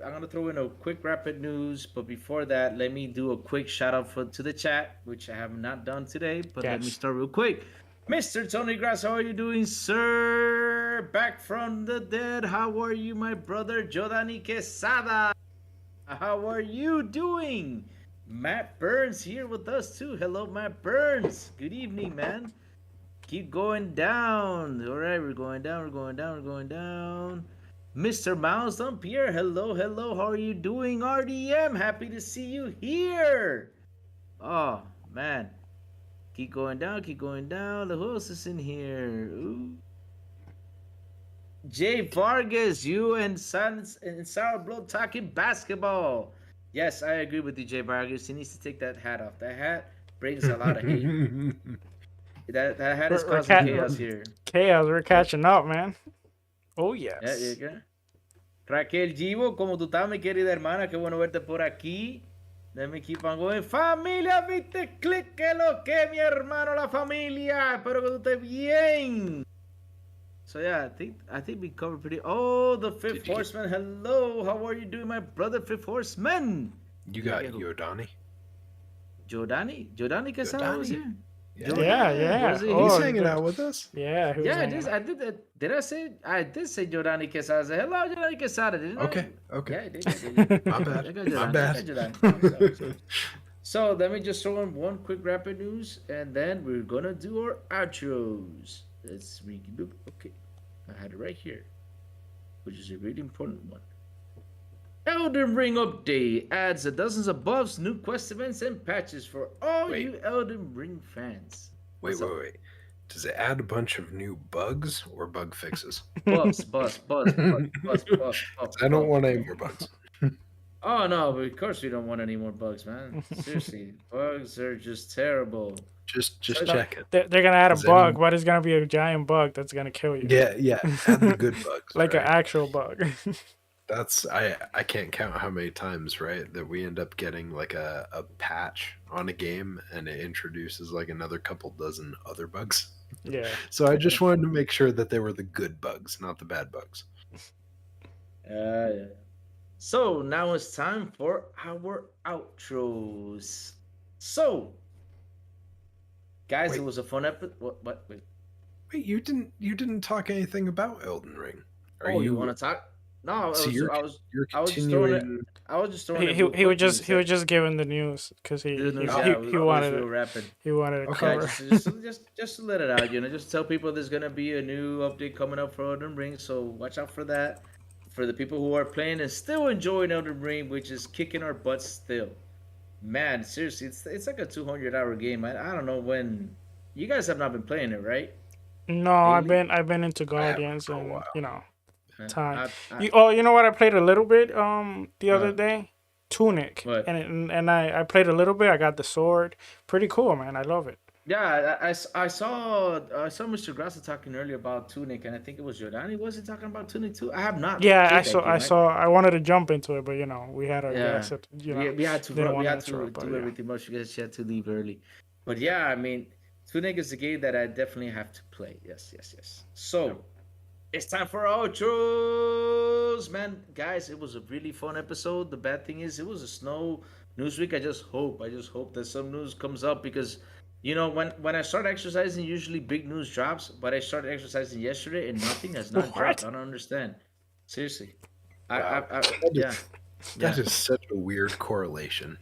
I'm gonna throw in a quick rapid news, but before that, let me do a quick shout out to the chat, which I have not done today, but let me start real quick. Mr. Tony Grass, how are you doing, sir? Back from the dead. How are you, my brother? Jodani Quesada. How are you doing? Matt Burns here with us too. Hello, Matt Burns. Good evening, man. Keep going down. All right, we're going down. Mr. Miles Dompier, hello. How are you doing, RDM? Happy to see you here. Oh, man. Keep going down. Who else is in here? Ooh. Jay Vargas, you and Sons and Sour Blood talking basketball. Yes, I agree with you, Jay Vargas. He needs to take that hat off. That hat brings a lot of hate. that hat is causing chaos here. Chaos, we're catching up, man. Oh, yes. Yeah. Raquel Givo, como tú estás, mi querida hermana, qué bueno verte por aquí. Let me keep on going. Familia, viste, click, que lo que, mi hermano, la familia. Espero que tú estés bien. So yeah, I think we covered pretty. Oh, the Fifth Horseman. Hello, how are you doing, my brother, Fifth Horseman? You got Yodani? Jodani Quesada was here. Yeah. He's hanging out with us. Yeah. I did that. Did I say? I did say Jodani Quesada. Hello, Jodani Quesada. Didn't I? Okay. Yeah, I did. My bad. So let me just throw in one quick rapid news, and then we're gonna do our outros. Let's regroup. Okay, I had it right here, which is a really important one. Elden Ring update adds dozens of buffs, new quest events, and patches for all you Elden Ring fans. Wait. Does it add a bunch of new bugs or bug fixes? Bus. I don't want any more bugs. Oh no, but of course we don't want any more bugs, man. Seriously, bugs are just terrible. Just check it. They're gonna add a Does bug, any- but it's gonna be a giant bug that's gonna kill you. Yeah. Add the good bugs. Like right? an actual bug. That's I can't count how many times, right, that we end up getting like a patch on a game and it introduces like another couple dozen other bugs. Yeah. So I just wanted to make sure that they were the good bugs, not the bad bugs. Yeah. So now it's time for our outros. So, guys, Wait. it was a fun episode. What? Wait. Wait, you didn't talk anything about Elden Ring. You want to talk? No, So you're just continuing. throwing it. I was just throwing. He was just giving the news because he wanted it. Rapping. He wanted to Okay. cover. Just to let it out, just tell people there's gonna be a new update coming up for Elden Ring, so watch out for that. For the people who are playing and still enjoying Elden Ring, which is kicking our butts still. Man, seriously, it's like a 200-hour game. I don't know when. You guys have not been playing it, right? No, Daily? I've been into I haven't Guardians for a and while. time. I- You know what I played a little bit the other day? Tunic. What? And I played a little bit. I got the sword. Pretty cool, man. I love it. Yeah, I saw Mr. Grasso talking earlier about Tunic, and I think it was Jordani. Was he talking about Tunic too? I have not. Yeah, played I that saw game, I right? saw I wanted to jump into it, but we had our Yeah. guest, We had to didn't we wanna had to interrupt, but do yeah. everything much because she had to leave early. But yeah, I mean, Tunic is a game that I definitely have to play. Yes. So it's time for our outros, man. Guys, it was a really fun episode. The bad thing is it was a snow news week. I just hope that some news comes up because when I start exercising, usually big news drops. But I started exercising yesterday and nothing has not dropped. I don't understand. Seriously, Wow. yeah. That is such a weird correlation.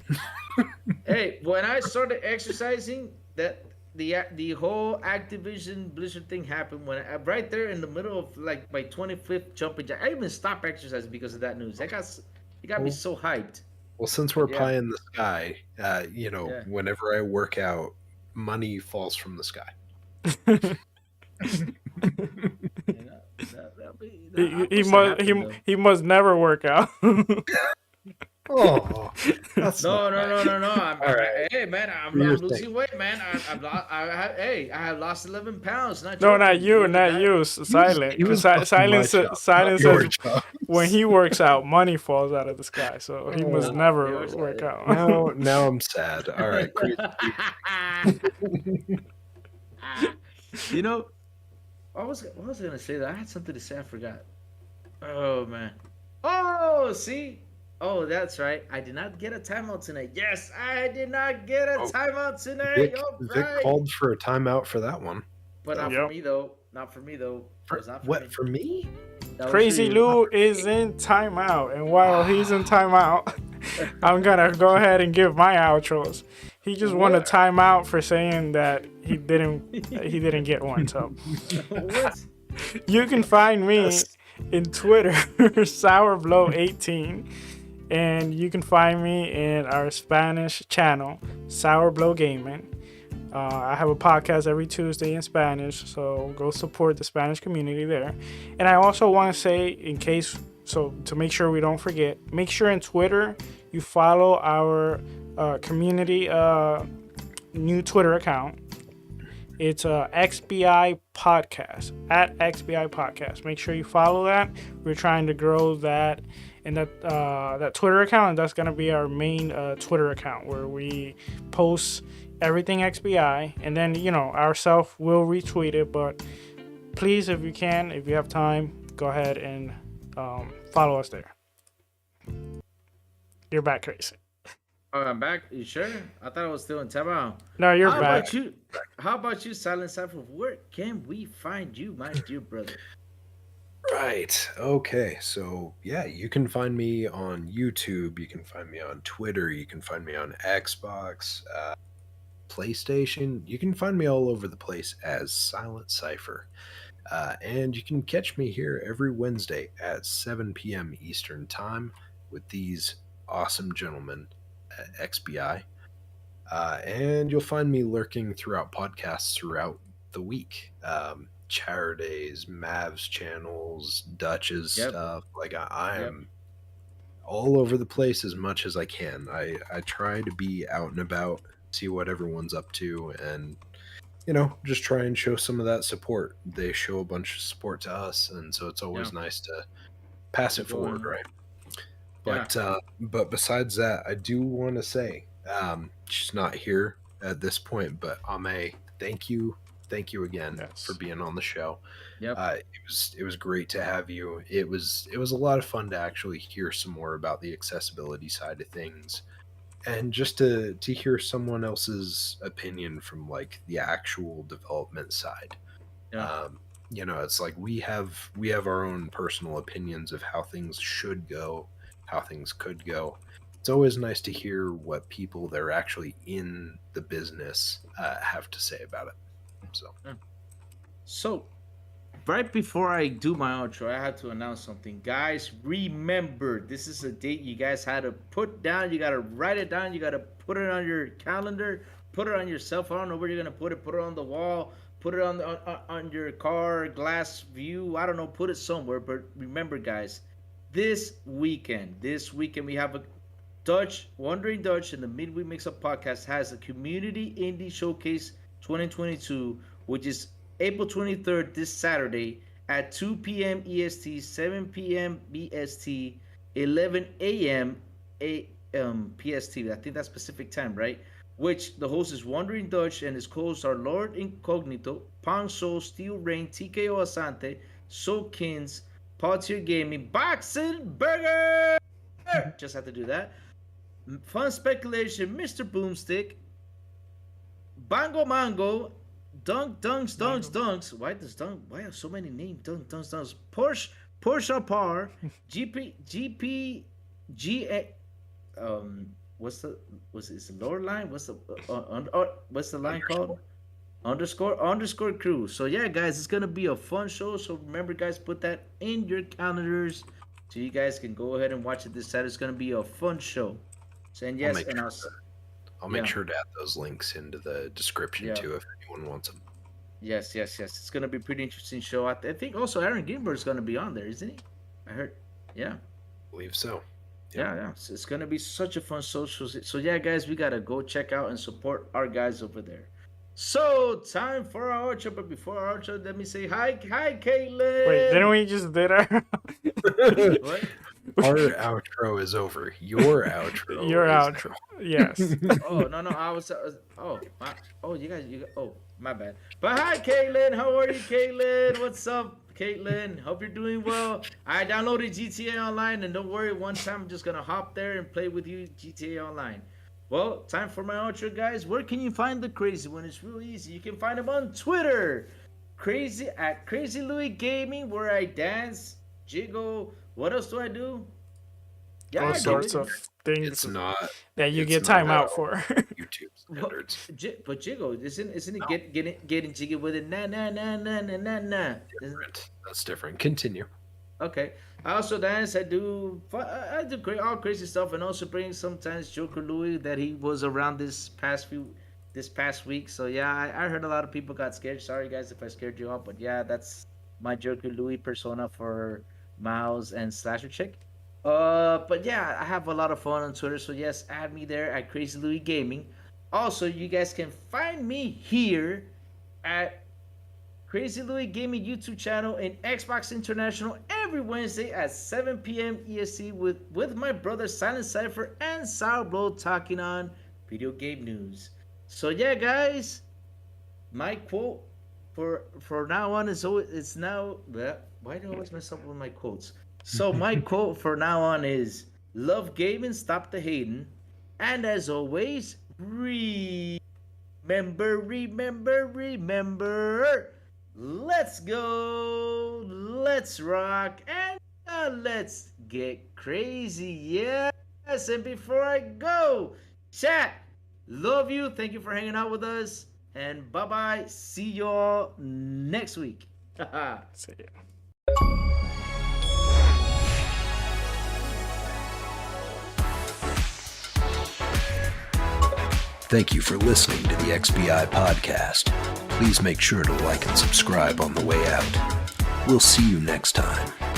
Hey, when I started exercising, that the whole Activision Blizzard thing happened when right there in the middle of like my 25th jumping jack. I even stopped exercising because of that news. It got me so hyped. Well, since we're Yeah. pie in the sky, Yeah. whenever I work out, money falls from the sky. He must never work out. Oh, that's No. All right. Hey, man, I'm Your losing thing. weight, man. I have lost 11 pounds. Not No, joking. not you, not That- you. Silent. He was 'Cause busting my Silent chops, Silent not your says chops. when he works out, money falls out of the sky. So he must Oh, never yours- work out. Now I'm sad. All right, crazy. What was I gonna say? That I had something to say. I forgot. Oh man. Oh, see. Oh, that's right. I did not get a timeout tonight. Yes, I did not get a Oh, timeout tonight. Vic, All Vic right. called for a timeout for that one. But not Yep. for me though. Not for me though. It was not for What me. for me? That was Crazy for you. Lou is in timeout, and while he's in timeout, I'm gonna go ahead and give my outros. He just won a What? timeout for saying that he didn't get one. So What? you can find me Yes. in Twitter, SourBlow18, and you can find me in our Spanish channel, SourBlow Gaming. I have a podcast every Tuesday in Spanish, so go support the Spanish community there. And I also want to say, to make sure we don't forget, make sure in Twitter you follow our community new Twitter account. It's XBI Podcast, at XBI Podcast. Make sure you follow that. We're trying to grow that and that Twitter account, and that's going to be our main Twitter account where we post everything XBI, and then ourselves will retweet it. But please, if you have time, go ahead and follow us there. You're back, Crazy. Oh, I'm back. You sure? I thought I was still in timeout. No, you're How back. about you? How about you, Silent Cypher? Where can we find you, my dear brother? Right. Okay. So, yeah, you can find me on YouTube. You can find me on Twitter. You can find me on Xbox, PlayStation. You can find me all over the place as Silent Cypher. And you can catch me here every Wednesday at 7 p.m. Eastern Time with these awesome gentlemen at XBI. And you'll find me lurking throughout podcasts throughout the week. Charidays, Mavs channels, Dutch's stuff. Like I am all over the place as much as I can. I try to be out and about, see what everyone's up to, and just try and show some of that support. They show a bunch of support to us, and so it's always nice to pass it forward, right? But besides that, I do want to say, she's not here at this point, but Ame, thank you again for being on the show. It was great to have you. It was a lot of fun to actually hear some more about the accessibility side of things, and just to hear someone else's opinion from like the actual development side. It's like we have our own personal opinions of how things should go, how things could go. It's always nice to hear what people that are actually in the business have to say about it. So, right before I do my outro, I had to announce something. Guys, remember, this is a date you guys had to put down. You got to write it down. You got to put it on your calendar, put it on your cell phone. I don't know where you're going to put it on the wall, put it on your car, glass view. I don't know, put it somewhere. But remember, guys, this weekend we have a Wandering Dutch and the Midweek Mix-Up Podcast has a Community Indie Showcase 2022, which is April 23rd, this Saturday at 2 p.m. EST, 7 p.m. BST, 11 a.m. PST. I think that's Pacific time, right? Which the host is Wandering Dutch and his co-hosts are Lord Incognito, Pong Soul, Steel Rain, TKO Asante, Soul Kins, Pautier Gaming, Boxing Burger! Just have to do that. Fun Speculation, Mr. Boomstick, Bango Mango, Dunks. Why are so many names? Dunks. Porsche Par, GP, what's the lower line? What's the line called? Underscore crew. So yeah, guys, it's gonna be a fun show. So remember, guys, put that in your calendars so you guys can go ahead and watch it this Saturday. It's gonna be a fun show. So and yes, I'll make sure to add those links into the description too if anyone wants them. Yes. It's gonna be a pretty interesting show. I think also Aaron Greenberg's gonna be on there, isn't he? I heard. Yeah. I believe so. Yeah. So it's gonna be such a fun social. So yeah, guys, we gotta go check out and support our guys over there. So time for our outro, but before our outro, let me say hi, Caitlin. Wait, didn't we just did our? What? Our outro is over. Your outro. Your outro. Now. Yes. No. I was. You guys. Oh, my bad. But hi, Caitlin. How are you, Caitlin? What's up, Caitlin? Hope you're doing well. I downloaded GTA Online, and don't worry, one time I'm just gonna hop there and play with you GTA Online. Well, time for my outro, guys. Where can you find the Crazy One? It's real easy. You can find him on Twitter, Crazy Louis Gaming, where I dance, jiggle. What else do I do? Yeah, all sorts of things. It's not that you get time out for. YouTube standards. But jiggle isn't it getting jiggy with it? Nah. Different. That's different. Continue. Okay. I also dance. I do all crazy stuff, and also bring sometimes Joker Louis that he was around this past week. So yeah, I heard a lot of people got scared. Sorry guys if I scared you off, but yeah, that's my Joker Louis persona for Mouse and Slasher Chick. But yeah, I have a lot of fun on Twitter. So yes, add me there at Crazy Louis Gaming. Also, you guys can find me here at Crazy Louis Gaming YouTube channel and Xbox International every Wednesday at 7 p.m. EST with my brother Silent Cypher and Sourblowed talking on video game news. So yeah, guys, my quote for now on is always why do I always mess up with my quotes? So my quote for now on is love gaming, stop the hating, and as always, remember. Let's go, let's rock, and let's get crazy. Yes, and before I go, chat, love you. Thank you for hanging out with us, and bye-bye. See y'all next week. See ya. Thank you for listening to the XBI Podcast. please make sure to like and subscribe on the way out. We'll see you next time.